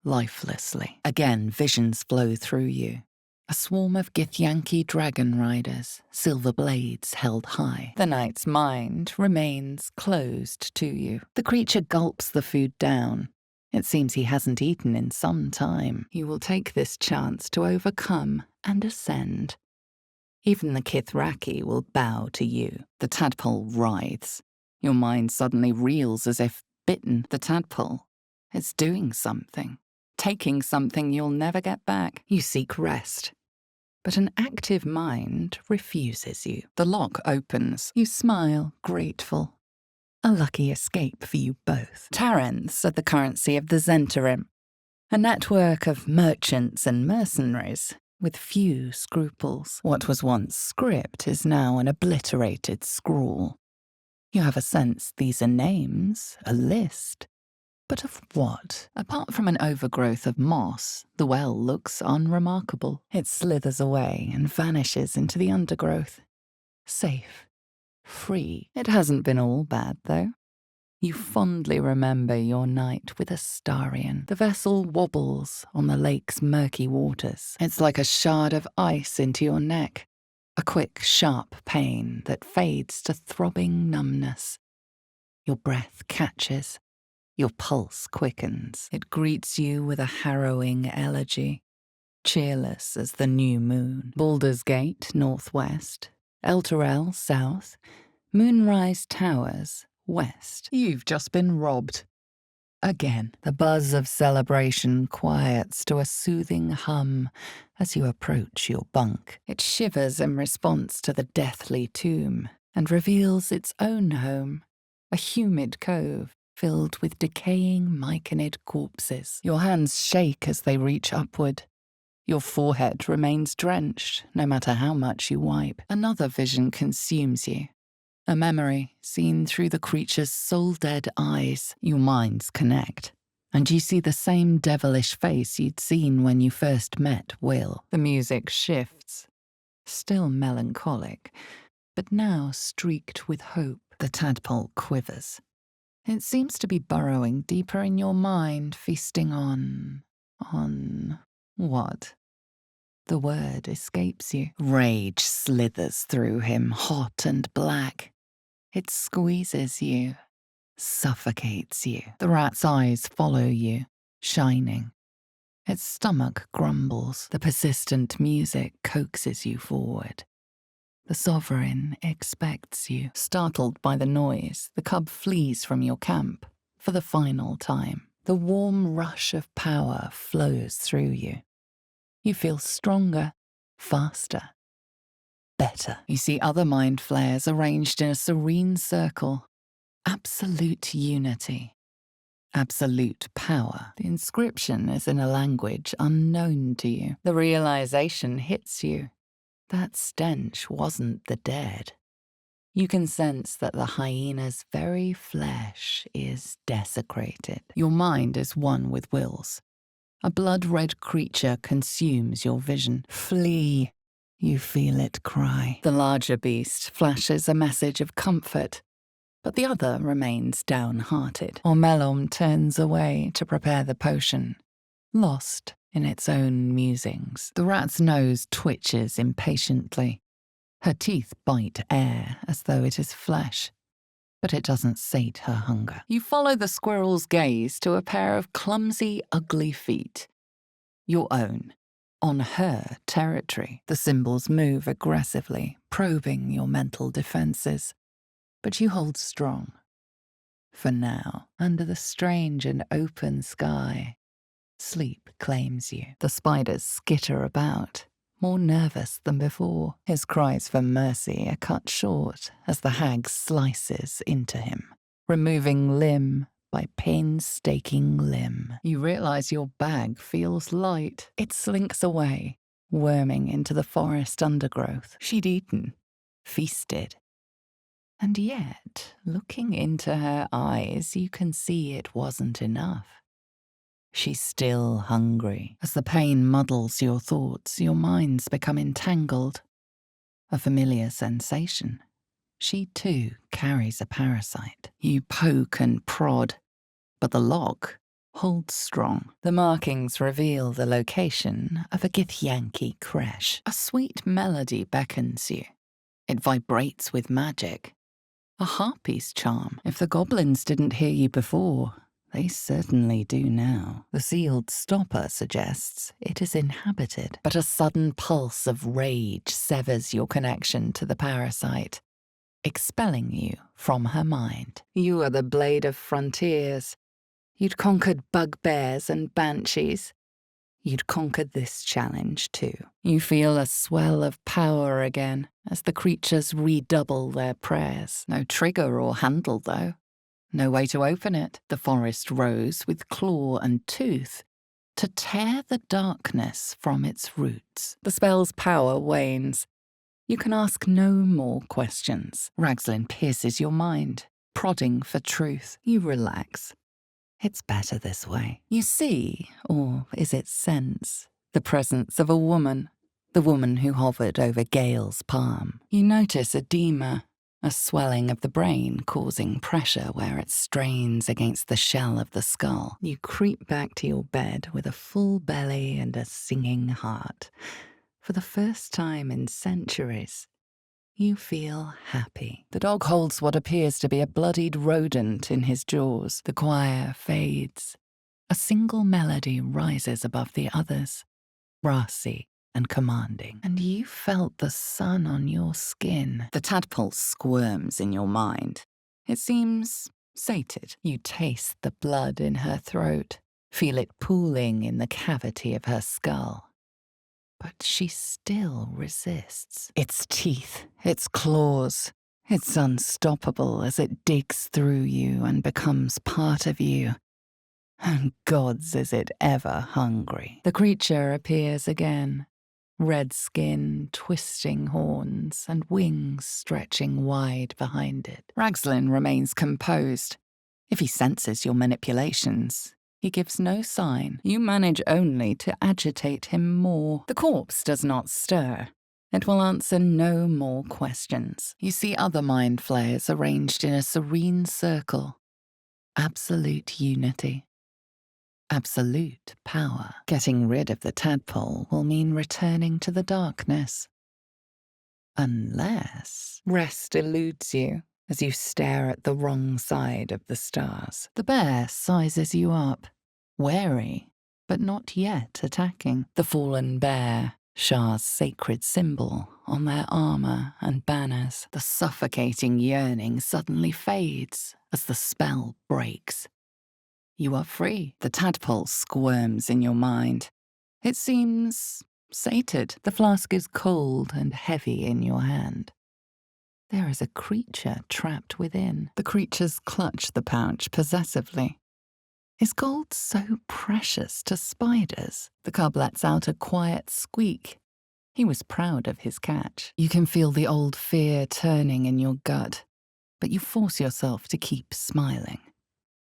lifelessly. Again, visions flow through you. A swarm of Githyanki dragon riders, silver blades held high. The knight's mind remains closed to you. The creature gulps the food down. It seems he hasn't eaten in some time. You will take this chance to overcome and ascend. Even the Kithraki will bow to you. The tadpole writhes. Your mind suddenly reels as if bitten. The tadpole is doing something, taking something you'll never get back. You seek rest, but an active mind refuses you. The lock opens. You smile, grateful. A lucky escape for you both. Tarrants are the currency of the Zentarim, a network of merchants and mercenaries with few scruples. What was once script is now an obliterated scrawl. You have a sense these are names, a list. But of what? Apart from an overgrowth of moss, the well looks unremarkable. It slithers away and vanishes into the undergrowth. Safe. Free. It hasn't been all bad, though. You fondly remember your night with Astarion. The vessel wobbles on the lake's murky waters. It's like a shard of ice into your neck. A quick, sharp pain that fades to throbbing numbness. Your breath catches. Your pulse quickens. It greets you with a harrowing elegy. Cheerless as the new moon. Baldur's Gate, northwest. Elturel, south. Moonrise Towers, west. You've just been robbed. Again, the buzz of celebration quiets to a soothing hum as you approach your bunk. It shivers in response to the deathly tomb and reveals its own home, a humid cove filled with decaying myconid corpses. Your hands shake as they reach upward. Your forehead remains drenched, no matter how much you wipe. Another vision consumes you. A memory seen through the creature's soul-dead eyes. Your minds connect, and you see the same devilish face you'd seen when you first met Will. The music shifts, still melancholic, but now streaked with hope. The tadpole quivers. It seems to be burrowing deeper in your mind, feasting on what? The word escapes you. Rage slithers through him, hot and black. It squeezes you, suffocates you. The rat's eyes follow you, shining. Its stomach grumbles. The persistent music coaxes you forward. The sovereign expects you. Startled by the noise, the cub flees from your camp for the final time. The warm rush of power flows through you. You feel stronger, faster, better. You see other mind flayers arranged in a serene circle. Absolute unity. Absolute power. The inscription is in a language unknown to you. The realization hits you. That stench wasn't the dead. You can sense that the hyena's very flesh is desecrated. Your mind is one with Will's. A blood-red creature consumes your vision. Flee! You feel it cry. The larger beast flashes a message of comfort, but the other remains downhearted. Ormelom turns away to prepare the potion, lost in its own musings. The rat's nose twitches impatiently. Her teeth bite air as though it is flesh, but it doesn't sate her hunger. You follow the squirrel's gaze to a pair of clumsy, ugly feet. Your own, on her territory. The symbols move aggressively, probing your mental defenses. But you hold strong. For now, under the strange and open sky, sleep claims you. The spiders skitter about, more nervous than before. His cries for mercy are cut short as the hag slices into him, removing limb by painstaking limb. You realize your bag feels light. It slinks away, worming into the forest undergrowth. She'd eaten, feasted. And yet, looking into her eyes, you can see it wasn't enough. She's still hungry. As the pain muddles your thoughts, your minds become entangled. A familiar sensation. She too carries a parasite. You poke and prod, but the lock holds strong. The markings reveal the location of a Githyanki creche. A sweet melody beckons you. It vibrates with magic. A harpy's charm. If the goblins didn't hear you before, they certainly do now. The sealed stopper suggests it is inhabited, but a sudden pulse of rage severs your connection to the parasite, expelling you from her mind. You are the blade of frontiers. You'd conquered bugbears and banshees. You'd conquered this challenge too. You feel a swell of power again as the creatures redouble their prayers. No trigger or handle, though. No way to open it. The forest rose with claw and tooth to tear the darkness from its roots. The spell's power wanes. You can ask no more questions. Ragslin pierces your mind, prodding for truth. You relax. It's better this way. You see, or is it sense, the presence of a woman, the woman who hovered over Gale's palm. You notice edema, a swelling of the brain causing pressure where it strains against the shell of the skull. You creep back to your bed with a full belly and a singing heart. For the first time in centuries, you feel happy. The dog holds what appears to be a bloodied rodent in his jaws. The choir fades. A single melody rises above the others, brassy and commanding. And you felt the sun on your skin. The tadpole squirms in your mind. It seems sated. You taste the blood in her throat, feel it pooling in the cavity of her skull. But she still resists. Its teeth, its claws, it's unstoppable as it digs through you and becomes part of you. And gods, is it ever hungry. The creature appears again. Red skin, twisting horns, and wings stretching wide behind it. Ragslin remains composed. If he senses your manipulations, he gives no sign. You manage only to agitate him more. The corpse does not stir. It will answer no more questions. You see other mind flayers arranged in a serene circle. Absolute unity. Absolute power. Getting rid of the tadpole will mean returning to the darkness. Unless rest eludes you as you stare at the wrong side of the stars. The bear sizes you up, wary, but not yet attacking. The fallen bear, Shah's sacred symbol, on their armor and banners. The suffocating yearning suddenly fades as the spell breaks. You are free. The tadpole squirms in your mind. It seems sated. The flask is cold and heavy in your hand. There is a creature trapped within. The creatures clutch the pouch possessively. Is gold so precious to spiders? The cub lets out a quiet squeak. He was proud of his catch. You can feel the old fear turning in your gut, but you force yourself to keep smiling,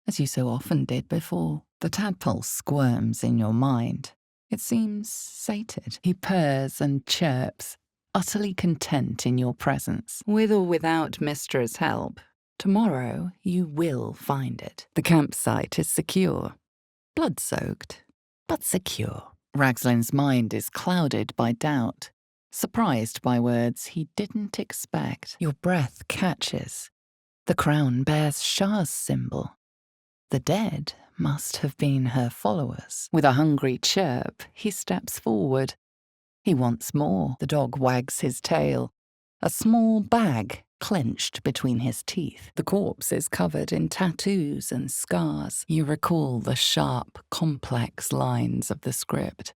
as you so often did before. The tadpole squirms in your mind. It seems sated. He purrs and chirps, utterly content in your presence. With or without Mistra's help, tomorrow you will find it. The campsite is secure. Blood-soaked, but secure. Ragslin's mind is clouded by doubt, surprised by words he didn't expect. Your breath catches. The crown bears Shah's symbol. The dead must have been her followers. With a hungry chirp, he steps forward. He wants more. The dog wags his tail, a small bag clenched between his teeth. The corpse is covered in tattoos and scars. You recall the sharp, complex lines of the script.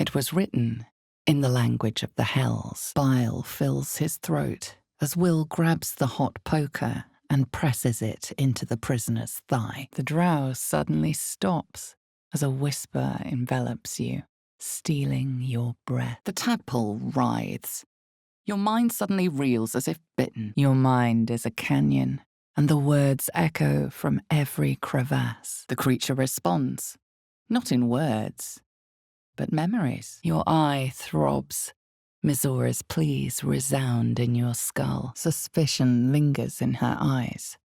It was written in the language of the hells. Bile fills his throat as Will grabs the hot poker and presses it into the prisoner's thigh. The drow suddenly stops as a whisper envelops you, stealing your breath. The tadpole writhes. Your mind suddenly reels as if bitten. Your mind is a canyon, and the words echo from every crevasse. The creature responds, not in words, but memories. Your eye throbs. Mizora's pleas resound in your skull. Suspicion lingers in her eyes.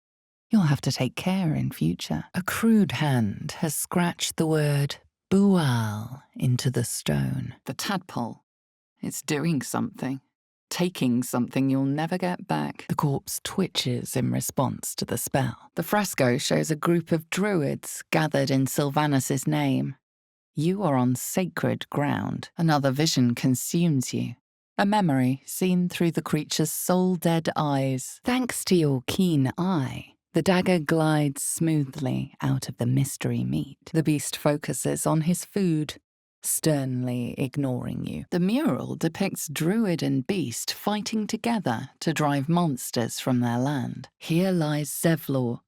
You'll have to take care in future. A crude hand has scratched the word Bual into the stone. The tadpole is doing something. Taking something you'll never get back. The corpse twitches in response to the spell. The fresco shows a group of druids gathered in Sylvanus' name. You are on sacred ground. Another vision consumes you. A memory seen through the creature's soul-dead eyes. Thanks to your keen eye, the dagger glides smoothly out of the mystery meat. The beast focuses on his food, sternly ignoring you. The mural depicts druid and beast fighting together to drive monsters from their land. Here lies Zevlor.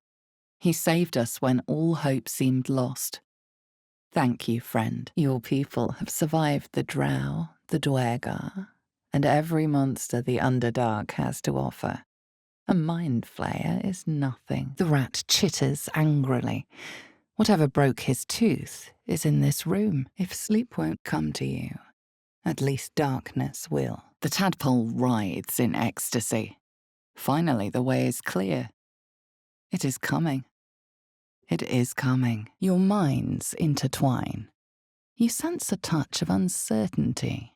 He saved us when all hope seemed lost. Thank you, friend. Your people have survived the drow, the Dwergar, and every monster the Underdark has to offer. A mind flayer is nothing. The rat chitters angrily. Whatever broke his tooth is in this room. If sleep won't come to you, at least darkness will. The tadpole writhes in ecstasy. Finally, the way is clear. It is coming. It is coming. Your minds intertwine. You sense a touch of uncertainty,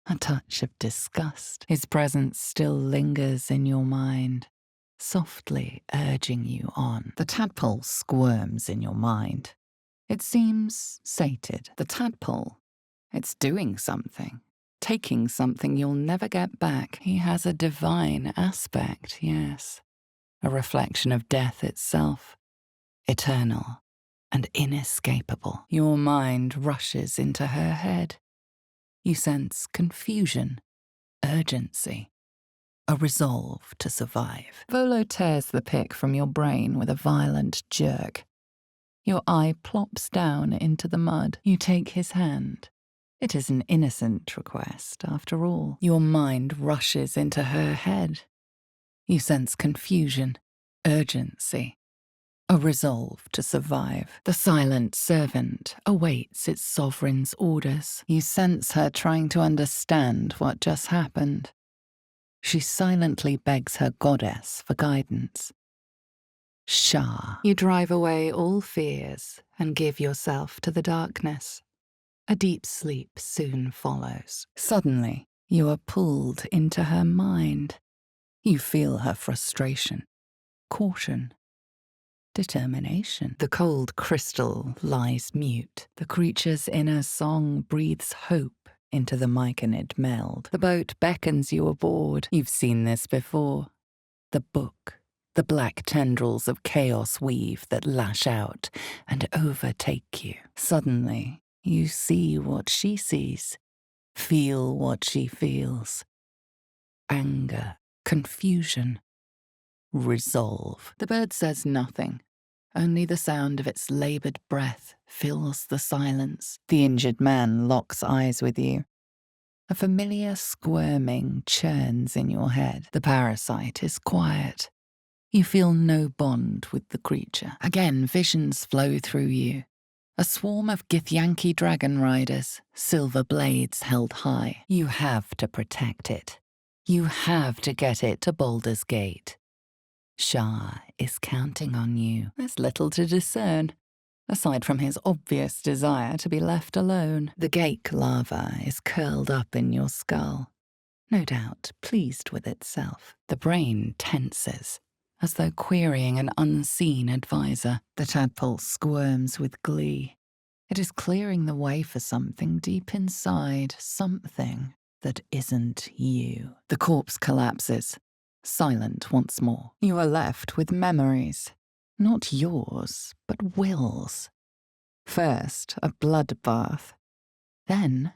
a touch of disgust. His presence still lingers in your mind, softly urging you on. The tadpole squirms in your mind. It seems sated. The tadpole, it's doing something, taking something you'll never get back. He has a divine aspect, yes, a reflection of death itself, eternal and inescapable. Your mind rushes into her head. You sense confusion, urgency, a resolve to survive. Volo tears the pick from your brain with a violent jerk. Your eye plops down into the mud. You take his hand. It is an innocent request, after all. Your mind rushes into her head. You sense confusion, urgency, a resolve to survive. The silent servant awaits its sovereign's orders. You sense her trying to understand what just happened. She silently begs her goddess for guidance. Shah. You drive away all fears and give yourself to the darkness. A deep sleep soon follows. Suddenly, you are pulled into her mind. You feel her frustration, caution, determination. The cold crystal lies mute. The creature's inner song breathes hope into the myconid meld. The boat beckons you aboard. You've seen this before. The book. The black tendrils of chaos weave that lash out and overtake you. Suddenly, you see what she sees, feel what she feels. Anger, confusion, resolve. The bird says nothing. Only the sound of its laboured breath fills the silence. The injured man locks eyes with you. A familiar squirming churns in your head. The parasite is quiet. You feel no bond with the creature. Again, visions flow through you. A swarm of Githyanki dragon riders, silver blades held high. You have to protect it. You have to get it to Baldur's Gate. Shah is counting on you. There's little to discern, aside from his obvious desire to be left alone. The gate lava is curled up in your skull, no doubt pleased with itself. The brain tenses, as though querying an unseen advisor. The tadpole squirms with glee. It is clearing the way for something deep inside, something that isn't you. The corpse collapses, silent once more. You are left with memories, not yours, but Will's. First, a bloodbath, then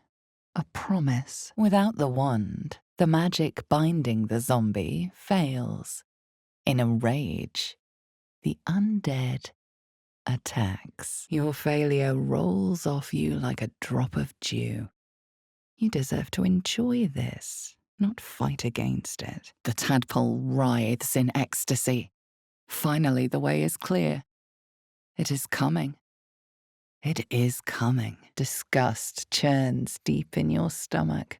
a promise. Without the wand, the magic binding the zombie fails. In a rage, the undead attacks. Your failure rolls off you like a drop of dew. You deserve to enjoy this, not fight against it. The tadpole writhes in ecstasy. Finally, the way is clear. It is coming. It is coming. Disgust churns deep in your stomach,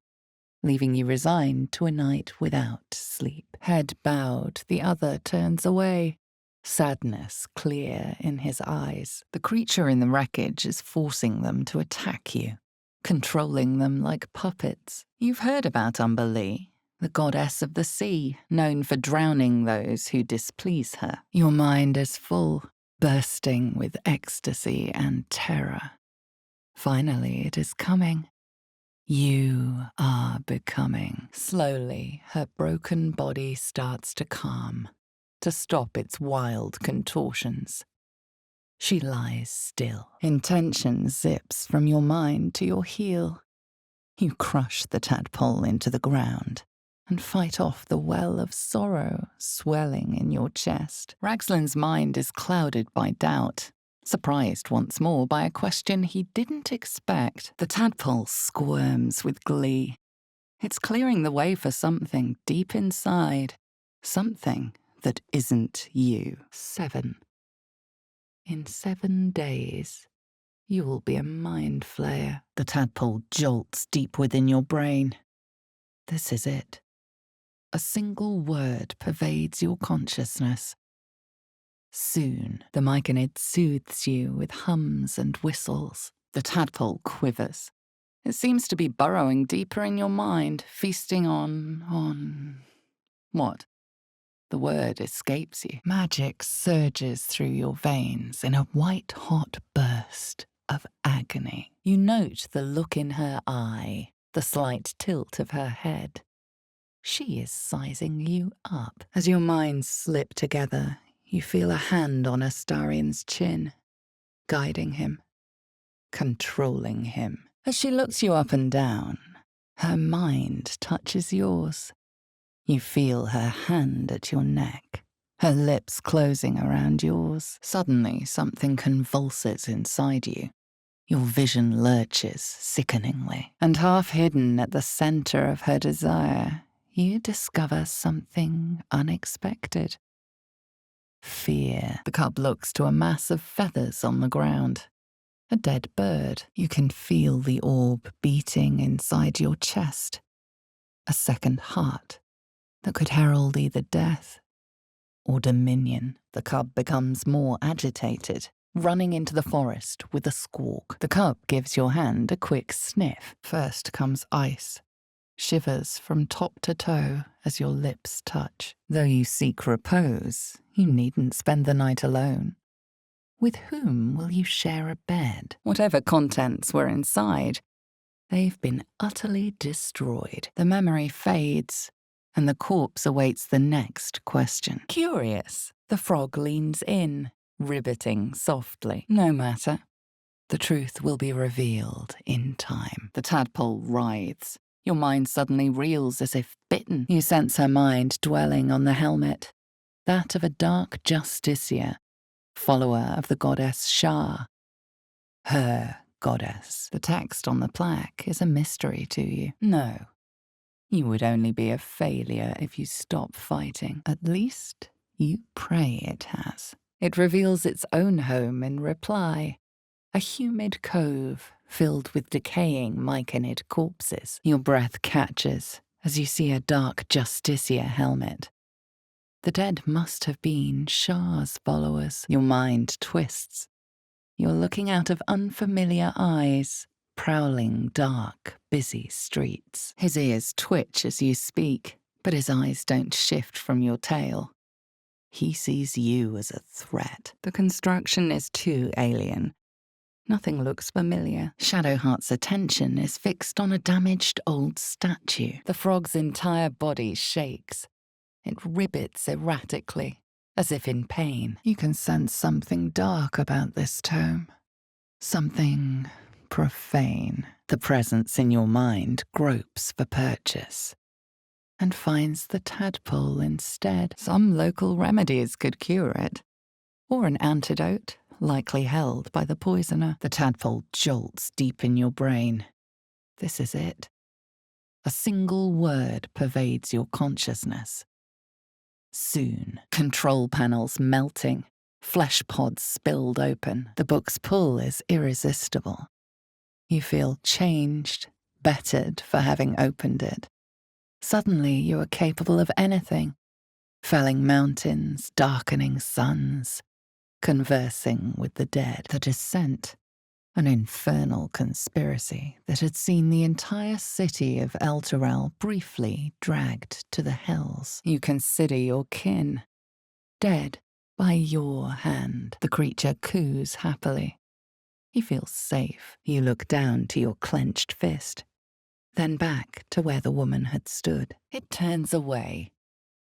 leaving you resigned to a night without sleep. Head bowed, the other turns away. Sadness clear in his eyes. The creature in the wreckage is forcing them to attack you, controlling them like puppets. You've heard about Umberlee, the goddess of the sea, known for drowning those who displease her. Your mind is full, bursting with ecstasy and terror. Finally, it is coming. You are becoming. Slowly, her broken body starts to calm, to stop its wild contortions. She lies still. Intention zips from your mind to your heel. You crush the tadpole into the ground and fight off the well of sorrow swelling in your chest. Ragslin's mind is clouded by doubt, surprised once more by a question he didn't expect. The tadpole squirms with glee. It's clearing the way for something deep inside, something that isn't you. 7. In 7 days, you will be a mind flayer. The tadpole jolts deep within your brain. This is it. A single word pervades your consciousness. Soon, the myconid soothes you with hums and whistles. The tadpole quivers. It seems to be burrowing deeper in your mind, feasting on... what? The word escapes you. Magic surges through your veins in a white-hot burst of agony. You note the look in her eye, the slight tilt of her head. She is sizing you up. As your minds slip together, you feel a hand on Astarian's chin, guiding him, controlling him. As she looks you up and down, her mind touches yours. You feel her hand at your neck, her lips closing around yours. Suddenly, something convulses inside you. Your vision lurches sickeningly, and half hidden at the center of her desire, you discover something unexpected. Fear. The cub looks to a mass of feathers on the ground. A dead bird. You can feel the orb beating inside your chest. A second heart that could herald either death or dominion. The cub becomes more agitated, running into the forest with a squawk. The cub gives your hand a quick sniff. First comes ice, shivers from top to toe as your lips touch. Though you seek repose, you needn't spend the night alone. With whom will you share a bed? Whatever contents were inside, they've been utterly destroyed. The memory fades, and the corpse awaits the next question. Curious, the frog leans in, ribbiting softly. No matter. The truth will be revealed in time. The tadpole writhes. Your mind suddenly reels as if bitten. You sense her mind dwelling on the helmet, that of a dark justiciar, follower of the goddess Shah. Her goddess. The text on the plaque is a mystery to you. No, you would only be a failure if you stop fighting. At least you pray it has. It reveals its own home in reply. A humid cove filled with decaying myconid corpses. Your breath catches as you see a dark Justicia helmet. The dead must have been Shah's followers. Your mind twists. You're looking out of unfamiliar eyes, prowling dark, busy streets. His ears twitch as you speak, but his eyes don't shift from your tale. He sees you as a threat. The construction is too alien. Nothing looks familiar. Shadowheart's attention is fixed on a damaged old statue. The frog's entire body shakes. It ribbits erratically, as if in pain. You can sense something dark about this tome. Something profane. The presence in your mind gropes for purchase and finds the tadpole instead. Some local remedies could cure it. Or an antidote, likely held by the poisoner. The tadpole jolts deep in your brain. This is it. A single word pervades your consciousness. Soon, control panels melting, flesh pods spilled open. The book's pull is irresistible. You feel changed, bettered for having opened it. Suddenly, you are capable of anything. Felling mountains, darkening suns, conversing with the dead. The Descent, an infernal conspiracy that had seen the entire city of Elturel briefly dragged to the hells. You consider your kin, dead by your hand. The creature coos happily. He feels safe. You look down to your clenched fist, then back to where the woman had stood. It turns away,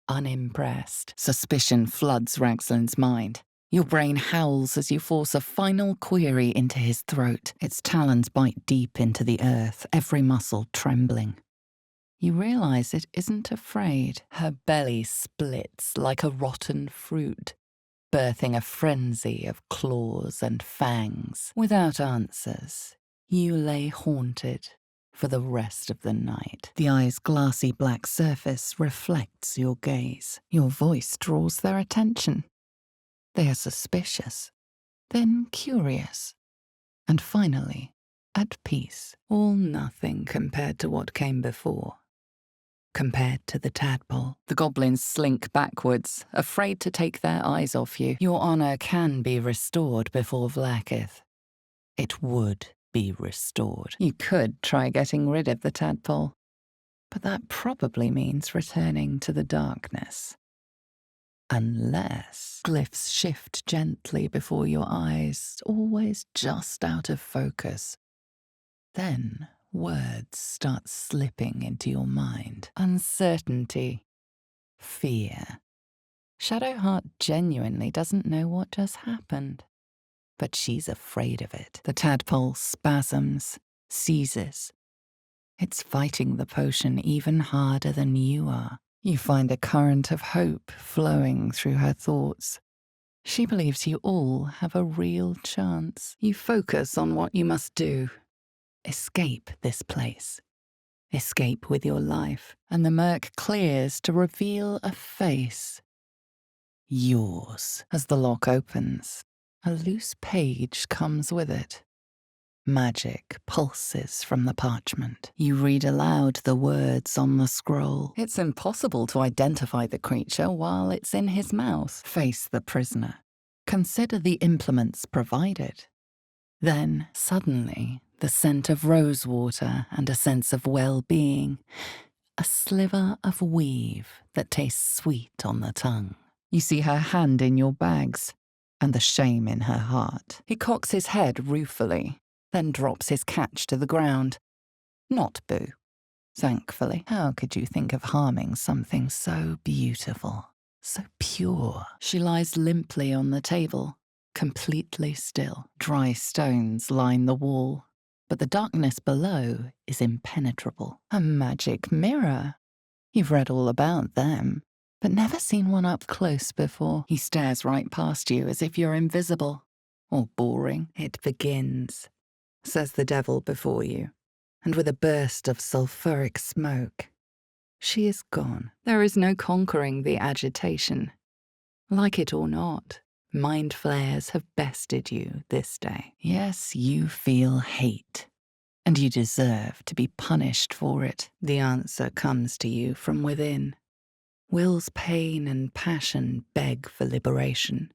unimpressed. Suspicion floods Ragslin's mind. Your brain howls as you force a final query into his throat. Its talons bite deep into the earth, every muscle trembling. You realize it isn't afraid. Her belly splits like a rotten fruit, birthing a frenzy of claws and fangs. Without answers, you lay haunted for the rest of the night. The eye's glassy black surface reflects your gaze. Your voice draws their attention. They are suspicious, then curious, and finally, at peace. All nothing compared to what came before. Compared to the tadpole. The goblins slink backwards, afraid to take their eyes off you. Your honor can be restored before Vlaakith. It would be restored. You could try getting rid of the tadpole, but that probably means returning to the darkness. Unless glyphs shift gently before your eyes, always just out of focus. Then words start slipping into your mind. Uncertainty. Fear. Shadowheart genuinely doesn't know what just happened. But she's afraid of it. The tadpole spasms, seizes. It's fighting the potion even harder than you are. You find a current of hope flowing through her thoughts. She believes you all have a real chance. You focus on what you must do. Escape this place. Escape with your life. And the murk clears to reveal a face. Yours. As the lock opens, a loose page comes with it. Magic pulses from the parchment. You read aloud the words on the scroll. It's impossible to identify the creature while it's in his mouth. Face the prisoner. Consider the implements provided. Then, suddenly, the scent of rosewater and a sense of well-being. A sliver of weave that tastes sweet on the tongue. You see her hand in your bags, and the shame in her heart. He cocks his head ruefully, then drops his catch to the ground. Not Boo, thankfully. How could you think of harming something so beautiful, so pure? She lies limply on the table, completely still. Dry stones line the wall, but the darkness below is impenetrable. A magic mirror. You've read all about them, but never seen one up close before. He stares right past you as if you're invisible. Or boring. It begins. says the devil before you, and with a burst of sulphuric smoke, she is gone. There is no conquering the agitation. Like it or not, mind flares have bested you this day. Yes, you feel hate, and you deserve to be punished for it. The answer comes to you from within. Will's pain and passion beg for liberation.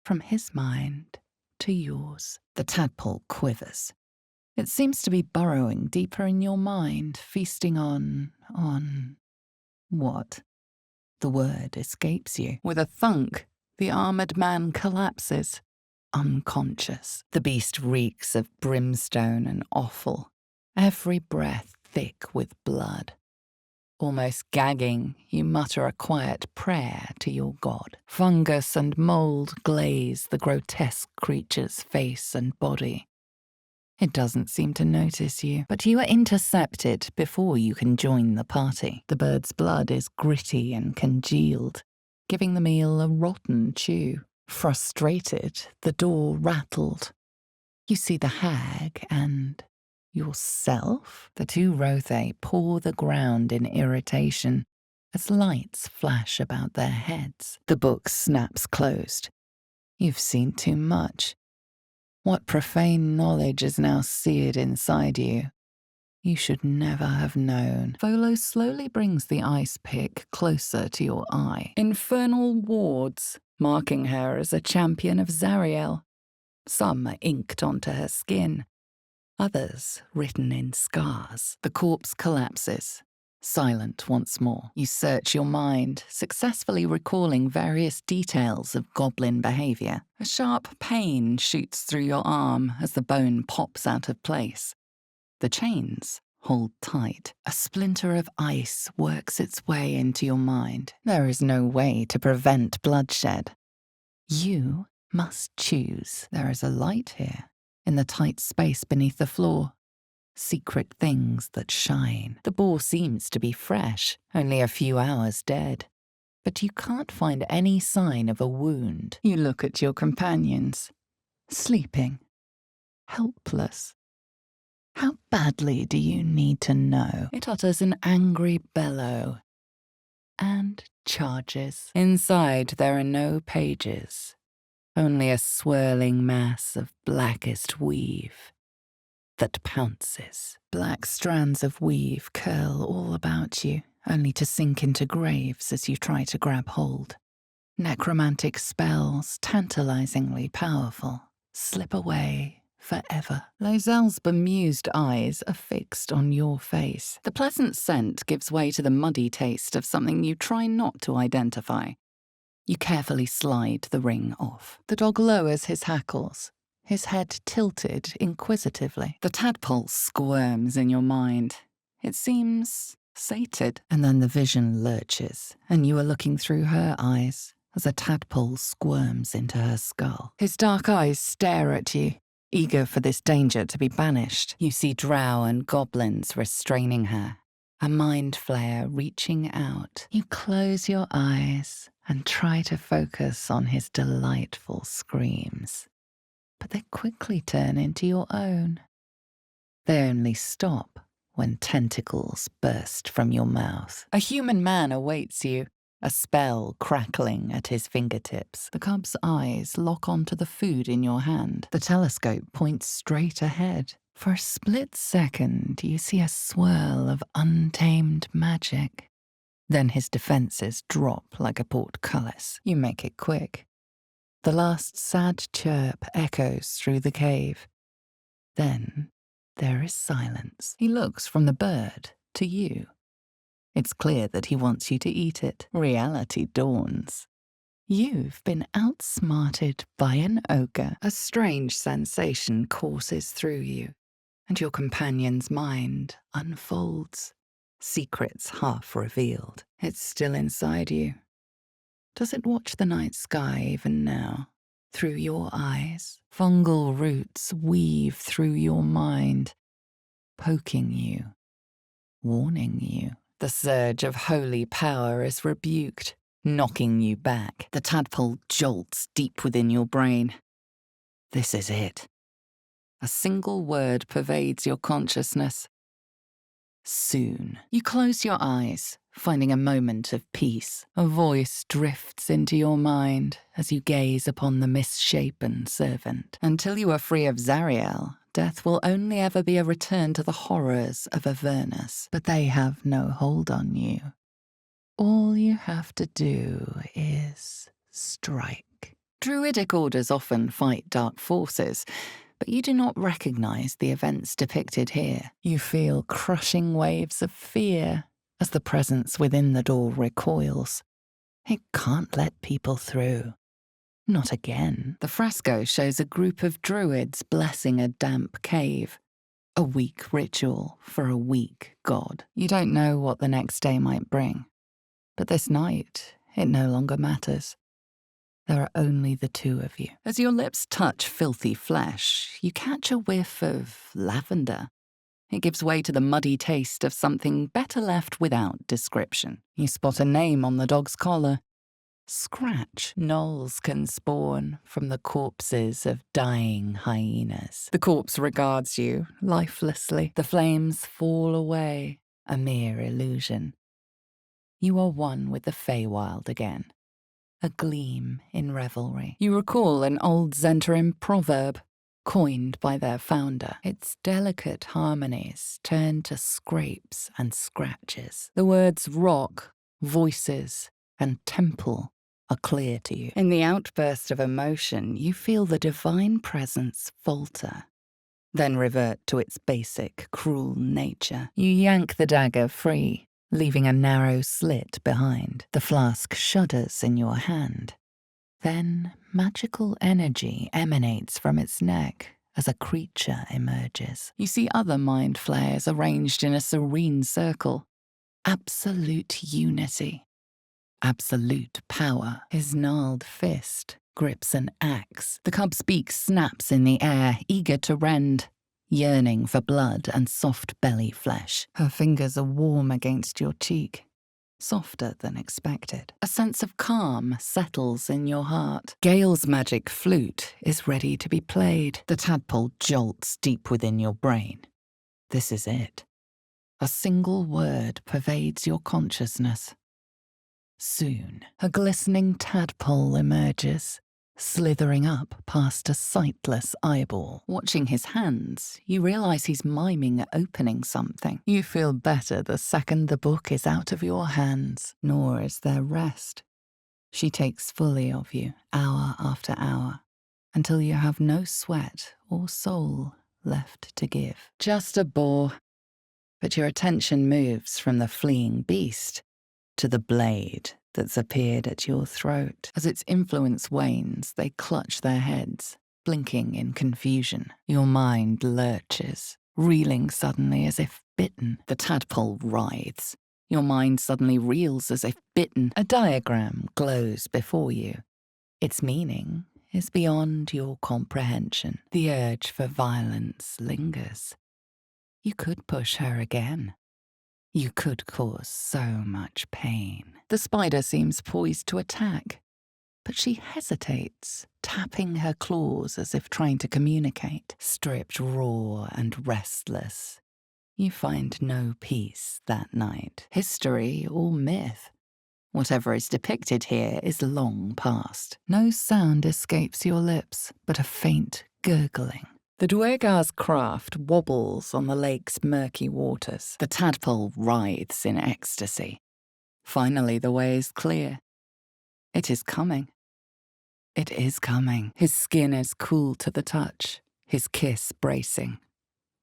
From his mind to yours. The tadpole quivers. It seems to be burrowing deeper in your mind, feasting on what? The word escapes you. With a thunk, the armored man collapses, unconscious. The beast reeks of brimstone and offal, every breath thick with blood. Almost gagging, you mutter a quiet prayer to your god. Fungus and mold glaze the grotesque creature's face and body. It doesn't seem to notice you, but you are intercepted before you can join the party. The bird's blood is gritty and congealed, giving the meal a rotten chew. Frustrated, the door rattled. You see the hag and yourself. The two Rothe paw the ground in irritation as lights flash about their heads. The book snaps closed. You've seen too much. What profane knowledge is now seared inside you? You should never have known. Volo slowly brings the ice pick closer to your eye. Infernal wards, marking her as a champion of Zariel. Some are inked onto her skin, others written in scars. The corpse collapses, silent once more. You search your mind, successfully recalling various details of goblin behavior. A sharp pain shoots through your arm as the bone pops out of place. The chains hold tight. A splinter of ice works its way into your mind. There is no way to prevent bloodshed. You must choose. There is a light here, in the tight space beneath the floor. Secret things that shine. The boar seems to be fresh, only a few hours dead. But you can't find any sign of a wound. You look at your companions, sleeping, helpless. How badly do you need to know? It utters an angry bellow and charges. Inside there are no pages, only a swirling mass of blackest weave that pounces. Black strands of weave curl all about you, only to sink into graves as you try to grab hold. Necromantic spells, tantalizingly powerful, slip away forever. Lozel's bemused eyes are fixed on your face. The pleasant scent gives way to the muddy taste of something you try not to identify. You carefully slide the ring off. The dog lowers his hackles, his head tilted inquisitively. The tadpole squirms in your mind. It seems sated. And then the vision lurches, and you are looking through her eyes as a tadpole squirms into her skull. His dark eyes stare at you, eager for this danger to be banished. You see drow and goblins restraining her, a mind flare reaching out. You close your eyes and try to focus on his delightful screams, but they quickly turn into your own. They only stop when tentacles burst from your mouth. A human man awaits you, a spell crackling at his fingertips. The cub's eyes lock onto the food in your hand. The telescope points straight ahead. For a split second, you see a swirl of untamed magic. Then his defenses drop like a portcullis. You make it quick. The last sad chirp echoes through the cave. Then there is silence. He looks from the bird to you. It's clear that he wants you to eat it. Reality dawns. You've been outsmarted by an ogre. A strange sensation courses through you, and your companion's mind unfolds. Secrets half revealed. It's still inside you. Does it watch the night sky even now? Through your eyes, fungal roots weave through your mind, poking you, warning you. The surge of holy power is rebuked, knocking you back. The tadpole jolts deep within your brain. This is it. A single word pervades your consciousness. Soon. You close your eyes, finding a moment of peace. A voice drifts into your mind as you gaze upon the misshapen servant. Until you are free of Zariel, death will only ever be a return to the horrors of Avernus. But they have no hold on you. All you have to do is strike. Druidic orders often fight dark forces, but you do not recognize the events depicted here. You feel crushing waves of fear as the presence within the door recoils. It can't let people through. Not again. The fresco shows a group of druids blessing a damp cave. A weak ritual for a weak god. You don't know what the next day might bring. But this night, it no longer matters. There are only the two of you. As your lips touch filthy flesh, you catch a whiff of lavender. It gives way to the muddy taste of something better left without description. You spot a name on the dog's collar. Scratch. Gnolls can spawn from the corpses of dying hyenas. The corpse regards you lifelessly. The flames fall away, a mere illusion. You are one with the Feywild again. A gleam in revelry. You recall an old Zentarim proverb, coined by their founder. Its delicate harmonies turn to scrapes and scratches. The words rock, voices, and temple are clear to you. In the outburst of emotion, you feel the divine presence falter, then revert to its basic, cruel nature. You yank the dagger free, leaving a narrow slit behind. The flask shudders in your hand. Then magical energy emanates from its neck as a creature emerges. You see other mind flayers arranged in a serene circle. Absolute unity. Absolute power. His gnarled fist grips an axe. The cub's beak snaps in the air, eager to rend. Yearning for blood and soft belly flesh. Her fingers are warm against your cheek, softer than expected. A sense of calm settles in your heart. Gale's magic flute is ready to be played. The tadpole jolts deep within your brain. This is it. A single word pervades your consciousness. Soon, a glistening tadpole emerges, slithering up past a sightless eyeball. Watching his hands, you realize he's miming opening something. You feel better the second the book is out of your hands, nor is there rest. She takes fully of you, hour after hour, until you have no sweat or soul left to give. Just a bore. But your attention moves from the fleeing beast to the blade that's appeared at your throat. As its influence wanes, they clutch their heads, blinking in confusion. Your mind lurches, reeling suddenly as if bitten. The tadpole writhes. Your mind suddenly reels as if bitten. A diagram glows before you. Its meaning is beyond your comprehension. The urge for violence lingers. You could push her again. You could cause so much pain. The spider seems poised to attack, but she hesitates, tapping her claws as if trying to communicate. Stripped raw and restless, you find no peace that night. History or myth, whatever is depicted here is long past. No sound escapes your lips but a faint gurgling. The Dwergar's craft wobbles on the lake's murky waters. The tadpole writhes in ecstasy. Finally, the way is clear. It is coming. It is coming. His skin is cool to the touch, his kiss bracing.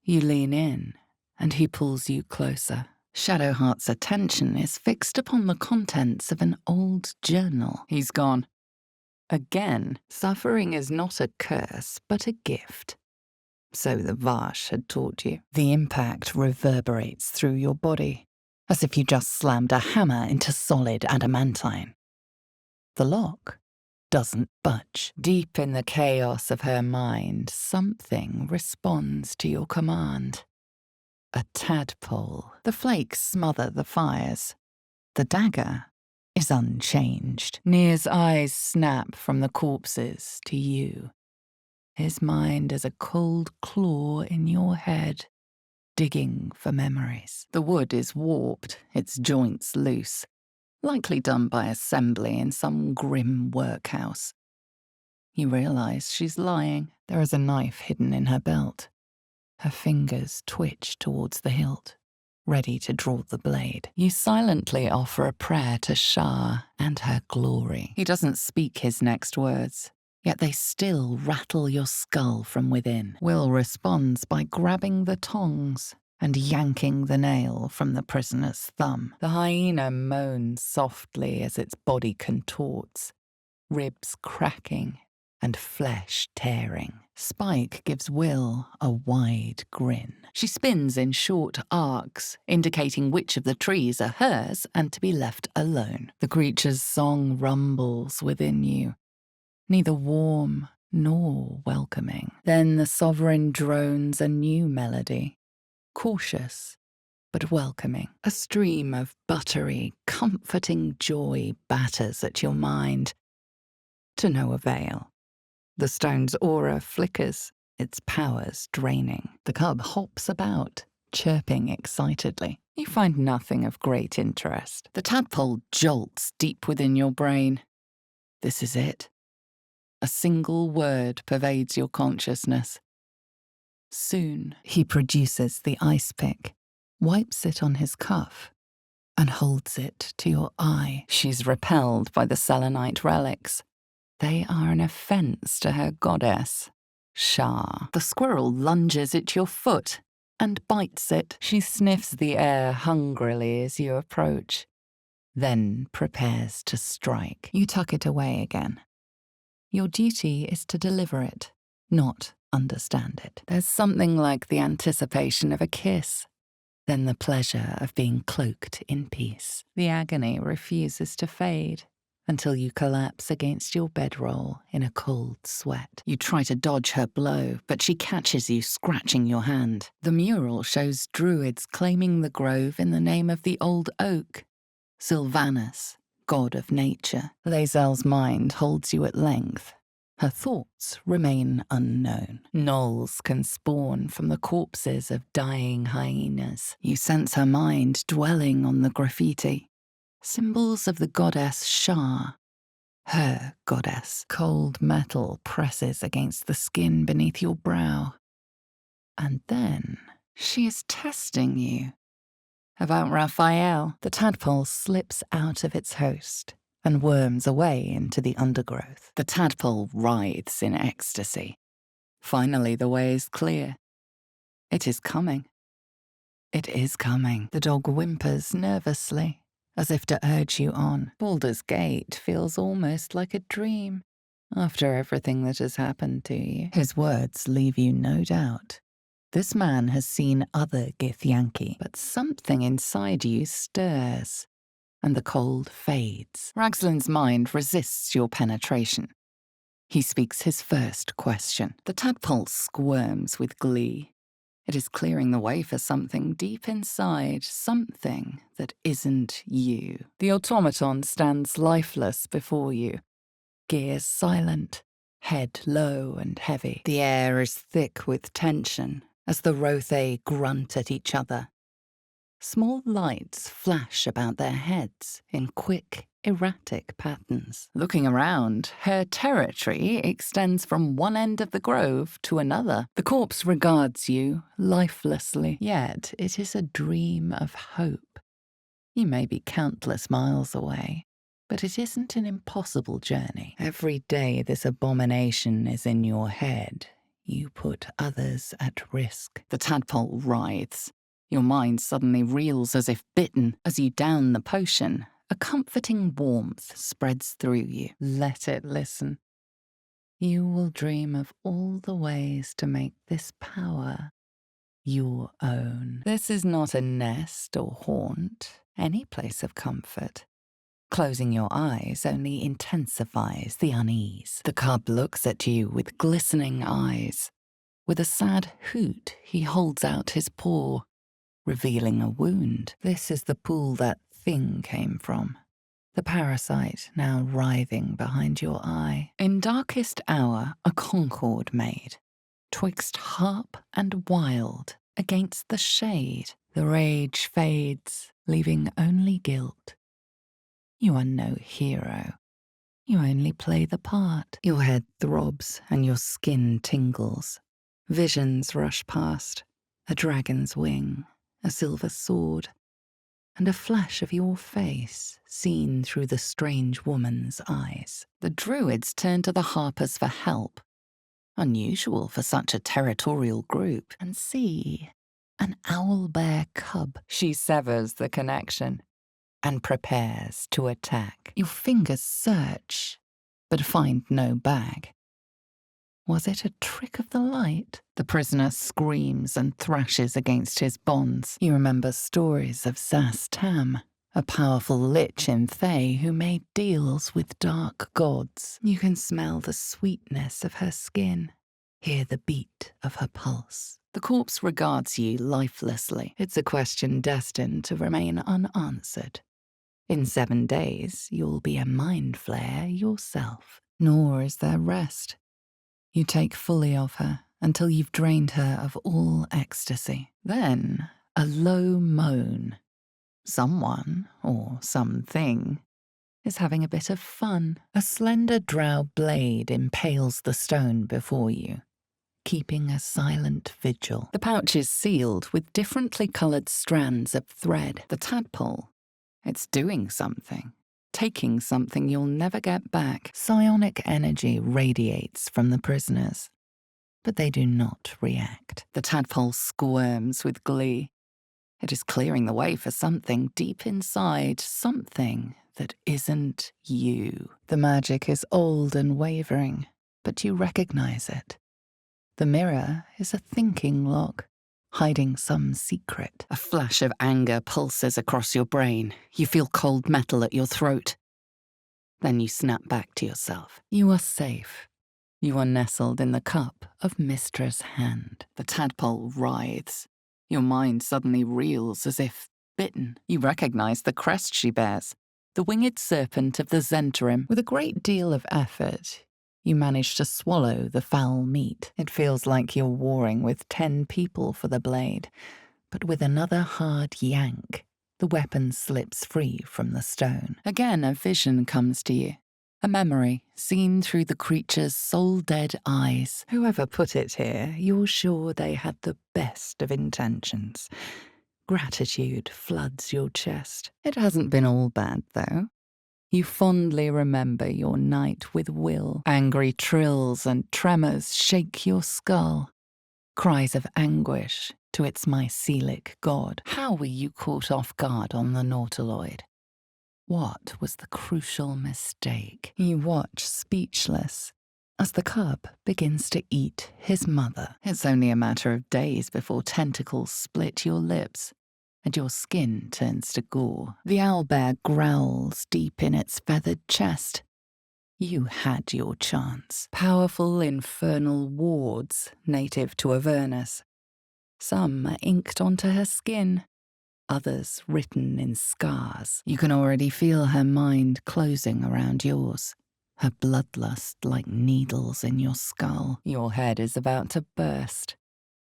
You lean in, and he pulls you closer. Shadowheart's attention is fixed upon the contents of an old journal. He's gone. Again, suffering is not a curse, but a gift. So the Varsh had taught you. The impact reverberates through your body, as if you just slammed a hammer into solid adamantine. The lock doesn't budge. Deep in the chaos of her mind, something responds to your command. A tadpole. The flakes smother the fires. The dagger is unchanged. Nir's eyes snap from the corpses to you. His mind is a cold claw in your head, digging for memories. The wood is warped, its joints loose, likely done by assembly in some grim workhouse. You realize she's lying. There is a knife hidden in her belt. Her fingers twitch towards the hilt, ready to draw the blade. You silently offer a prayer to Shah and her glory. He doesn't speak his next words, yet they still rattle your skull from within. Will responds by grabbing the tongs and yanking the nail from the prisoner's thumb. The hyena moans softly as its body contorts, ribs cracking and flesh tearing. Spike gives Will a wide grin. She spins in short arcs, indicating which of the trees are hers and to be left alone. The creature's song rumbles within you, neither warm nor welcoming. Then the sovereign drones a new melody, cautious but welcoming. A stream of buttery, comforting joy batters at your mind, to no avail. The stone's aura flickers, its powers draining. The cub hops about, chirping excitedly. You find nothing of great interest. The tadpole jolts deep within your brain. This is it. A single word pervades your consciousness. Soon, he produces the ice pick, wipes it on his cuff, and holds it to your eye. She's repelled by the selenite relics. They are an offense to her goddess, Shah. The squirrel lunges at your foot and bites it. She sniffs the air hungrily as you approach, then prepares to strike. You tuck it away again. Your duty is to deliver it, not understand it. There's something like the anticipation of a kiss, then the pleasure of being cloaked in peace. The agony refuses to fade until you collapse against your bedroll in a cold sweat. You try to dodge her blow, but she catches you, scratching your hand. The mural shows druids claiming the grove in the name of the old oak, Sylvanus, god of nature. Lae'zel's mind holds you at length. Her thoughts remain unknown. Gnolls can spawn from the corpses of dying hyenas. You sense her mind dwelling on the graffiti. Symbols of the goddess Shah, her goddess. Cold metal presses against the skin beneath your brow. And then she is testing you. About Raphael, the tadpole slips out of its host and worms away into the undergrowth. The tadpole writhes in ecstasy. Finally, the way is clear. It is coming. It is coming. The dog whimpers nervously, as if to urge you on. Baldur's Gate feels almost like a dream after everything that has happened to you. His words leave you no doubt. This man has seen other Githyanki, but something inside you stirs, and the cold fades. Ragslin's mind resists your penetration. He speaks his first question. The tadpole squirms with glee. It is clearing the way for something deep inside, something that isn't you. The automaton stands lifeless before you, gears silent, head low and heavy. The air is thick with tension as the Rothe grunt at each other. Small lights flash about their heads in quick, erratic patterns. Looking around, her territory extends from one end of the grove to another. The corpse regards you lifelessly, yet it is a dream of hope. You may be countless miles away, but it isn't an impossible journey. Every day this abomination is in your head, you put others at risk. The tadpole writhes. Your mind suddenly reels as if bitten. As you down the potion, a comforting warmth spreads through you. Let it listen. You will dream of all the ways to make this power your own. This is not a nest or haunt, any place of comfort. Closing your eyes only intensifies the unease. The cub looks at you with glistening eyes. With a sad hoot, he holds out his paw, revealing a wound. This is the pool that thing came from. the parasite now writhing behind your eye. In darkest hour, a concord made, twixt harp and wild, against the shade. The rage fades, leaving only guilt. You are no hero. You only play the part. Your head throbs and your skin tingles. Visions rush past, a dragon's wing, a silver sword, and a flash of your face seen through the strange woman's eyes. The druids turn to the harpers for help, unusual for such a territorial group, and see an owlbear cub. She severs the connection and prepares to attack. Your fingers search, but find no bag. Was it a trick of the light? The prisoner screams and thrashes against his bonds. You remember stories of Sas Tam, a powerful lich in Thay who made deals with dark gods. You can smell the sweetness of her skin, hear the beat of her pulse. The corpse regards you lifelessly. It's a question destined to remain unanswered. In 7 days, you'll be a mind flayer yourself. Nor is there rest. You take fully of her until you've drained her of all ecstasy. Then, a low moan. Someone, or something, is having a bit of fun. A slender drow blade impales the stone before you, keeping a silent vigil. The pouch is sealed with differently coloured strands of thread. The tadpole, it's doing something. Taking something you'll never get back. Psionic energy radiates from the prisoners, but they do not react. The tadpole squirms with glee. It is clearing the way for something deep inside, something that isn't you. The magic is old and wavering, but you recognize it. The mirror is a thinking lock, hiding some secret. A flash of anger pulses across your brain. You feel cold metal at your throat. Then you snap back to yourself. You are safe. You are nestled in the cup of Mistra's hand. The tadpole writhes. Your mind suddenly reels as if bitten. You recognize the crest she bears, the winged serpent of the Zentarim. With a great deal of effort, you manage to swallow the foul meat. It feels like you're warring with 10 people for the blade, but with another hard yank, the weapon slips free from the stone. Again, a vision comes to you. A memory seen through the creature's soul-dead eyes. Whoever put it here, you're sure they had the best of intentions. Gratitude floods your chest. It hasn't been all bad, though. You fondly remember your night with Will. Angry trills and tremors shake your skull. Cries of anguish to its mycelic god. How were you caught off guard on the Nautiloid? What was the crucial mistake? You watch speechless as the cub begins to eat his mother. It's only a matter of days before tentacles split your lips and your skin turns to gore. The owlbear growls deep in its feathered chest. You had your chance. Powerful infernal wards native to Avernus. Some are inked onto her skin, others written in scars. You can already feel her mind closing around yours, her bloodlust like needles in your skull. Your head is about to burst.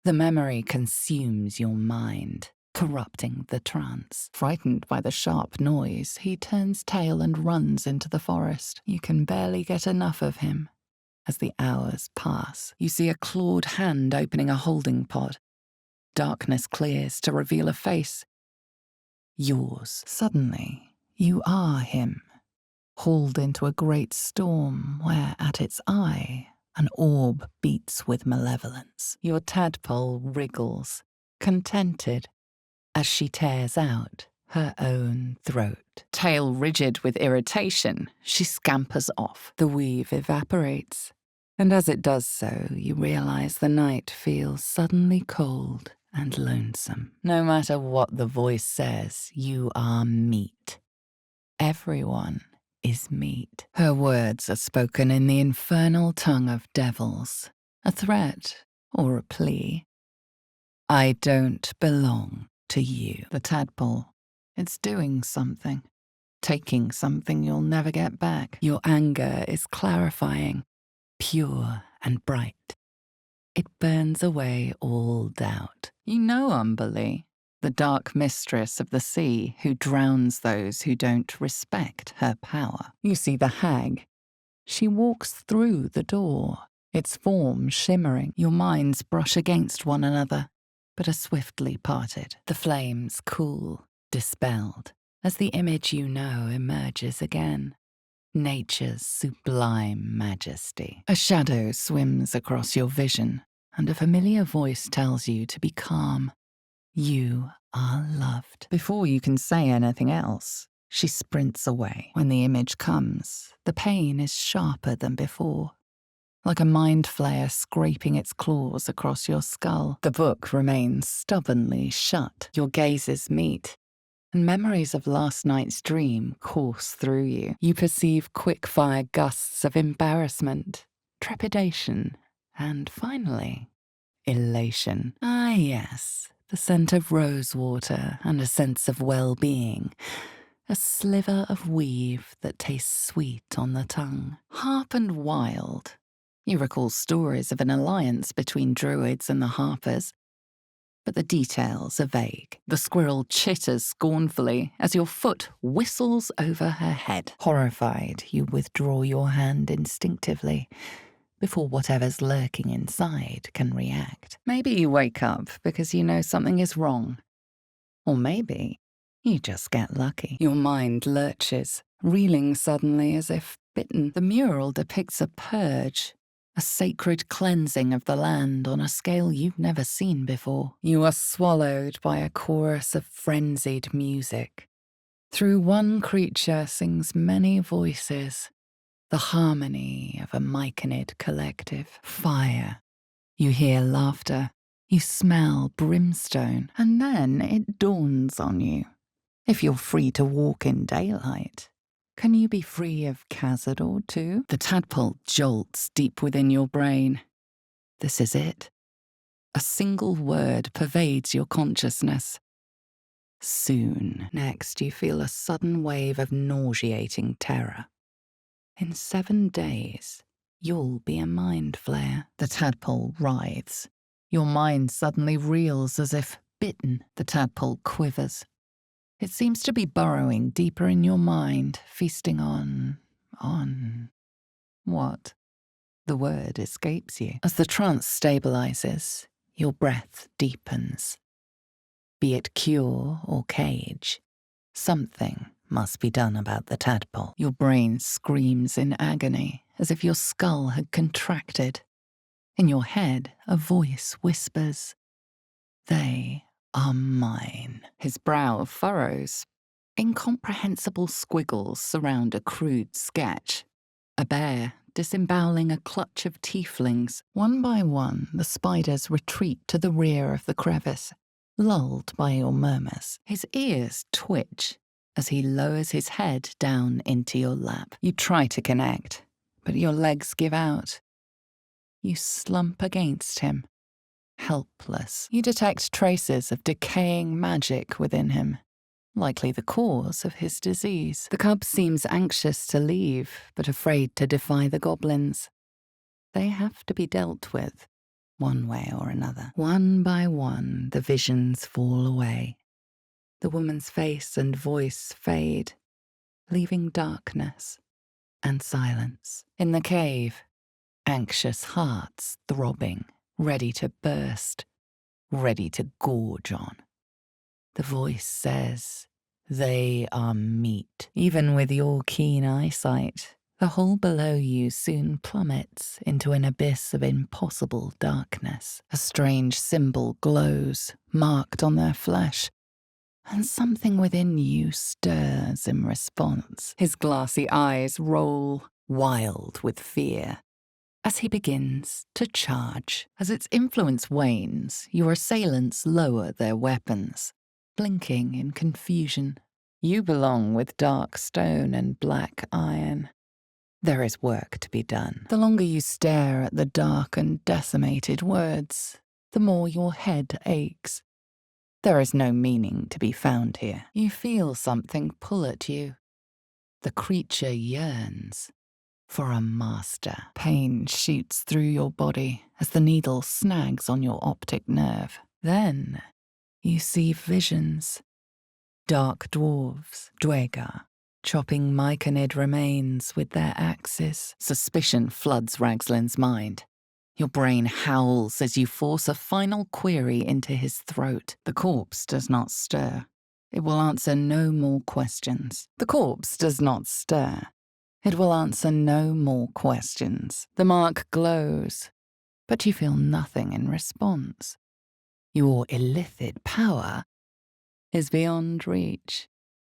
The memory consumes your mind, corrupting the trance. Frightened by the sharp noise, he turns tail and runs into the forest. You can barely get enough of him. As the hours pass, you see a clawed hand opening a holding pot. Darkness clears to reveal a face. Yours. Suddenly, you are him, hauled into a great storm where, at its eye, an orb beats with malevolence. Your tadpole wriggles, contented, as she tears out her own throat. Tail rigid with irritation, she scampers off. The weave evaporates, and as it does so, you realize the night feels suddenly cold and lonesome. No matter what the voice says, you are meat. Everyone is meat. Her words are spoken in the infernal tongue of devils, a threat or a plea. I don't belong to you. The tadpole, it's doing something. taking something you'll never get back. Your anger is clarifying, pure and bright. It burns away all doubt. You know Umberlee, the dark mistress of the sea who drowns those who don't respect her power. You see the hag. She walks through the door, its form shimmering. Your minds brush against one another, but are swiftly parted. The flames cool, dispelled, as the image you know emerges again. Nature's sublime majesty. A shadow swims across your vision, and a familiar voice tells you to be calm. You are loved. Before you can say anything else, she sprints away. When the image comes, the pain is sharper than before, like a mind flayer scraping its claws across your skull. The book remains stubbornly shut. Your gazes meet, and memories of last night's dream course through you. You perceive quick-fire gusts of embarrassment, trepidation, and finally, elation. Ah, yes, the scent of rosewater and a sense of well-being. A sliver of weave that tastes sweet on the tongue. Harp and wild. You recall stories of an alliance between druids and the harpers, but the details are vague. The squirrel chitters scornfully as your foot whistles over her head. Horrified, you withdraw your hand instinctively before whatever's lurking inside can react. Maybe you wake up because you know something is wrong. Or maybe you just get lucky. Your mind lurches, reeling suddenly as if bitten. The mural depicts a purge, a sacred cleansing of the land on a scale you've never seen before. You are swallowed by a chorus of frenzied music. Through one creature sings many voices, the harmony of a myconid collective. Fire. You hear laughter. You smell brimstone. And then it dawns on you. If you're free to walk in daylight, can you be free of Cazador too? The tadpole jolts deep within your brain. This is it. A single word pervades your consciousness. Soon. Next, you feel a sudden wave of nauseating terror. In 7 days, you'll be a mind flayer. The tadpole writhes. Your mind suddenly reels as if bitten. The tadpole quivers. It seems to be burrowing deeper in your mind, feasting on... What? The word escapes you. As the trance stabilizes, your breath deepens. Be it cure or cage, something must be done about the tadpole. Your brain screams in agony, as if your skull had contracted. In your head, a voice whispers, "They are mine." His brow furrows. Incomprehensible squiggles surround a crude sketch. A bear disemboweling a clutch of tieflings. One by one, the spiders retreat to the rear of the crevice, lulled by your murmurs. His ears twitch as he lowers his head down into your lap. You try to connect, but your legs give out. You slump against him, helpless. You detect traces of decaying magic within him, likely the cause of his disease. The cub seems anxious to leave, but afraid to defy the goblins. They have to be dealt with, one way or another. One by one, the visions fall away. The woman's face and voice fade, leaving darkness and silence. In the cave, anxious hearts throbbing, ready to burst, ready to gorge on. The voice says, "They are meat." Even with your keen eyesight, the hole below you soon plummets into an abyss of impossible darkness. A strange symbol glows, marked on their flesh, and something within you stirs in response. His glassy eyes roll, wild with fear, as he begins to charge. As its influence wanes, your assailants lower their weapons, blinking in confusion. You belong with dark stone and black iron. There is work to be done. The longer you stare at the dark and decimated words, the more your head aches. There is no meaning to be found here. You feel something pull at you, The creature yearns for a master. Pain shoots through your body as the needle snags on your optic nerve. Then you see visions. Dark dwarves, Dwegar, chopping myconid remains with their axes. Suspicion floods Ragslin's mind. Your brain howls as you force a final query into his throat. The corpse does not stir. It will answer no more questions. The corpse does not stir. It will answer no more questions. The mark glows, but you feel nothing in response. Your illicit power is beyond reach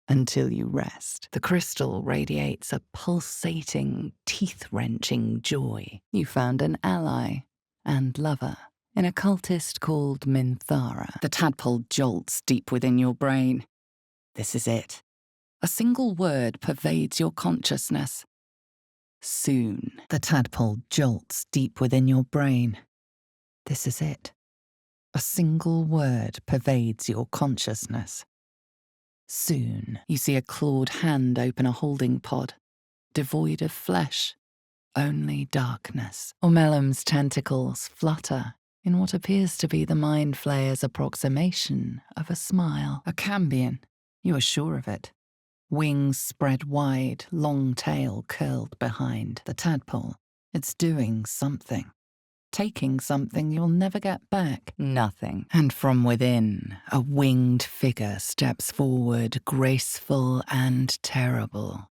until you rest. The crystal radiates a pulsating, teeth-wrenching joy. You found an ally and lover in a cultist called Minthara. The tadpole jolts deep within your brain. This is it. A single word pervades your consciousness. Soon, the tadpole jolts deep within your brain. This is it. A single word pervades your consciousness. Soon, you see a clawed hand open a holding pod, devoid of flesh, only darkness. Ormelum's tentacles flutter in what appears to be the mind flayer's approximation of a smile. A cambion, you are sure of it. Wings spread wide, long tail curled behind. The tadpole, it's doing something. Taking something you'll never get back. Nothing. And from within, a winged figure steps forward, graceful and terrible.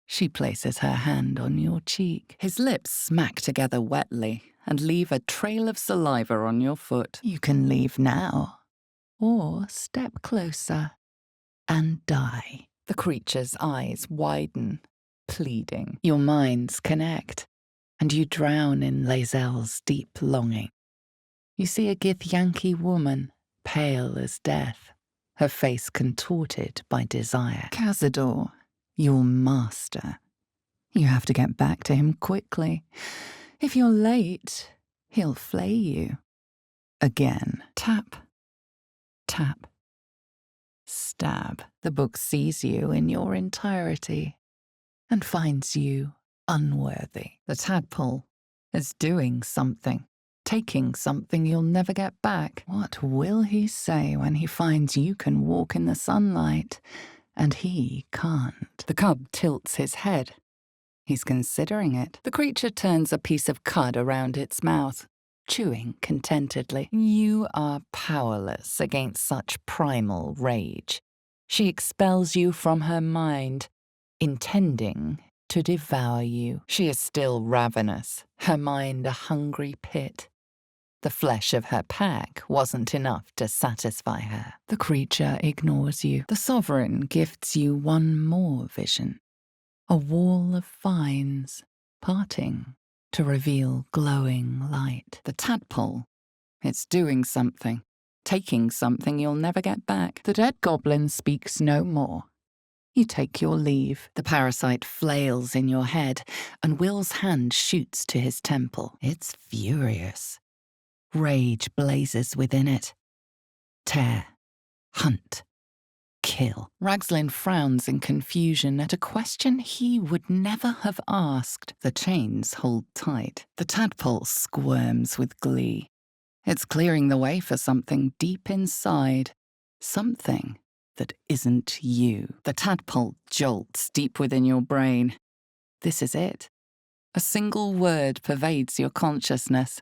She places her hand on your cheek. His lips smack together wetly and leave a trail of saliva on your foot. You can leave now, or step closer and die. The creature's eyes widen, pleading. Your minds connect, and you drown in Lae'zel's deep longing. You see a Githyanki woman, pale as death, her face contorted by desire. Cazador, your master. You have to get back to him quickly. If you're late, he'll flay you. Again. Tap. Tap. Stab. The book sees you in your entirety and finds you unworthy. The tadpole is doing something, taking something you'll never get back. What will he say when he finds you can walk in the sunlight and he can't? The cub tilts his head. He's considering it. The creature turns a piece of cud around its mouth, chewing contentedly. You are powerless against such primal rage. She expels you from her mind, intending to devour you. She is still ravenous, her mind a hungry pit. The flesh of her pack wasn't enough to satisfy her. The creature ignores you. The sovereign gifts you one more vision. A wall of vines parting to reveal glowing light. The tadpole, it's doing something, taking something you'll never get back. The dead goblin speaks no more. You take your leave. The parasite flails in your head, and Will's hand shoots to his temple. It's furious. Rage blazes within it. Tear. Hunt. Kill. Ragslin frowns in confusion at a question he would never have asked. The chains hold tight. The tadpole squirms with glee. It's clearing the way for something deep inside. Something that isn't you. The tadpole jolts deep within your brain. This is it. A single word pervades your consciousness.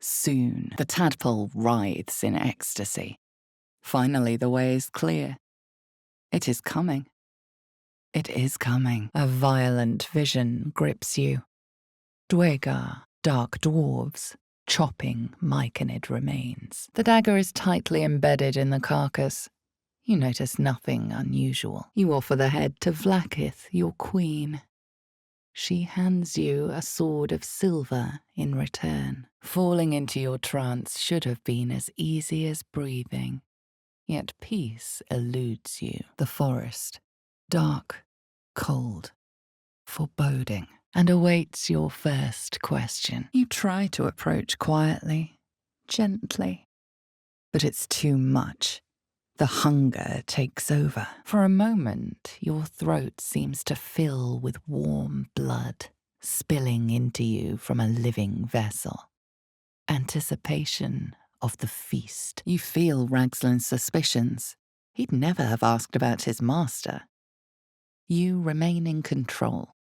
Soon, the tadpole writhes in ecstasy. Finally, the way is clear. It is coming. It is coming. A violent vision grips you. Dwegar, dark dwarves, chopping myconid remains. The dagger is tightly embedded in the carcass. You notice nothing unusual. You offer the head to Vlaakith, your queen. She hands you a sword of silver in return. Falling into your trance should have been as easy as breathing. Yet peace eludes you. The forest, dark, cold, foreboding, and awaits your first question. You try to approach quietly, gently, but it's too much. The hunger takes over. For a moment, your throat seems to fill with warm blood, spilling into you from a living vessel. Anticipation of the feast. You feel Ragslin's suspicions. He'd never have asked about his master. You remain in control.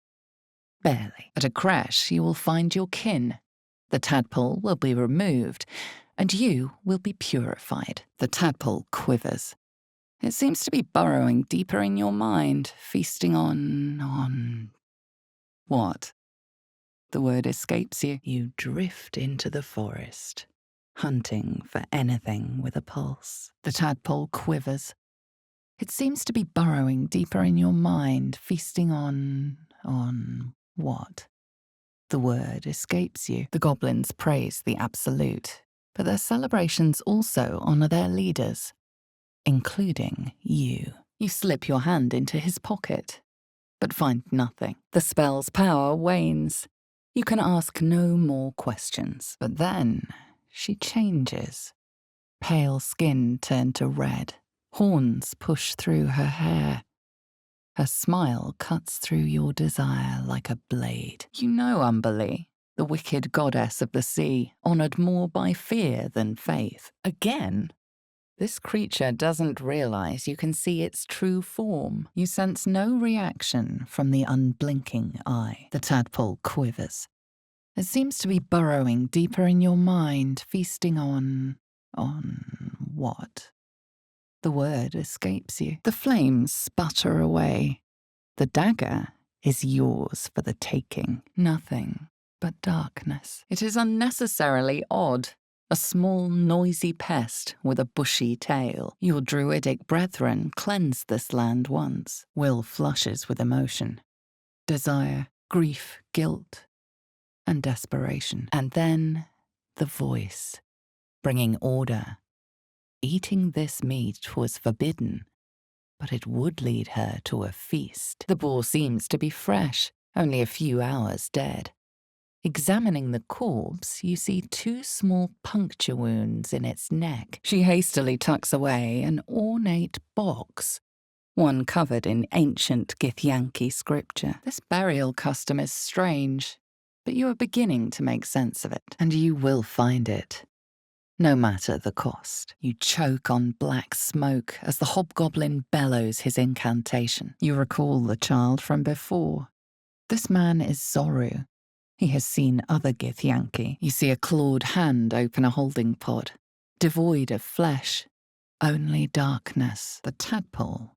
Barely. At a crash, you will find your kin. The tadpole will be removed, and you will be purified. The tadpole quivers. It seems to be burrowing deeper in your mind, feasting on... What? The word escapes you. You drift into the forest, hunting for anything with a pulse. The tadpole quivers. It seems to be burrowing deeper in your mind, feasting on what? The word escapes you. The goblins praise the absolute, but their celebrations also honor their leaders, including you. You slip your hand into his pocket, but find nothing. The spell's power wanes. You can ask no more questions. But then she changes. Pale skin turned to red. Horns push through her hair. Her smile cuts through your desire like a blade. You know Umberlee, the wicked goddess of the sea, honored more by fear than faith. Again, this creature doesn't realize you can see its true form. You sense no reaction from the unblinking eye. The tadpole quivers. It seems to be burrowing deeper in your mind, feasting on what? The word escapes you. The flames sputter away. The dagger is yours for the taking. Nothing but darkness. It is unnecessarily odd. A small, noisy pest with a bushy tail. Your druidic brethren cleansed this land once. Will flushes with emotion. Desire, grief, guilt, and desperation. And then the voice, bringing order. Eating this meat was forbidden, but it would lead her to a feast. The boar seems to be fresh, only a few hours dead. Examining the corpse, you see 2 small puncture wounds in its neck. She hastily tucks away an ornate box, one covered in ancient Githyanki scripture. This burial custom is strange, but you are beginning to make sense of it, and you will find it. No matter the cost. You choke on black smoke as the hobgoblin bellows his incantation. You recall the child from before. This man is Zoru. He has seen other Githyanki. You see a clawed hand open a holding pot, devoid of flesh, only darkness. The tadpole.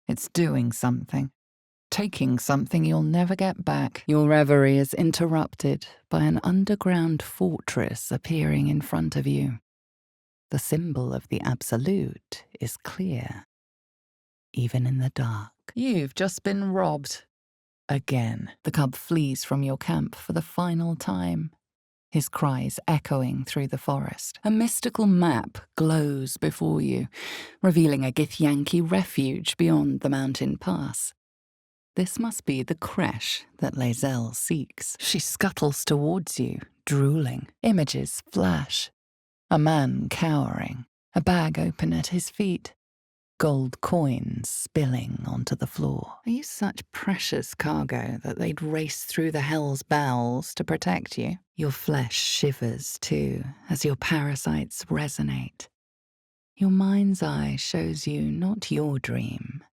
It's doing something. Taking something you'll never get back. Your reverie is interrupted by an underground fortress appearing in front of you. The symbol of the absolute is clear, even in the dark. You've just been robbed. Again, the cub flees from your camp for the final time, his cries echoing through the forest. A mystical map glows before you, revealing a Githyanki refuge beyond the mountain pass. This must be the creche that Lae'zel seeks. She scuttles towards you, drooling. Images flash. A man cowering, a bag open at his feet, gold coins spilling onto the floor. Are you such precious cargo that they'd race through the hell's bowels to protect you? Your flesh shivers too as your parasites resonate. Your mind's eye shows you not your dream,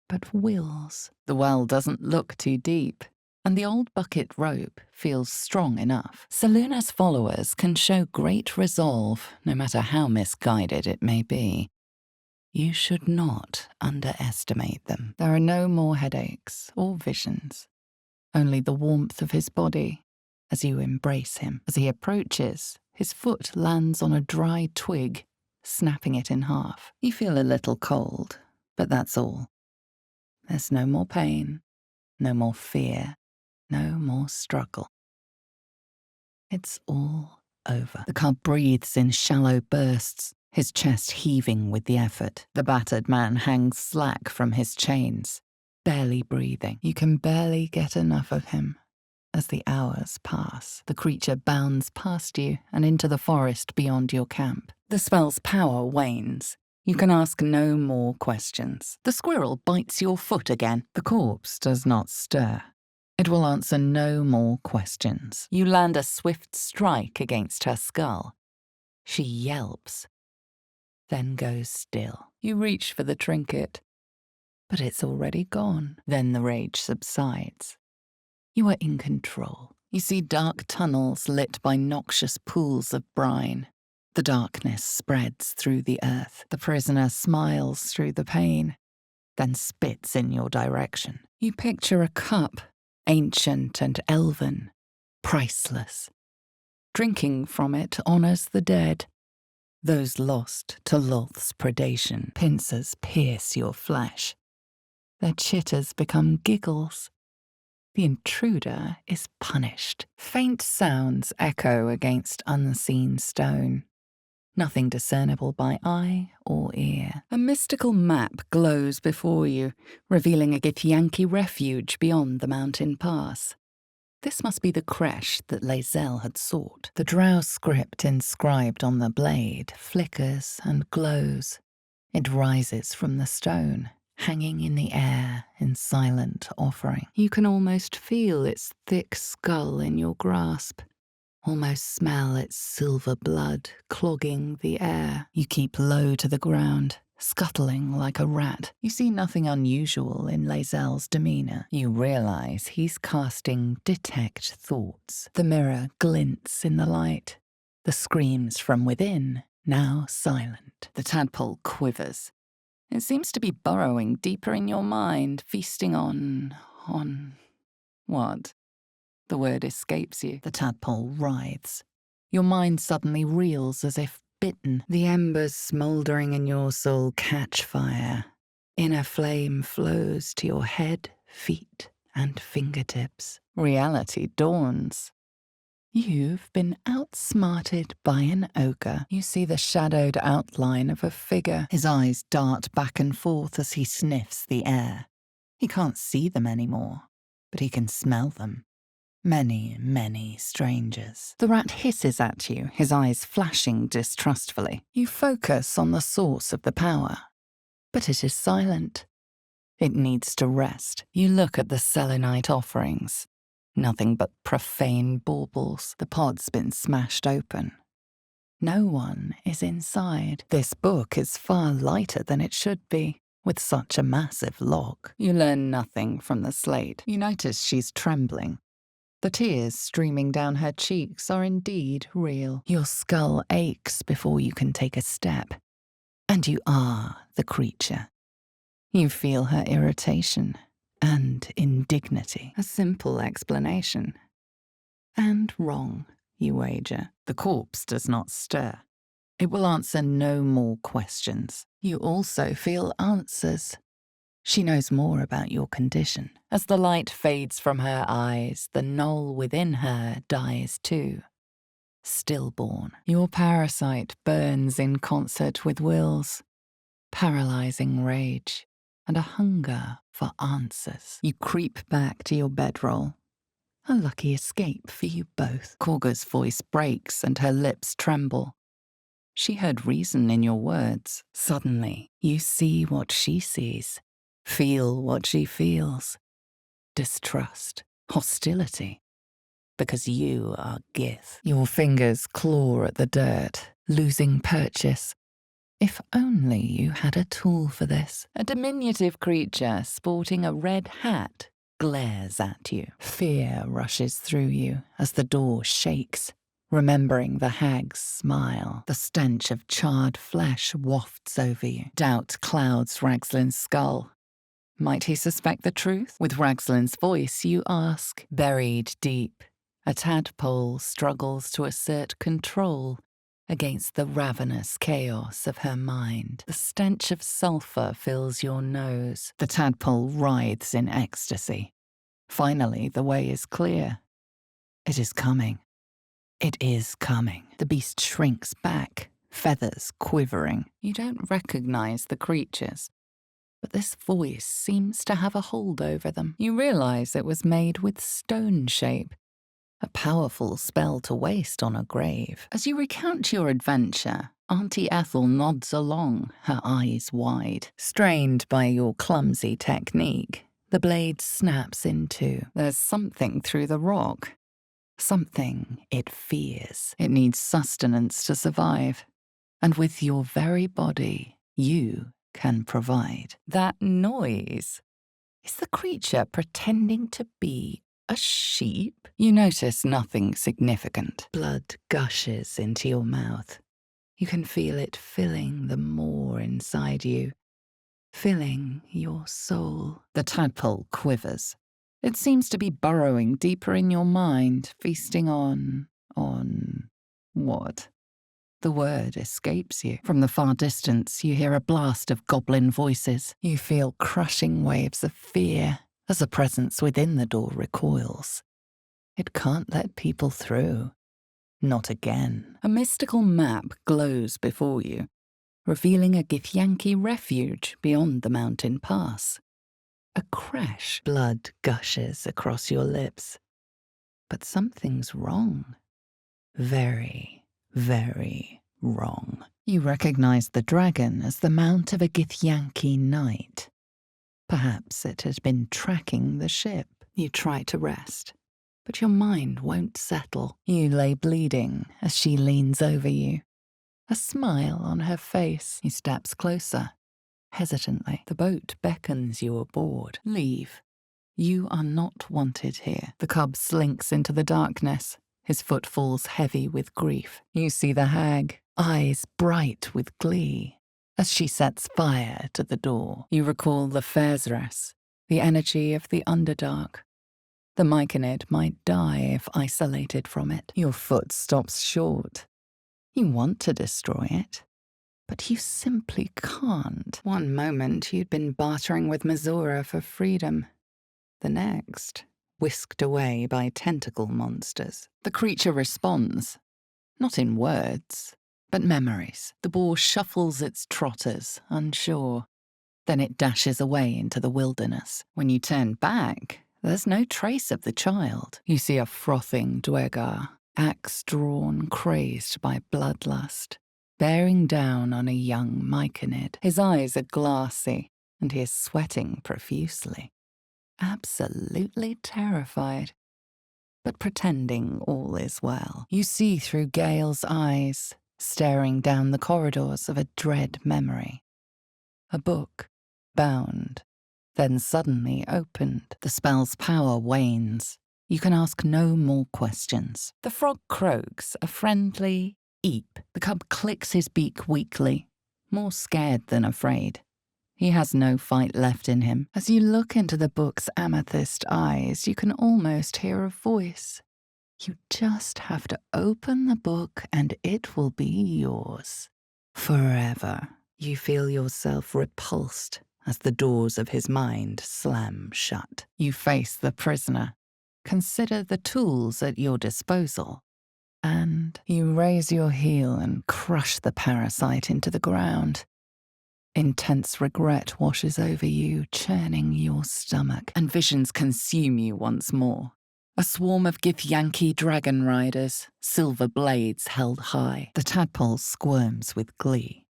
but Will's. The well doesn't look too deep, and the old bucket rope feels strong enough. Seluna's followers can show great resolve, no matter how misguided it may be. You should not underestimate them. There are no more headaches or visions, only the warmth of his body as you embrace him. As he approaches, his foot lands on a dry twig, snapping it in half. You feel a little cold, but that's all. There's no more pain, no more fear, no more struggle. It's all over. The cub breathes in shallow bursts, his chest heaving with the effort. The battered man hangs slack from his chains, barely breathing. You can barely get enough of him. As the hours pass, the creature bounds past you and into the forest beyond your camp. The spell's power wanes. You can ask no more questions. The squirrel bites your foot again. The corpse does not stir. It will answer no more questions. You land a swift strike against her skull. She yelps, then goes still. You reach for the trinket, but it's already gone. Then the rage subsides. You are in control. You see dark tunnels lit by noxious pools of brine. The darkness spreads through the earth. The prisoner smiles through the pain, then spits in your direction. You picture a cup, ancient and elven, priceless. Drinking from it honors the dead, those lost to Loth's predation. Pincers pierce your flesh. Their chitters become giggles. The intruder is punished. Faint sounds echo against unseen stone. Nothing discernible by eye or ear. A mystical map glows before you, revealing a Githyanki refuge beyond the mountain pass. This must be the creche that Lae'zel had sought. The drow script inscribed on the blade flickers and glows. It rises from the stone, hanging in the air in silent offering. You can almost feel its thick skull in your grasp, almost smell its silver blood clogging the air. You keep low to the ground, scuttling like a rat. You see nothing unusual in Lae'zel's demeanor. You realize he's casting detect thoughts. The mirror glints in the light. The screams from within, now silent. The tadpole quivers. It seems to be burrowing deeper in your mind, feasting on what? The word escapes you. The tadpole writhes. Your mind suddenly reels as if bitten. The embers smouldering in your soul catch fire. Inner flame flows to your head, feet, and fingertips. Reality dawns. You've been outsmarted by an ogre. You see the shadowed outline of a figure. His eyes dart back and forth as he sniffs the air. He can't see them anymore, but he can smell them. Many, many strangers. The rat hisses at you, his eyes flashing distrustfully. You focus on the source of the power, but it is silent. It needs to rest. You look at the selenite offerings. Nothing but profane baubles. The pod's been smashed open. No one is inside. This book is far lighter than it should be, with such a massive lock. You learn nothing from the slate. You notice she's trembling. The tears streaming down her cheeks are indeed real. Your skull aches before you can take a step. And you are the creature. You feel her irritation and indignity. A simple explanation. And wrong, you wager. The corpse does not stir. It will answer no more questions. You also feel answers. She knows more about your condition. As the light fades from her eyes, the knoll within her dies too. Stillborn, your parasite burns in concert with Will's, paralyzing rage and a hunger for answers. You creep back to your bedroll. A lucky escape for you both. Korga's voice breaks and her lips tremble. She heard reason in your words. Suddenly, you see what she sees. Feel what she feels. Distrust, hostility. Because you are Gith. Your fingers claw at the dirt, losing purchase. If only you had a tool for this. A diminutive creature sporting a red hat glares at you. Fear rushes through you as the door shakes, remembering the hag's smile. The stench of charred flesh wafts over you. Doubt clouds Ragslin's skull. Might he suspect the truth? With Ragslin's voice, you ask. Buried deep, a tadpole struggles to assert control against the ravenous chaos of her mind. The stench of sulphur fills your nose. The tadpole writhes in ecstasy. Finally, the way is clear. It is coming. It is coming. The beast shrinks back, feathers quivering. You don't recognize the creatures, but this voice seems to have a hold over them. You realize it was made with stone shape. A powerful spell to waste on a grave. As you recount your adventure, Auntie Ethel nods along, her eyes wide. Strained by your clumsy technique, the blade snaps in two. There's something through the rock. Something it fears. It needs sustenance to survive. And with your very body, you can provide. That noise. Is the creature pretending to be a sheep? You notice nothing significant. Blood gushes into your mouth. You can feel it filling the maw inside you, filling your soul. The tadpole quivers. It seems to be burrowing deeper in your mind, feasting on what? The word escapes you. From the far distance, you hear a blast of goblin voices. You feel crushing waves of fear as a presence within the door recoils. It can't let people through. Not again. A mystical map glows before you, revealing a Githyanki refuge beyond the mountain pass. A creche. Blood gushes across your lips. But something's wrong. Very, very wrong. You recognize the dragon as the mount of a Githyanki knight. Perhaps it had been tracking the ship. You try to rest, but your mind won't settle. You lay bleeding as she leans over you. A smile on her face. He steps closer. Hesitantly, the boat beckons you aboard. Leave. You are not wanted here. The cub slinks into the darkness. His foot falls heavy with grief. You see the hag, eyes bright with glee. As she sets fire to the door, you recall the Fairsress, the energy of the Underdark. The Myconid might die if isolated from it. Your foot stops short. You want to destroy it, but you simply can't. One moment you'd been bartering with Missoura for freedom. The next, whisked away by tentacle monsters. The creature responds, not in words, but memories. The boar shuffles its trotters, unsure. Then it dashes away into the wilderness. When you turn back, there's no trace of the child. You see a frothing Dwegar, axe drawn, crazed by bloodlust, bearing down on a young Myconid. His eyes are glassy, and he is sweating profusely. Absolutely terrified, but pretending all is well. You see through Gale's eyes, staring down the corridors of a dread memory. A book, bound, then suddenly opened. The spell's power wanes. You can ask no more questions. The frog croaks a friendly eep. The cub clicks his beak weakly, more scared than afraid. He has no fight left in him. As you look into the book's amethyst eyes, you can almost hear a voice. You just have to open the book and it will be yours. Forever. You feel yourself repulsed as the doors of his mind slam shut. You face the prisoner. Consider the tools at your disposal. And you raise your heel and crush the parasite into the ground. Intense regret washes over you, churning your stomach, and visions consume you once more. A swarm of Githyanki dragon riders, silver blades held high. The tadpole squirms with glee.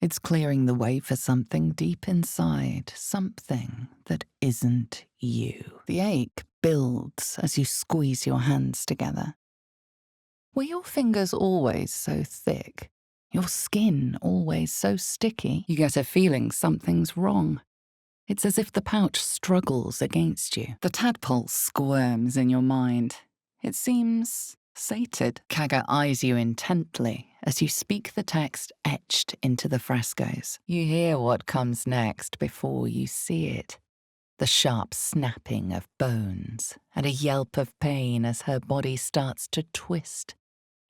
It's clearing the way for something deep inside, something that isn't you. The ache builds as you squeeze your hands together. Were your fingers always so thick? Your skin always so sticky? You get a feeling something's wrong. It's as if the pouch struggles against you. The tadpole squirms in your mind. It seems sated. Kaga eyes you intently as you speak the text etched into the frescoes. You hear what comes next before you see it. The sharp snapping of bones and a yelp of pain as her body starts to twist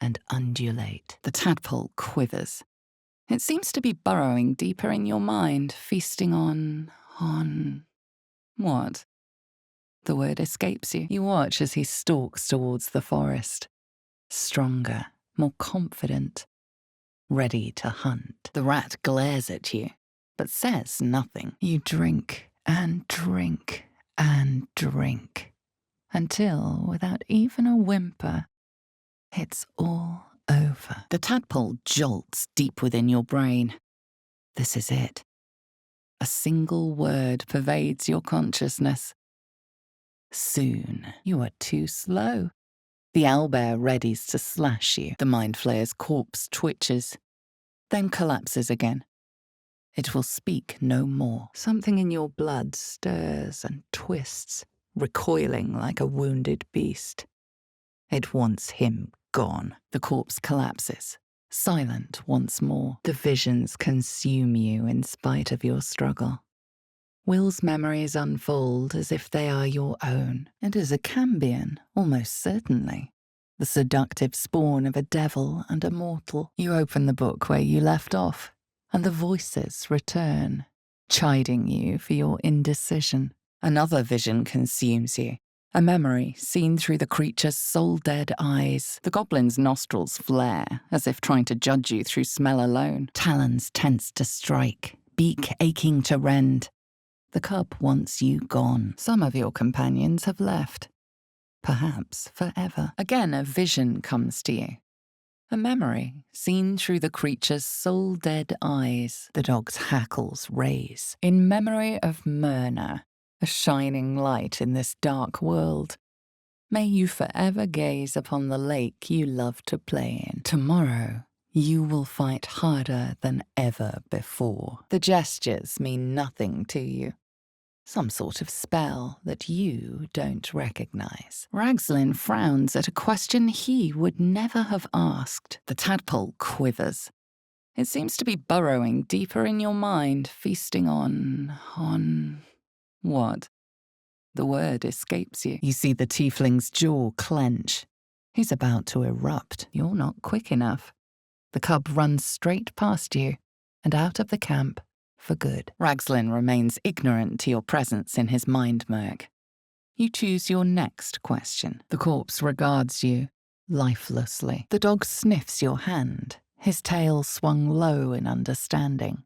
and undulate. The tadpole quivers. It seems to be burrowing deeper in your mind, feasting on what? The word escapes you. You watch as he stalks towards the forest. Stronger, more confident, ready to hunt. The rat glares at you, but says nothing. You drink and drink and drink, until, without even a whimper, it's all over. The tadpole jolts deep within your brain. This is it. A single word pervades your consciousness. Soon, you are too slow. The owlbear readies to slash you. The mind flayer's corpse twitches, then collapses again. It will speak no more. Something in your blood stirs and twists, recoiling like a wounded beast. It wants him gone. The corpse collapses, silent once more. The visions consume you in spite of your struggle. Will's memories unfold as if they are your own, and as a Cambion, almost certainly. The seductive spawn of a devil and a mortal. You open the book where you left off, and the voices return, chiding you for your indecision. Another vision consumes you, a memory seen through the creature's soul-dead eyes. The goblin's nostrils flare, as if trying to judge you through smell alone. Talons tense to strike, beak aching to rend. The cub wants you gone. Some of your companions have left. Perhaps forever. Again, a vision comes to you. A memory seen through the creature's soul-dead eyes. The dog's hackles raise. In memory of Myrna, a shining light in this dark world. May you forever gaze upon the lake you love to play in. Tomorrow, you will fight harder than ever before. The gestures mean nothing to you. Some sort of spell that you don't recognize. Ragslin frowns at a question he would never have asked. The tadpole quivers. It seems to be burrowing deeper in your mind, feasting on what? The word escapes you. You see the tiefling's jaw clench. He's about to erupt. You're not quick enough. The cub runs straight past you and out of the camp for good. Ragslin remains ignorant to your presence in his mind murk. You choose your next question. The corpse regards you lifelessly. The dog sniffs your hand, his tail swung low in understanding.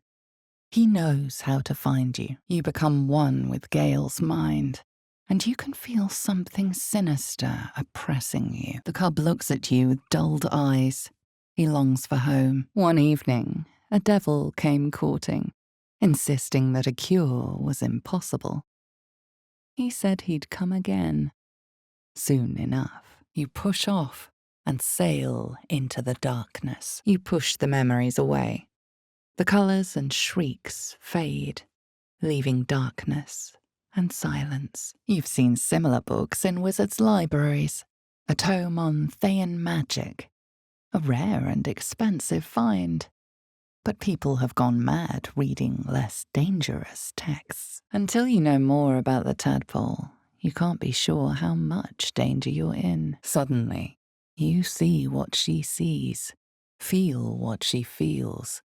He knows how to find you. You become one with Gale's mind, and you can feel something sinister oppressing you. The cub looks at you with dulled eyes. He longs for home. One evening, a devil came courting, insisting that a cure was impossible. He said he'd come again. Soon enough, you push off and sail into the darkness. You push the memories away. The colours and shrieks fade, leaving darkness and silence. You've seen similar books in wizards' libraries. A tome on Thayan magic, a rare and expensive find. But people have gone mad reading less dangerous texts. Until you know more about the tadpole, you can't be sure how much danger you're in. Suddenly, you see what she sees, feel what she feels.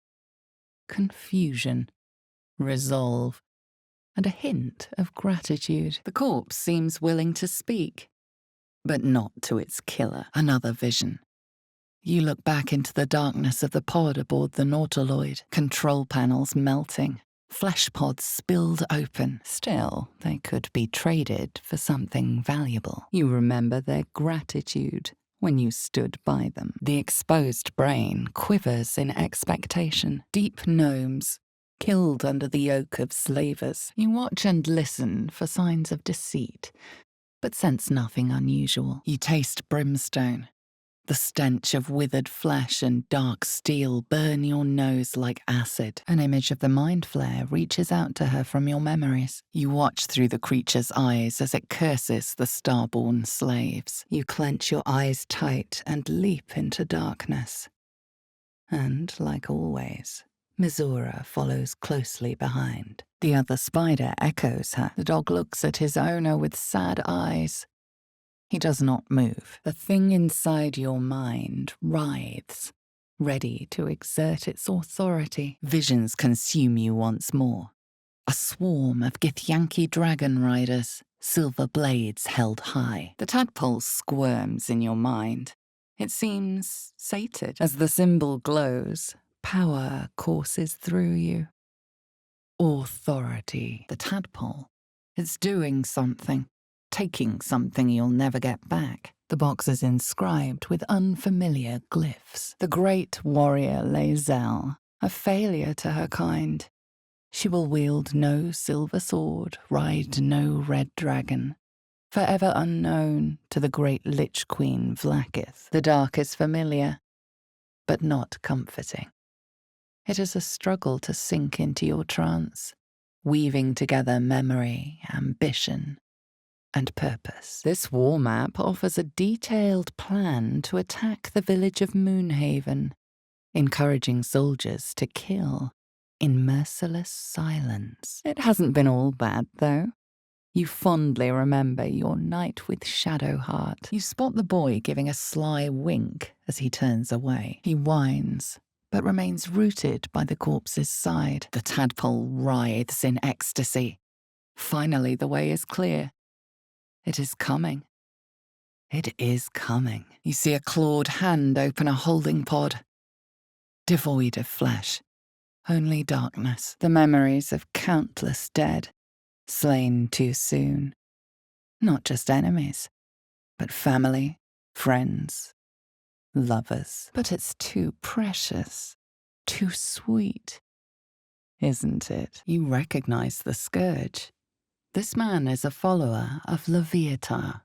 Confusion, resolve, and a hint of gratitude. The corpse seems willing to speak, but not to its killer. Another vision. You look back into the darkness of the pod aboard the Nautiloid, control panels melting, flesh pods spilled open. Still, they could be traded for something valuable. You remember their gratitude when you stood by them. The exposed brain quivers in expectation. Deep gnomes, killed under the yoke of slavers. You watch and listen for signs of deceit, but sense nothing unusual. You taste brimstone. The stench of withered flesh and dark steel burn your nose like acid. An image of the mind flare reaches out to her from your memories. You watch through the creature's eyes as it curses the starborn slaves. You clench your eyes tight and leap into darkness. And, like always, Mizora follows closely behind. The other spider echoes her. The dog looks at his owner with sad eyes. He does not move. The thing inside your mind writhes, ready to exert its authority. Visions consume you once more. A swarm of Githyanki dragon riders, silver blades held high. The tadpole squirms in your mind. It seems sated. As the symbol glows, power courses through you. Authority. The tadpole is doing something. Taking something you'll never get back. The box is inscribed with unfamiliar glyphs. The great warrior Lae'zel, a failure to her kind. She will wield no silver sword, ride no red dragon. Forever unknown to the great Lich Queen Vlaakith, the dark is familiar, but not comforting. It is a struggle to sink into your trance, weaving together memory, ambition, and purpose. This war map offers a detailed plan to attack the village of Moonhaven, encouraging soldiers to kill in merciless silence. It hasn't been all bad, though. You fondly remember your night with Shadowheart. You spot the boy giving a sly wink as he turns away. He whines, but remains rooted by the corpse's side. The tadpole writhes in ecstasy. Finally, the way is clear. It is coming. It is coming. You see a clawed hand open a holding pod. Devoid of flesh. Only darkness. The memories of countless dead. Slain too soon. Not just enemies, but family, friends, lovers. But it's too precious, too sweet, isn't it? You recognize the scourge. This man is a follower of Leviatha,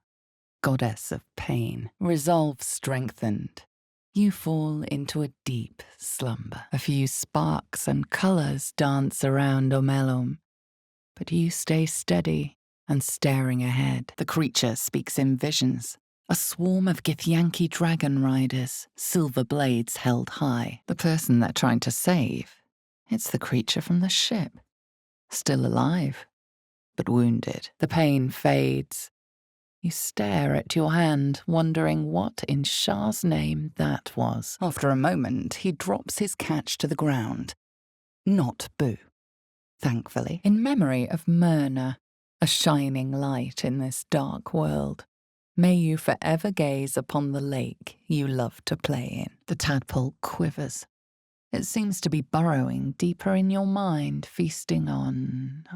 goddess of pain. Resolve strengthened. You fall into a deep slumber. A few sparks and colours dance around Omelum. But you stay steady and staring ahead. The creature speaks in visions. A swarm of Githyanki dragon riders, silver blades held high. The person they're trying to save, it's the creature from the ship. Still alive, but wounded. The pain fades. You stare at your hand, wondering what in Shah's name that was. After a moment, he drops his catch to the ground. Not Boo. Thankfully, in memory of Myrna, a shining light in this dark world. May you forever gaze upon the lake you love to play in. The tadpole quivers. It seems to be burrowing deeper in your mind, feasting on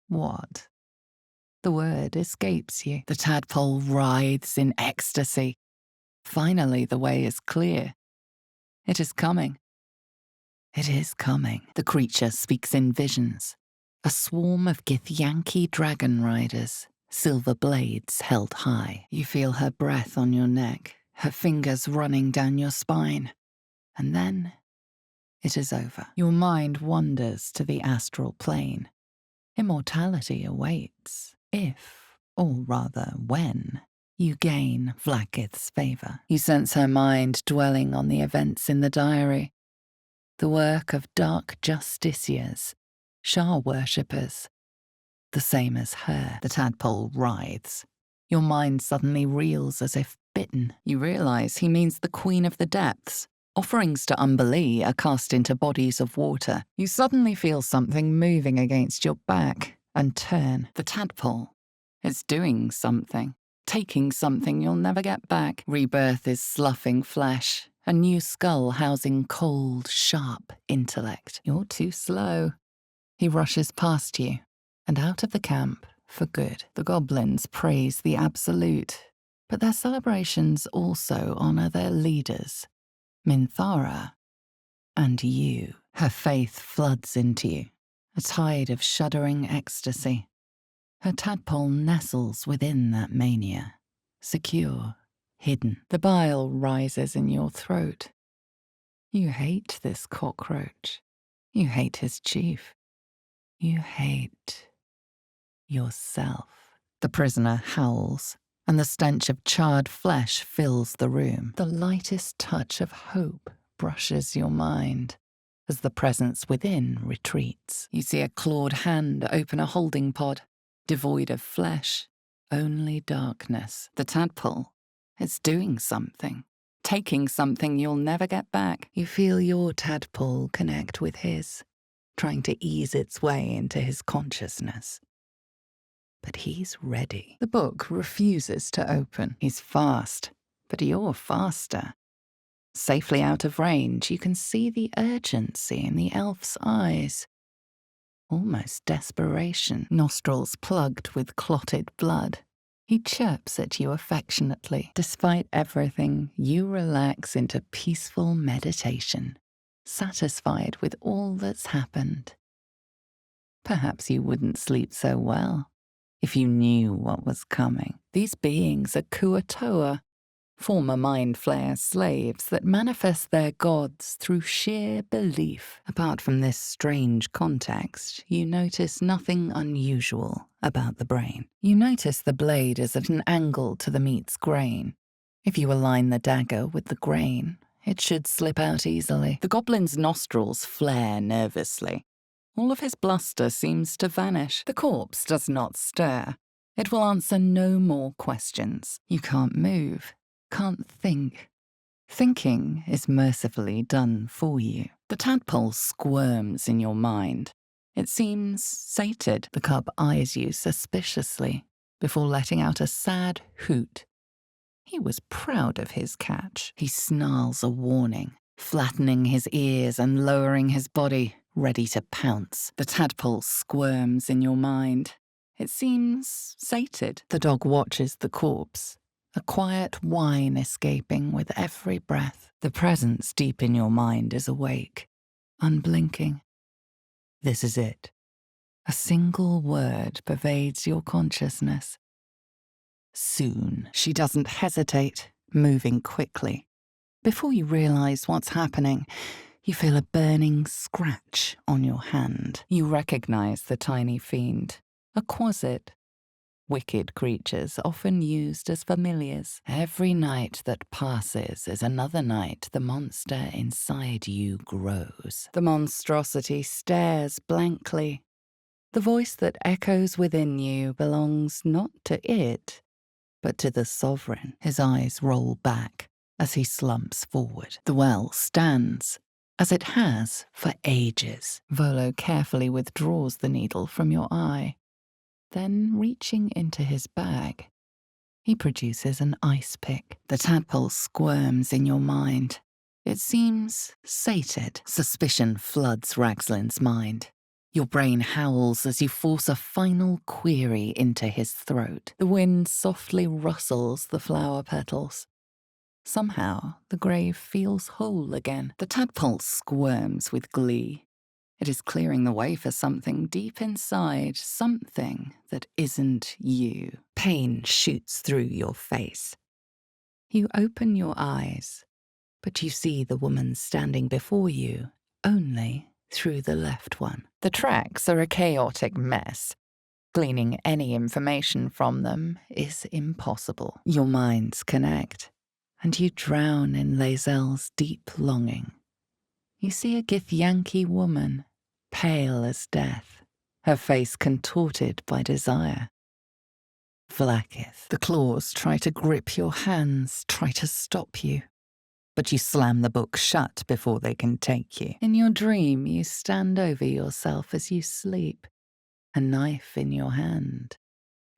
what? The word escapes you. The tadpole writhes in ecstasy. Finally, the way is clear. It is coming. It is coming. The creature speaks in visions. A swarm of Githyanki dragon riders, silver blades held high. You feel her breath on your neck, her fingers running down your spine. And then it is over. Your mind wanders to the astral plane. Immortality awaits, if, or rather when, you gain Vlaakith's favour. You sense her mind dwelling on the events in the diary. The work of dark justiciars, Shah worshippers. The same as her. The tadpole writhes. Your mind suddenly reels as if bitten. You realise he means the Queen of the Depths. Offerings to Umberlee are cast into bodies of water. You suddenly feel something moving against your back and turn. The tadpole is doing something, taking something you'll never get back. Rebirth is sloughing flesh. A new skull housing cold, sharp intellect. You're too slow. He rushes past you, and out of the camp for good. The goblins praise the Absolute, but their celebrations also honour their leaders, Minthara, and you. Her faith floods into you, a tide of shuddering ecstasy. Her tadpole nestles within that mania, secure, hidden. The bile rises in your throat. You hate this cockroach. You hate his chief. You hate yourself. The prisoner howls, and the stench of charred flesh fills the room. The lightest touch of hope brushes your mind as the presence within retreats. You see a clawed hand open a holding pod, devoid of flesh, only darkness. The tadpole, it's doing something, taking something you'll never get back. You feel your tadpole connect with his, trying to ease its way into his consciousness. But he's ready. The book refuses to open. He's fast, but you're faster. Safely out of range, you can see the urgency in the elf's eyes. Almost desperation, nostrils plugged with clotted blood. He chirps at you affectionately. Despite everything, you relax into peaceful meditation, satisfied with all that's happened. Perhaps you wouldn't sleep so well if you knew what was coming. These beings are Kuatoa, former Mind Flayer slaves that manifest their gods through sheer belief. Apart from this strange context, you notice nothing unusual about the brain. You notice the blade is at an angle to the meat's grain. If you align the dagger with the grain, it should slip out easily. The goblin's nostrils flare nervously. All of his bluster seems to vanish. The corpse does not stir. It will answer no more questions. You can't move, can't think. Thinking is mercifully done for you. The tadpole squirms in your mind. It seems sated. The cub eyes you suspiciously before letting out a sad hoot. He was proud of his catch. He snarls a warning, flattening his ears and lowering his body, ready to pounce. The tadpole squirms in your mind. It seems sated. The dog watches the corpse, a quiet whine escaping with every breath. The presence deep in your mind is awake, unblinking. This is it. A single word pervades your consciousness. Soon. She doesn't hesitate, moving quickly. Before you realize what's happening, you feel a burning scratch on your hand. You recognize the tiny fiend, a quasit. Wicked creatures often used as familiars. Every night that passes is another night the monster inside you grows. The monstrosity stares blankly. The voice that echoes within you belongs not to it, but to the sovereign. His eyes roll back as he slumps forward. The well stands, as it has for ages. Volo carefully withdraws the needle from your eye. Then, reaching into his bag, he produces an ice pick. The tadpole squirms in your mind. It seems sated. Suspicion floods Ragslin's mind. Your brain howls as you force a final query into his throat. The wind softly rustles the flower petals. Somehow, the grave feels whole again. The tadpole squirms with glee. It is clearing the way for something deep inside, something that isn't you. Pain shoots through your face. You open your eyes, but you see the woman standing before you only through the left one. The tracks are a chaotic mess. Gleaning any information from them is impossible. Your minds connect, and you drown in Lae'zel's deep longing. You see a Githyanki woman, pale as death, her face contorted by desire. Vlaakith, the claws try to grip your hands, try to stop you. But you slam the book shut before they can take you. In your dream, you stand over yourself as you sleep, a knife in your hand,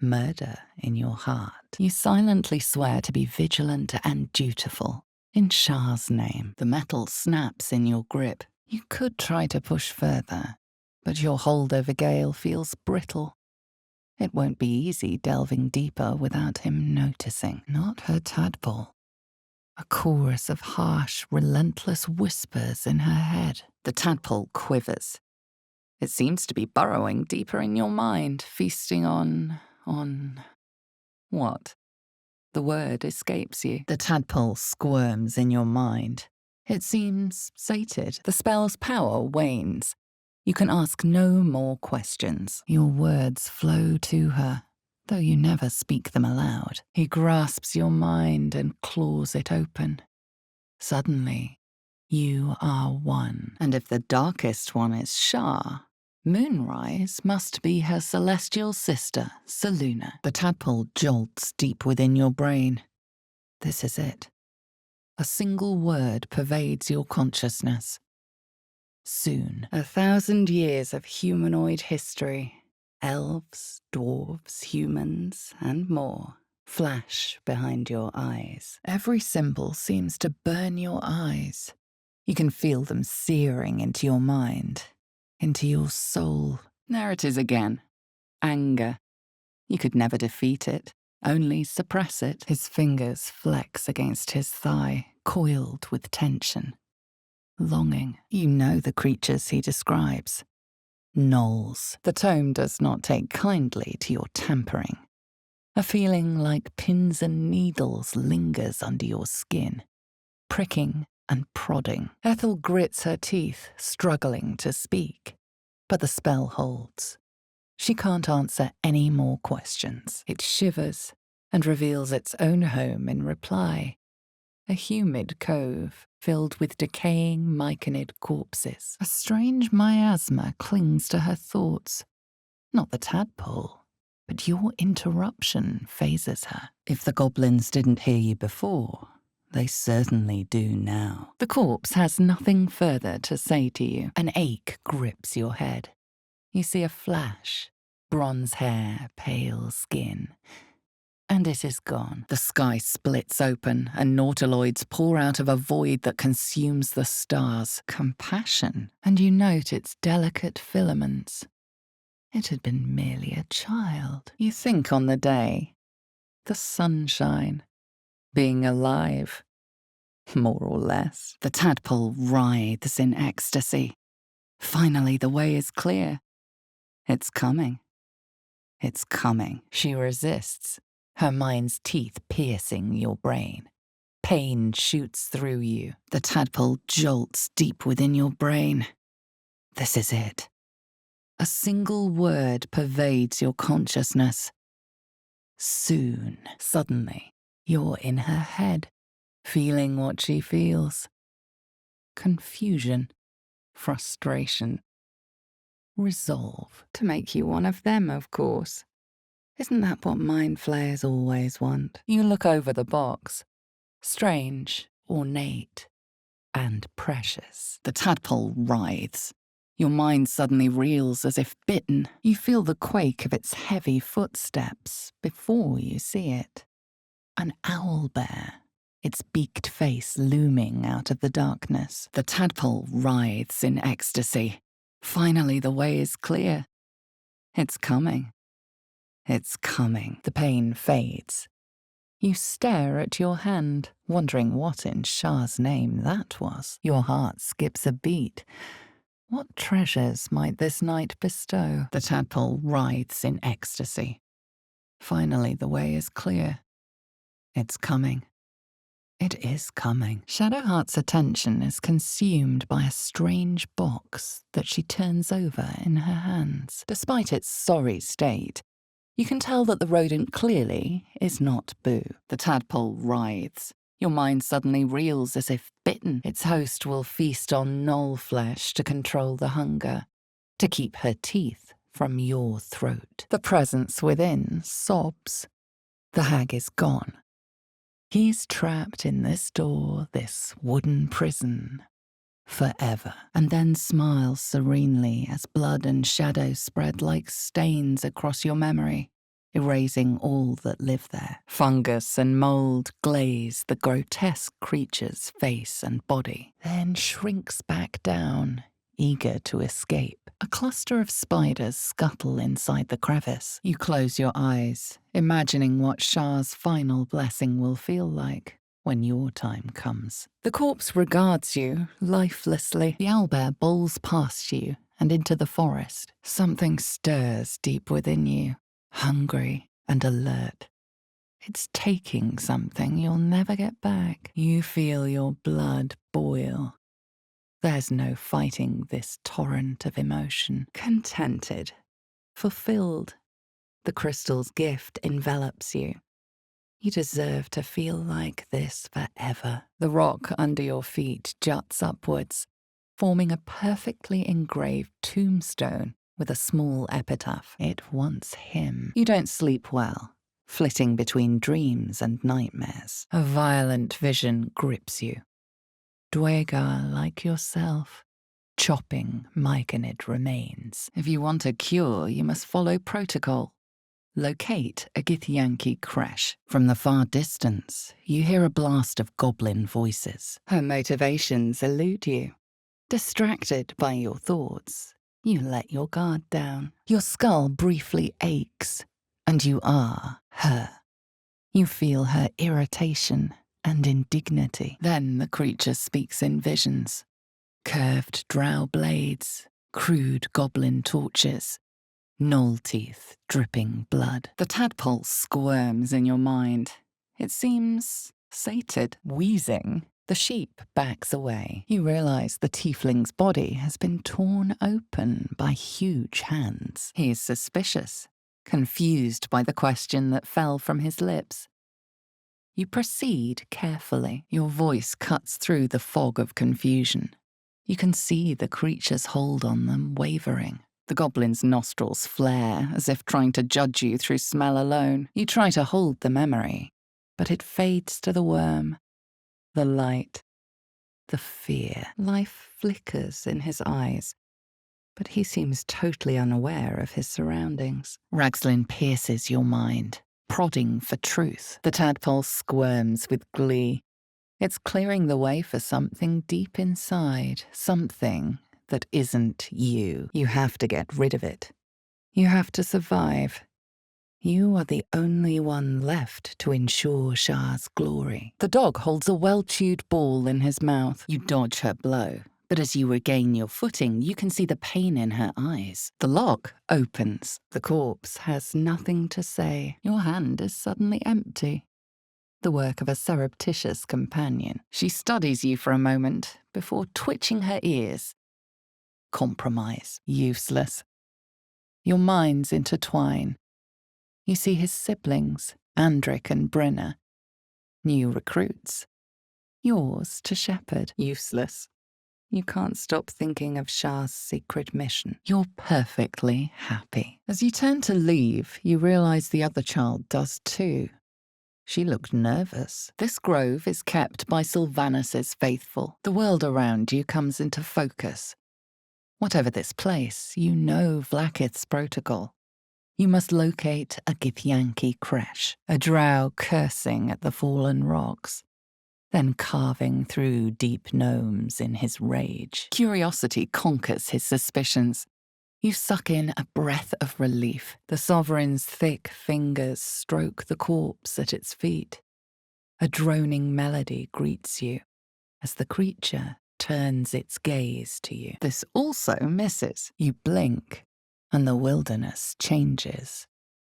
murder in your heart. You silently swear to be vigilant and dutiful. In Shah's name, the metal snaps in your grip. You could try to push further, but your hold over Gale feels brittle. It won't be easy delving deeper without him noticing. Not her tadpole. A chorus of harsh, relentless whispers in her head. The tadpole quivers. It seems to be burrowing deeper in your mind, feasting on... what? The word escapes you. The tadpole squirms in your mind. It seems sated. The spell's power wanes. You can ask no more questions. Your words flow to her, though you never speak them aloud. He grasps your mind and claws it open. Suddenly, you are one. And if the darkest one is Shah, Moonrise must be her celestial sister, Selûne. The tadpole jolts deep within your brain. This is it. A single word pervades your consciousness. Soon, 1,000 years of humanoid history, elves, dwarves, humans, and more, flash behind your eyes. Every symbol seems to burn your eyes. You can feel them searing into your mind, into your soul. There it is again. Anger. You could never defeat it. only suppress it. His fingers flex against his thigh, coiled with tension. Longing. You know the creatures he describes. Gnolls. The tome does not take kindly to your tampering. A feeling like pins and needles lingers under your skin, pricking and prodding. Ethel grits her teeth, struggling to speak. But the spell holds. She can't answer any more questions. It shivers and reveals its own home in reply. A humid cove filled with decaying myconid corpses. A strange miasma clings to her thoughts. Not the tadpole, but your interruption phases her. If the goblins didn't hear you before, they certainly do now. The corpse has nothing further to say to you. An ache grips your head. You see a flash, bronze hair, pale skin, and it is gone. The sky splits open, and nautiloids pour out of a void that consumes the stars. Compassion, and you note its delicate filaments. It had been merely a child. You think on the day, the sunshine, being alive, more or less. The tadpole writhes in ecstasy. Finally, the way is clear. It's coming. It's coming. She resists, her mind's teeth piercing your brain. Pain shoots through you. The tadpole jolts deep within your brain. This is it. A single word pervades your consciousness. Soon, suddenly, you're in her head, feeling what she feels. Confusion, frustration, resolve to make you one of them, of course. Isn't that what mind flayers always want? You look over the box. Strange, ornate, and precious. The tadpole writhes. Your mind suddenly reels as if bitten. You feel the quake of its heavy footsteps before you see it. An owlbear, its beaked face looming out of the darkness. The tadpole writhes in ecstasy. Finally, the way is clear. It's coming. It's coming. The pain fades. You stare at your hand, wondering what in Shah's name that was. Your heart skips a beat. What treasures might this night bestow? The tadpole writhes in ecstasy. Finally, the way is clear. It's coming. It is coming. Shadowheart's attention is consumed by a strange box that she turns over in her hands. Despite its sorry state, you can tell that the rodent clearly is not Boo. The tadpole writhes. Your mind suddenly reels as if bitten. Its host will feast on gnoll flesh to control the hunger, to keep her teeth from your throat. The presence within sobs. The hag is gone. He's trapped in this door, this wooden prison, forever, and then smiles serenely as blood and shadow spread like stains across your memory, erasing all that live there. Fungus and mold glaze the grotesque creature's face and body, then shrinks back down, eager to escape. A cluster of spiders scuttle inside the crevice. You close your eyes, imagining what Shah's final blessing will feel like when your time comes. The corpse regards you lifelessly. The owlbear bowls past you and into the forest. Something stirs deep within you, hungry and alert. It's taking something you'll never get back. You feel your blood boil. There's no fighting this torrent of emotion. Contented, fulfilled, the crystal's gift envelops you. You deserve to feel like this forever. The rock under your feet juts upwards, forming a perfectly engraved tombstone with a small epitaph. It wants him. You don't sleep well, flitting between dreams and nightmares. A violent vision grips you. Dwagar like yourself, chopping myconid remains. If you want a cure, you must follow protocol. Locate a Githyanki creche. From the far distance, you hear a blast of goblin voices. Her motivations elude you. Distracted by your thoughts, you let your guard down. Your skull briefly aches, and you are her. You feel her irritation and indignity. Then the creature speaks in visions. Curved drow blades, crude goblin torches, gnoll teeth dripping blood. The tadpole squirms in your mind. It seems sated. Wheezing, the sheep backs away. You realize the tiefling's body has been torn open by huge hands. He is suspicious, confused by the question that fell from his lips. You proceed carefully. Your voice cuts through the fog of confusion. You can see the creature's hold on them wavering. The goblin's nostrils flare as if trying to judge you through smell alone. You try to hold the memory, but it fades to the worm, the light, the fear. Life flickers in his eyes, but he seems totally unaware of his surroundings. Ragslin pierces your mind, prodding for truth. The tadpole squirms with glee. It's clearing the way for something deep inside, something that isn't you. You have to get rid of it. You have to survive. You are the only one left to ensure Shah's glory. The dog holds a well-chewed ball in his mouth. You dodge her blow, but as you regain your footing, you can see the pain in her eyes. The lock opens. The corpse has nothing to say. Your hand is suddenly empty. The work of a surreptitious companion. She studies you for a moment before twitching her ears. Compromise. Useless. Your minds intertwine. You see his siblings, Andric and Brenna. New recruits. Yours to shepherd. Useless. You can't stop thinking of Shah's secret mission. You're perfectly happy. As you turn to leave, you realize the other child does too. She looked nervous. This grove is kept by Sylvanus's faithful. The world around you comes into focus. Whatever this place, you know Vlaakith's protocol. You must locate a Githyanki creche, a drow cursing at the fallen rocks, then carving through deep gnomes in his rage. Curiosity conquers his suspicions. You suck in a breath of relief. The sovereign's thick fingers stroke the corpse at its feet. A droning melody greets you as the creature turns its gaze to you. This also misses. You blink, and the wilderness changes.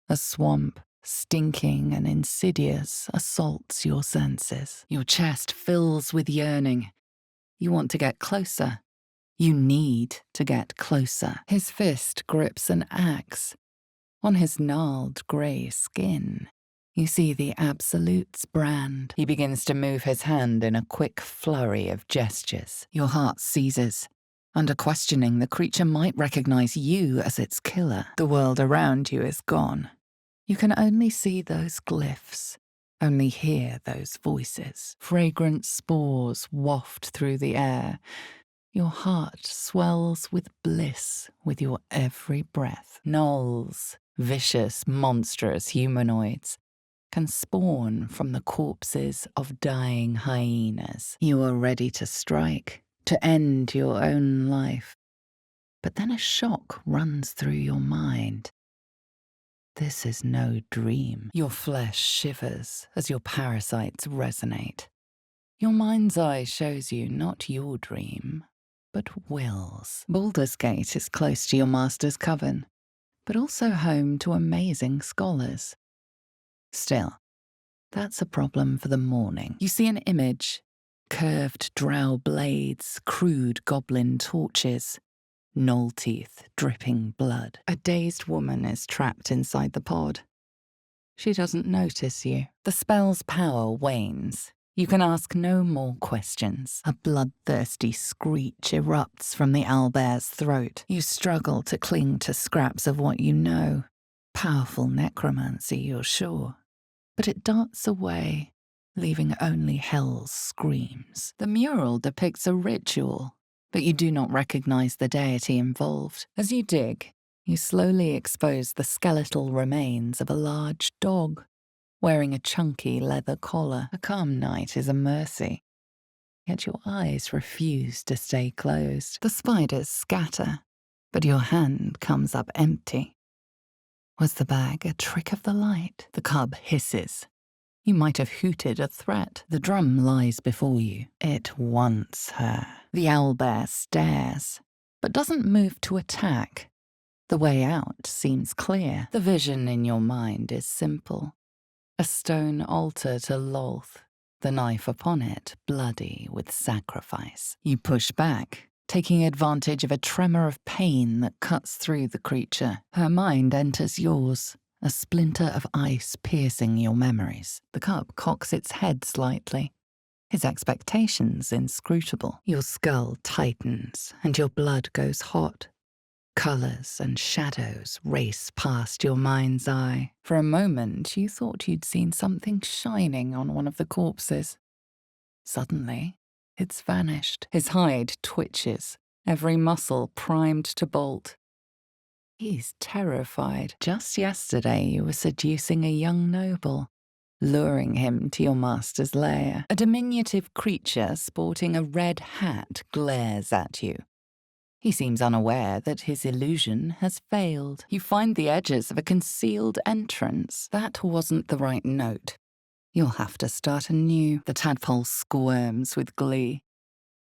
A swamp, stinking and insidious, assaults your senses. Your chest fills with yearning. You want to get closer. You need to get closer. His fist grips an axe. On his gnarled grey skin, you see the Absolute's brand. He begins to move his hand in a quick flurry of gestures. Your heart seizes. Under questioning, the creature might recognize you as its killer. The world around you is gone. You can only see those glyphs, only hear those voices. Fragrant spores waft through the air. Your heart swells with bliss with your every breath. Gnolls, vicious, monstrous humanoids, can spawn from the corpses of dying hyenas. You are ready to strike, to end your own life. But then a shock runs through your mind. This is no dream. Your flesh shivers as your parasites resonate. Your mind's eye shows you not your dream, but Will's. Baldur's Gate is close to your master's coven, but also home to amazing scholars. Still, that's a problem for the morning. You see an image, curved drow blades, crude goblin torches, gnoll teeth dripping blood. A dazed woman is trapped inside the pod. She doesn't notice you. The spell's power wanes. You can ask no more questions. A bloodthirsty screech erupts from the owlbear's throat. You struggle to cling to scraps of what you know. Powerful necromancy, you're sure. But it darts away, leaving only hell's screams. The mural depicts a ritual, but you do not recognize the deity involved. As you dig, you slowly expose the skeletal remains of a large dog, wearing a chunky leather collar. A calm night is a mercy, yet your eyes refuse to stay closed. The spiders scatter, but your hand comes up empty. Was the bag a trick of the light? The cub hisses. You might have hooted a threat. The drum lies before you. It wants her. The owlbear stares, but doesn't move to attack. The way out seems clear. The vision in your mind is simple. A stone altar to Lolth, the knife upon it bloody with sacrifice. You push back, taking advantage of a tremor of pain that cuts through the creature. Her mind enters yours, a splinter of ice piercing your memories. The cub cocks its head slightly, his expectations inscrutable. Your skull tightens and your blood goes hot. Colours and shadows race past your mind's eye. For a moment, you thought you'd seen something shining on one of the corpses. Suddenly, it's vanished. His hide twitches, every muscle primed to bolt. He's terrified. Just yesterday, you were seducing a young noble, luring him to your master's lair. A diminutive creature sporting a red hat glares at you. He seems unaware that his illusion has failed. You find the edges of a concealed entrance. That wasn't the right note. You'll have to start anew. The tadpole squirms with glee.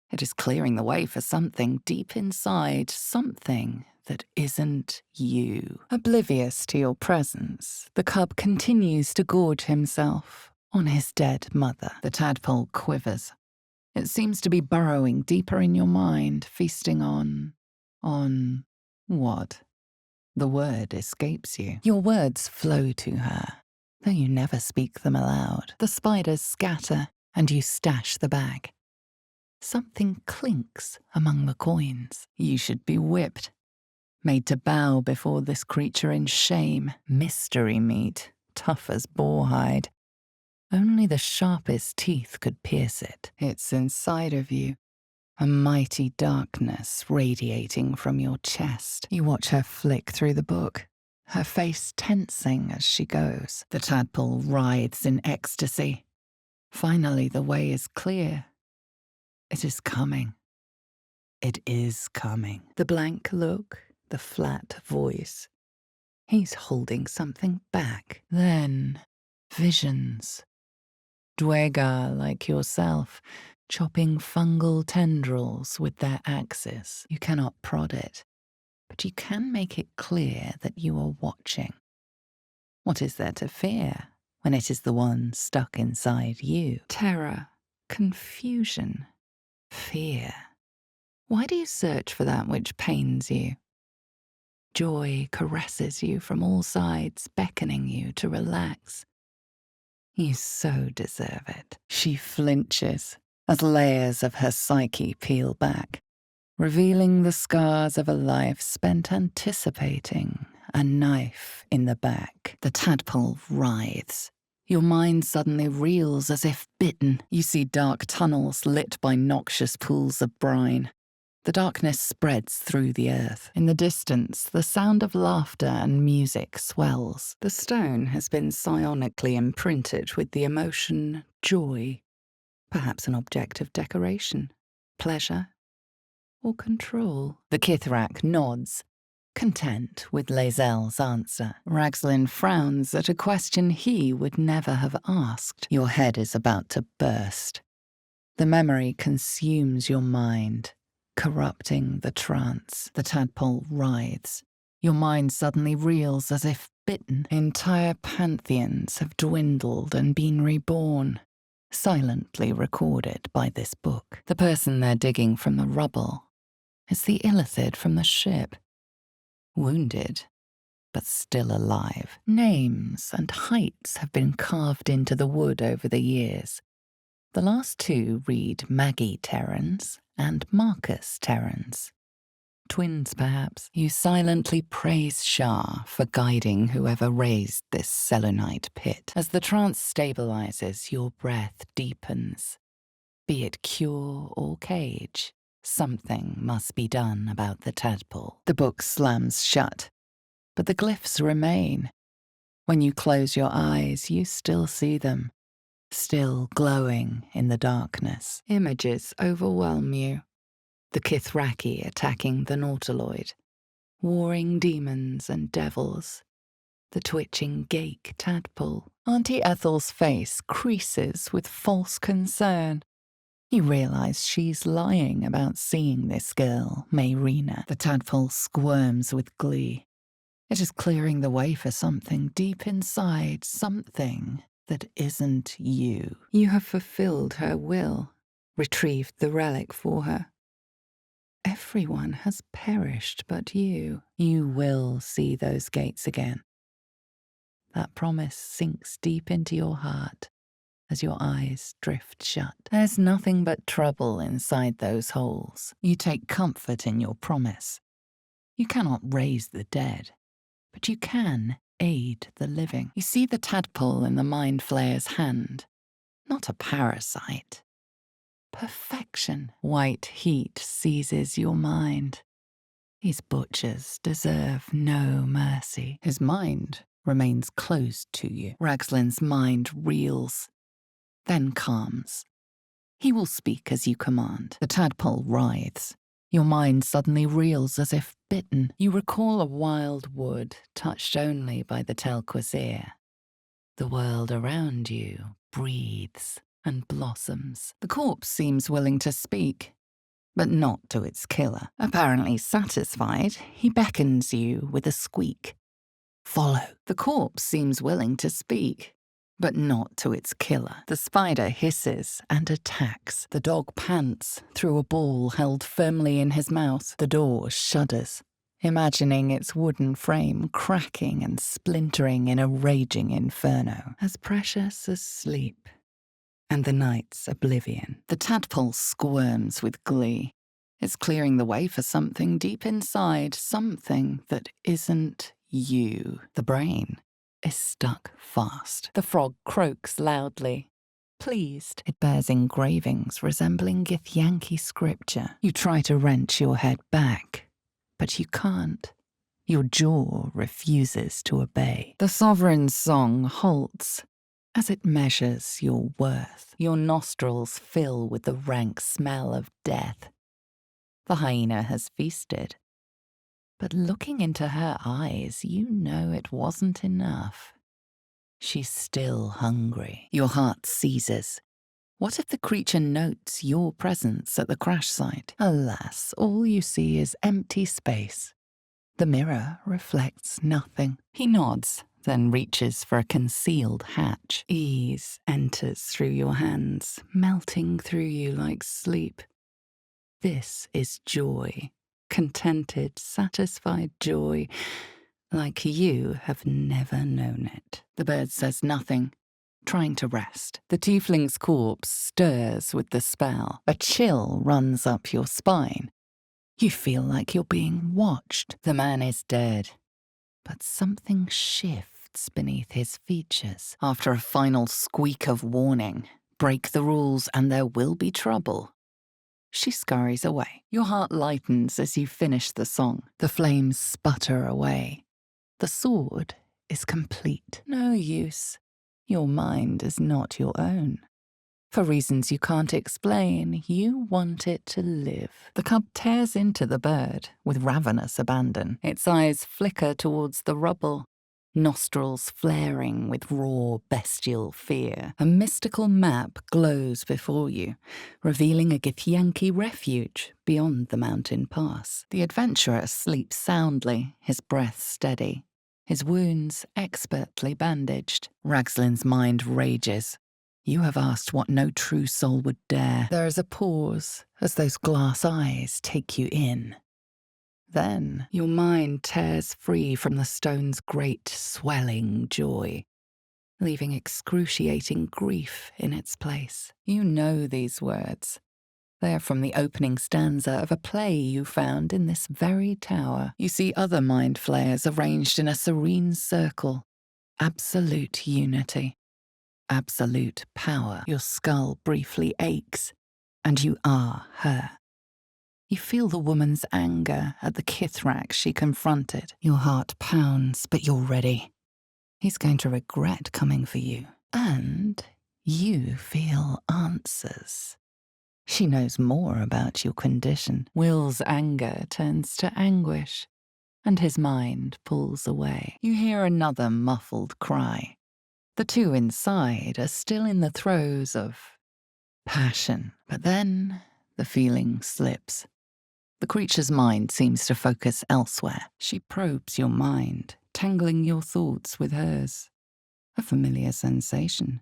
It is clearing the way for something deep inside, something that isn't you. Oblivious to your presence, the cub continues to gorge himself on his dead mother. The tadpole quivers. It seems to be burrowing deeper in your mind, feasting on what? The word escapes you. Your words flow to her, though you never speak them aloud. The spiders scatter, and you stash the bag. Something clinks among the coins. You should be whipped, made to bow before this creature in shame. Mystery meat, tough as boar hide. Only the sharpest teeth could pierce it. It's inside of you, a mighty darkness radiating from your chest. You watch her flick through the book, her face tensing as she goes. The tadpole writhes in ecstasy. Finally, the way is clear. It is coming. It is coming. The blank look, the flat voice. He's holding something back. Then, visions. Dwegar like yourself, chopping fungal tendrils with their axes. You cannot prod it, but you can make it clear that you are watching. What is there to fear when it is the one stuck inside you? Terror, confusion, fear. Why do you search for that which pains you? Joy caresses you from all sides, beckoning you to relax. You so deserve it. She flinches as layers of her psyche peel back, revealing the scars of a life spent anticipating a knife in the back. The tadpole writhes. Your mind suddenly reels as if bitten. You see dark tunnels lit by noxious pools of brine. The darkness spreads through the earth. In the distance, the sound of laughter and music swells. The stone has been psionically imprinted with the emotion joy, perhaps an object of decoration, pleasure, or control. The Kithrak nods, content with Lae'zel's answer. Ragzlin frowns at a question he would never have asked. Your head is about to burst. The memory consumes your mind, corrupting the trance. The tadpole writhes. Your mind suddenly reels as if bitten. Entire pantheons have dwindled and been reborn, silently recorded by this book. The person they're digging from the rubble is the Illithid from the ship. Wounded, but still alive. Names and heights have been carved into the wood over the years. The last two read Maggie Terrans and Marcus Terrans. Twins, perhaps. You silently praise Shah for guiding whoever raised this Selûnite pit. As the trance stabilizes, your breath deepens. Be it cure or cage, something must be done about the tadpole. The book slams shut, but the glyphs remain. When you close your eyes, you still see them, still glowing in the darkness. Images overwhelm you. The Kithraki attacking the Nautiloid, warring demons and devils, the twitching Gake tadpole, Auntie Ethel's face creases with false concern. You realise she's lying about seeing this girl, Mayrina. The tadpole squirms with glee. It is clearing the way for something deep inside, something that isn't you. You have fulfilled her will, retrieved the relic for her. Everyone has perished but you. You will see those gates again. That promise sinks deep into your heart as your eyes drift shut. There's nothing but trouble inside those holes. You take comfort in your promise. You cannot raise the dead, but you can aid the living. You see the tadpole in the mind flayer's hand, not a parasite. Perfection. White heat seizes your mind. These butchers deserve no mercy. His mind remains closed to you. Ragslin's mind reels, then calms. He will speak as you command. The tadpole writhes. Your mind suddenly reels as if bitten. You recall a wild wood touched only by the Telquasir. The world around you breathes and blossoms. The corpse seems willing to speak, but not to its killer. Apparently satisfied, he beckons you with a squeak. Follow. The corpse seems willing to speak, but not to its killer. The spider hisses and attacks. The dog pants through a ball held firmly in his mouth. The door shudders, imagining its wooden frame cracking and splintering in a raging inferno, as precious as sleep and the night's oblivion. The tadpole squirms with glee. It's clearing the way for something deep inside, something that isn't you. The brain is stuck fast. The frog croaks loudly. Pleased, it bears engravings resembling Githyanki scripture. You try to wrench your head back, but you can't. Your jaw refuses to obey. The sovereign's song halts as it measures your worth. Your nostrils fill with the rank smell of death. The hyena has feasted. But looking into her eyes, you know it wasn't enough. She's still hungry. Your heart seizes. What if the creature notes your presence at the crash site? Alas, all you see is empty space. The mirror reflects nothing. He nods, then reaches for a concealed hatch. Ease enters through your hands, melting through you like sleep. This is joy. Contented, satisfied joy, like you have never known it. The bird says nothing, trying to rest. The tiefling's corpse stirs with the spell. A chill runs up your spine. You feel like you're being watched. The man is dead, but something shifts beneath his features. After a final squeak of warning, break the rules and there will be trouble. She scurries away. Your heart lightens as you finish the song. The flames sputter away. The sword is complete. No use. Your mind is not your own. For reasons you can't explain, you want it to live. The cub tears into the bird with ravenous abandon. Its eyes flicker towards the rubble, nostrils flaring with raw, bestial fear. A mystical map glows before you, revealing a Githyanki refuge beyond the mountain pass. The adventurer sleeps soundly, his breath steady, his wounds expertly bandaged. Ragslin's mind rages. You have asked what no true soul would dare. There is a pause as those glass eyes take you in. Then your mind tears free from the stone's great, swelling joy, leaving excruciating grief in its place. You know these words. They are from the opening stanza of a play you found in this very tower. You see other mind flayers arranged in a serene circle. Absolute unity. Absolute power. Your skull briefly aches, and you are her. You feel the woman's anger at the Kithrak she confronted. Your heart pounds, but you're ready. He's going to regret coming for you. And you feel answers. She knows more about your condition. Will's anger turns to anguish, and his mind pulls away. You hear another muffled cry. The two inside are still in the throes of passion, but then the feeling slips. The creature's mind seems to focus elsewhere. She probes your mind, tangling your thoughts with hers. A familiar sensation.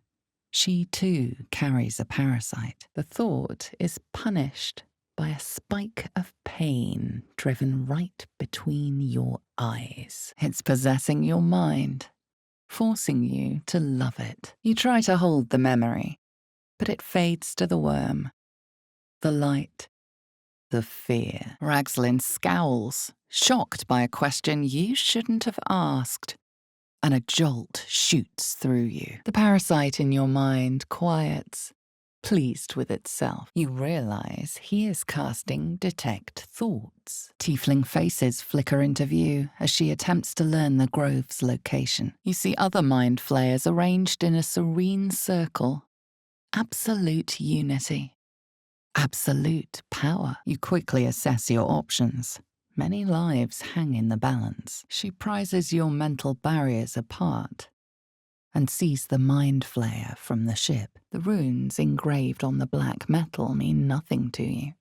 She too carries a parasite. The thought is punished by a spike of pain driven right between your eyes. It's possessing your mind, forcing you to love it. You try to hold the memory, but it fades to the worm, the light, the fear. Ragslin scowls, shocked by a question you shouldn't have asked, and a jolt shoots through you. The parasite in your mind quiets, pleased with itself. You realize he is casting detect thoughts. Tiefling faces flicker into view as she attempts to learn the grove's location. You see other mind flayers arranged in a serene circle. Absolute unity. Absolute power. You quickly assess your options. Many lives hang in the balance. She prizes your mental barriers apart and sees the mind flayer from the ship. The runes engraved on the black metal mean nothing to you.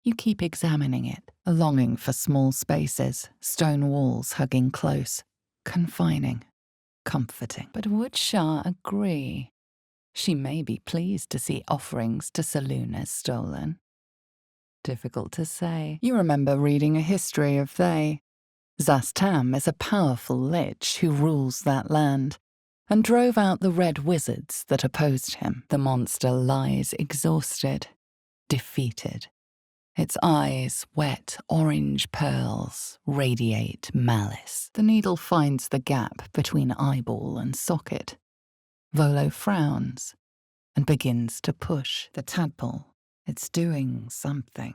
You keep examining it, a longing for small spaces, stone walls hugging close, confining, comforting. But would Shah agree? She may be pleased to see offerings to Saloon as stolen. Difficult to say. You remember reading a history of they. Zastam is a powerful lich who rules that land, and drove out the red wizards that opposed him. The monster lies exhausted, defeated. Its eyes, wet orange pearls, radiate malice. The needle finds the gap between eyeball and socket. Volo frowns and begins to push. The tadpole, it's doing something.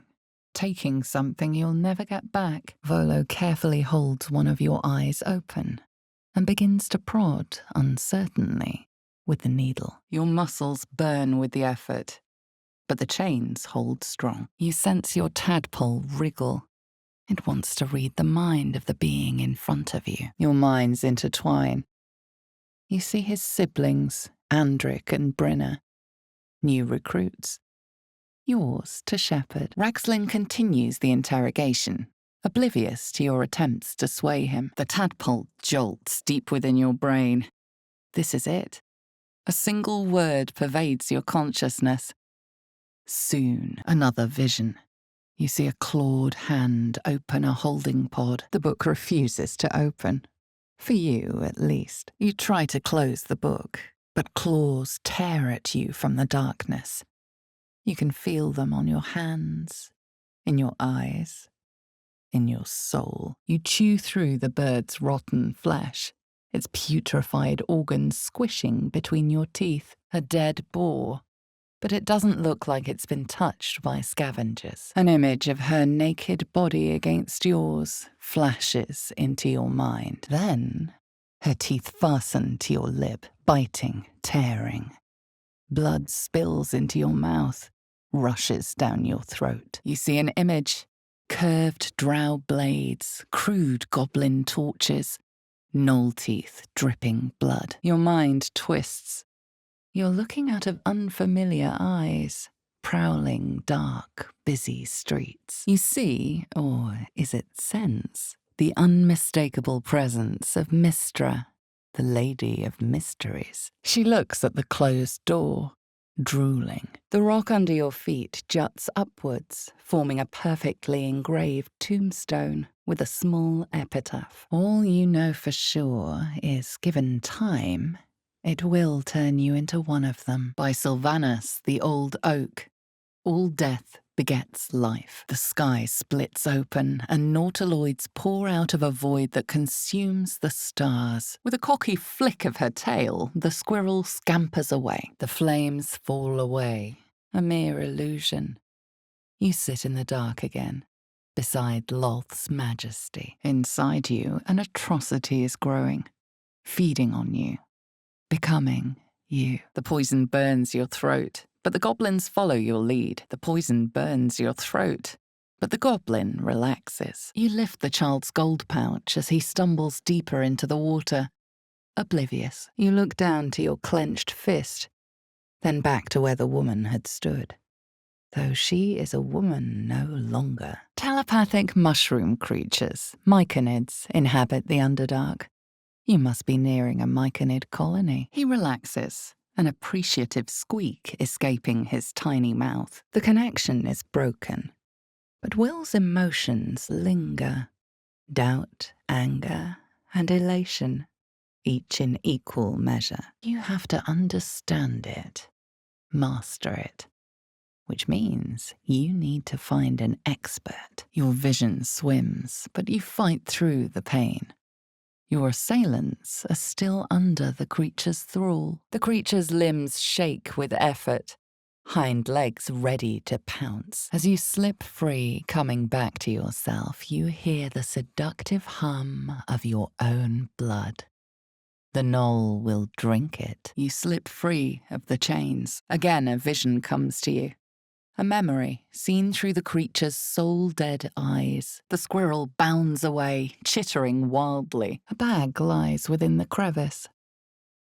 Taking something you'll never get back. Volo carefully holds one of your eyes open and begins to prod uncertainly with the needle. Your muscles burn with the effort, but the chains hold strong. You sense your tadpole wriggle. It wants to read the mind of the being in front of you. Your minds intertwine. You see his siblings, Andric and Brynner, new recruits. Yours to shepherd. Ragslin continues the interrogation, oblivious to your attempts to sway him. The tadpole jolts deep within your brain. This is it. A single word pervades your consciousness. Soon, another vision. You see a clawed hand open a holding pod. The book refuses to open. For you, at least. You try to close the book, but claws tear at you from the darkness. You can feel them on your hands, in your eyes, in your soul. You chew through the bird's rotten flesh, its putrefied organs squishing between your teeth. A dead boar, but it doesn't look like it's been touched by scavengers. An image of her naked body against yours flashes into your mind. Then, her teeth fasten to your lip, biting, tearing. Blood spills into your mouth, rushes down your throat. You see an image, curved drow blades, crude goblin torches, gnoll teeth dripping blood. Your mind twists. You're looking out of unfamiliar eyes, prowling dark, busy streets. You see, or is it sense, the unmistakable presence of Mistra, the Lady of Mysteries. She looks at the closed door, drooling. The rock under your feet juts upwards, forming a perfectly engraved tombstone with a small epitaph. All you know for sure is, given time, it will turn you into one of them. By Sylvanus, the old oak, all death begets life. The sky splits open, and nautiloids pour out of a void that consumes the stars. With a cocky flick of her tail, the squirrel scampers away. The flames fall away, a mere illusion. You sit in the dark again, beside Loth's majesty. Inside you, an atrocity is growing, feeding on you, becoming you. The poison burns your throat, but the goblins follow your lead. The poison burns your throat, but the goblin relaxes. You lift the child's gold pouch as he stumbles deeper into the water. oblivious. You look down to your clenched fist, then back to where the woman had stood. Though she is a woman no longer. Telepathic mushroom creatures, myconids, inhabit the Underdark. You must be nearing a myconid colony. He relaxes, an appreciative squeak escaping his tiny mouth. The connection is broken, but Will's emotions linger. Doubt, anger, and elation, each in equal measure. You have to understand it, master it. Which means you need to find an expert. Your vision swims, but you fight through the pain. Your assailants are still under the creature's thrall. The creature's limbs shake with effort, hind legs ready to pounce. As you slip free, coming back to yourself, you hear the seductive hum of your own blood. The knoll will drink it. You slip free of the chains. Again, a vision comes to you. A memory seen through the creature's soul-dead eyes. The squirrel bounds away, chittering wildly. A bag lies within the crevice.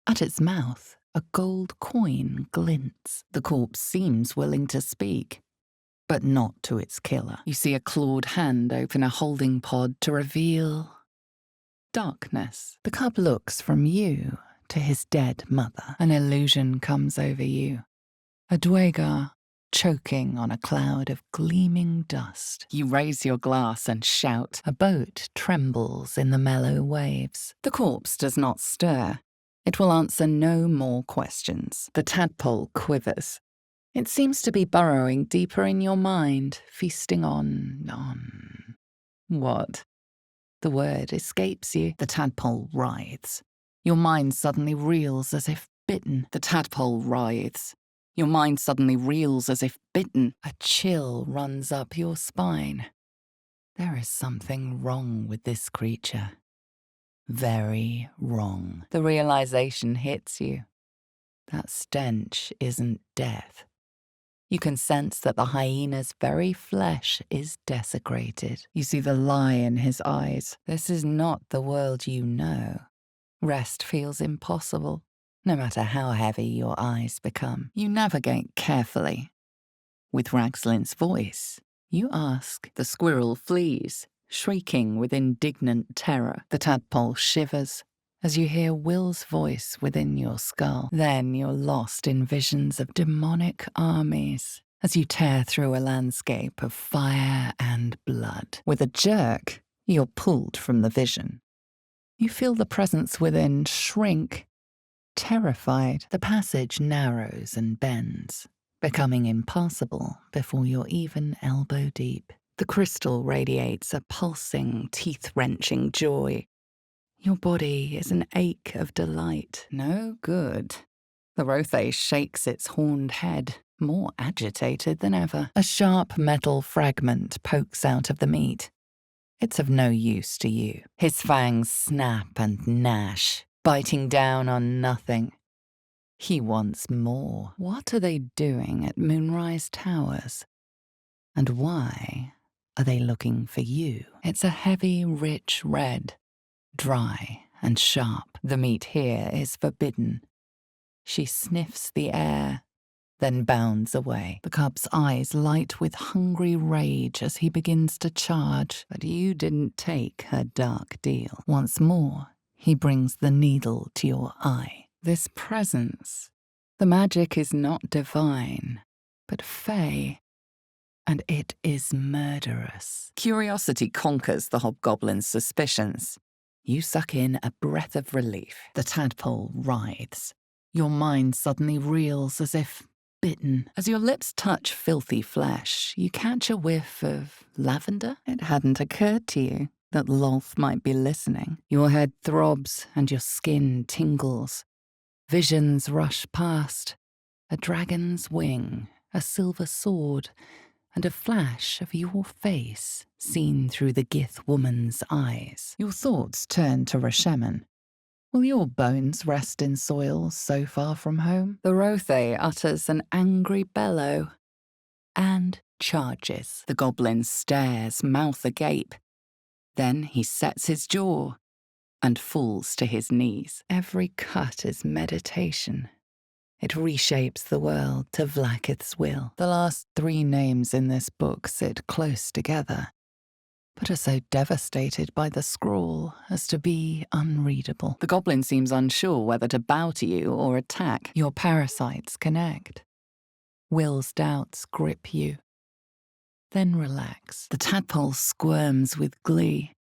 At its mouth, a gold coin glints. The corpse seems willing to speak, but not to its killer. You see a clawed hand open a holding pod to reveal darkness. The cub looks from you to his dead mother. An illusion comes over you. A Dwagar, choking on a cloud of gleaming dust. You raise your glass and shout. A boat trembles in the mellow waves. The corpse does not stir. It will answer no more questions. The tadpole quivers. It seems to be burrowing deeper in your mind, feasting on. What? The word escapes you. The tadpole writhes. Your mind suddenly reels as if bitten. The tadpole writhes. Your mind suddenly reels as if bitten. A chill runs up your spine. There is something wrong with this creature. Very wrong. The realization hits you. That stench isn't death. You can sense that the hyena's very flesh is desecrated. You see the lie in his eyes. This is not the world you know. Rest feels impossible. No matter how heavy your eyes become, you navigate carefully. With Ragslin's voice, you ask. The squirrel flees, shrieking with indignant terror. The tadpole shivers as you hear Will's voice within your skull. Then you're lost in visions of demonic armies as you tear through a landscape of fire and blood. With a jerk, you're pulled from the vision. You feel the presence within shrink. Terrified, the passage narrows and bends, becoming impassable before you're even elbow deep. The crystal radiates a pulsing, teeth-wrenching joy. Your body is an ache of delight. No good. The Rothe shakes its horned head, more agitated than ever. A sharp metal fragment pokes out of the meat. It's of no use to you. His fangs snap and gnash, biting down on nothing. He wants more. What are they doing at Moonrise Towers? And why are they looking for you? It's a heavy, rich red, dry and sharp. The meat here is forbidden. She sniffs the air, then bounds away. The cub's eyes light with hungry rage as he begins to charge. But you didn't take her dark deal. Once more, he brings the needle to your eye. This presence, the magic is not divine, but fey, and it is murderous. Curiosity conquers the hobgoblin's suspicions. You suck in a breath of relief. The tadpole writhes. Your mind suddenly reels as if bitten. As your lips touch filthy flesh, you catch a whiff of lavender. It hadn't occurred to you that Lolth might be listening. Your head throbs and your skin tingles. Visions rush past. A dragon's wing, a silver sword, and a flash of your face seen through the Gith woman's eyes. Your thoughts turn to Rashemen. Will your bones rest in soil so far from home? The Rothe utters an angry bellow and charges. The goblin stares, mouth agape. Then he sets his jaw. and falls to his knees. Every cut is meditation. It reshapes the world to Vlaakith's will. The last 3 names in this book sit close together, but are so devastated by the scrawl as to be unreadable. The goblin seems unsure whether to bow to you or attack. Your parasites connect. Will's doubts grip you. Then relax. The tadpole squirms with glee.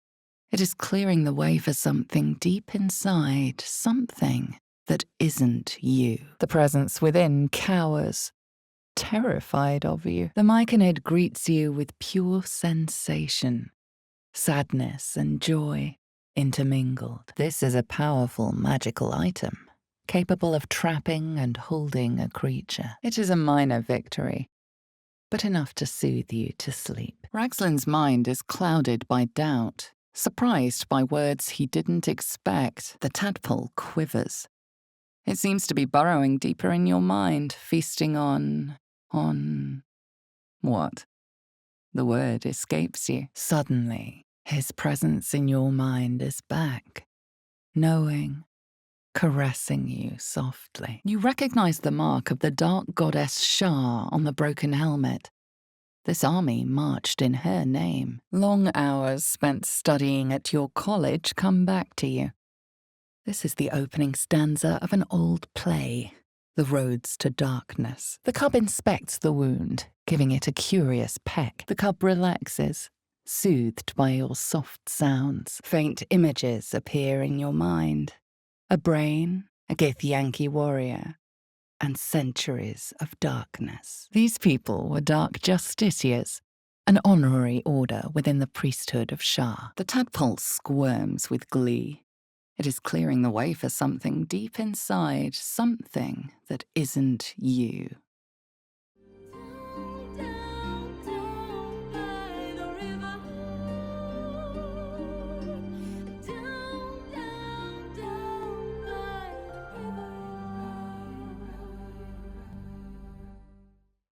It is clearing the way for something deep inside, something that isn't you. The presence within cowers, terrified of you. The myconid greets you with pure sensation, sadness and joy intermingled. This is a powerful magical item, capable of trapping and holding a creature. It is a minor victory, but enough to soothe you to sleep. Ragslin's mind is clouded by doubt, surprised by words he didn't expect. The tadpole quivers. It seems to be burrowing deeper in your mind, feasting on what? The word escapes you. Suddenly, his presence in your mind is back, knowing, caressing you softly. You recognize the mark of the dark goddess Shah on the broken helmet. This army marched in her name. Long hours spent studying at your college come back to you. This is the opening stanza of an old play, The Roads to Darkness. The cub inspects the wound, giving it a curious peck. The cub relaxes, soothed by your soft sounds. Faint images appear in your mind. A brain, a Githyanki warrior, and centuries of darkness. These people were dark justiciars, an honorary order within the priesthood of Shah. The tadpole squirms with glee. It is clearing the way for something deep inside, something that isn't you.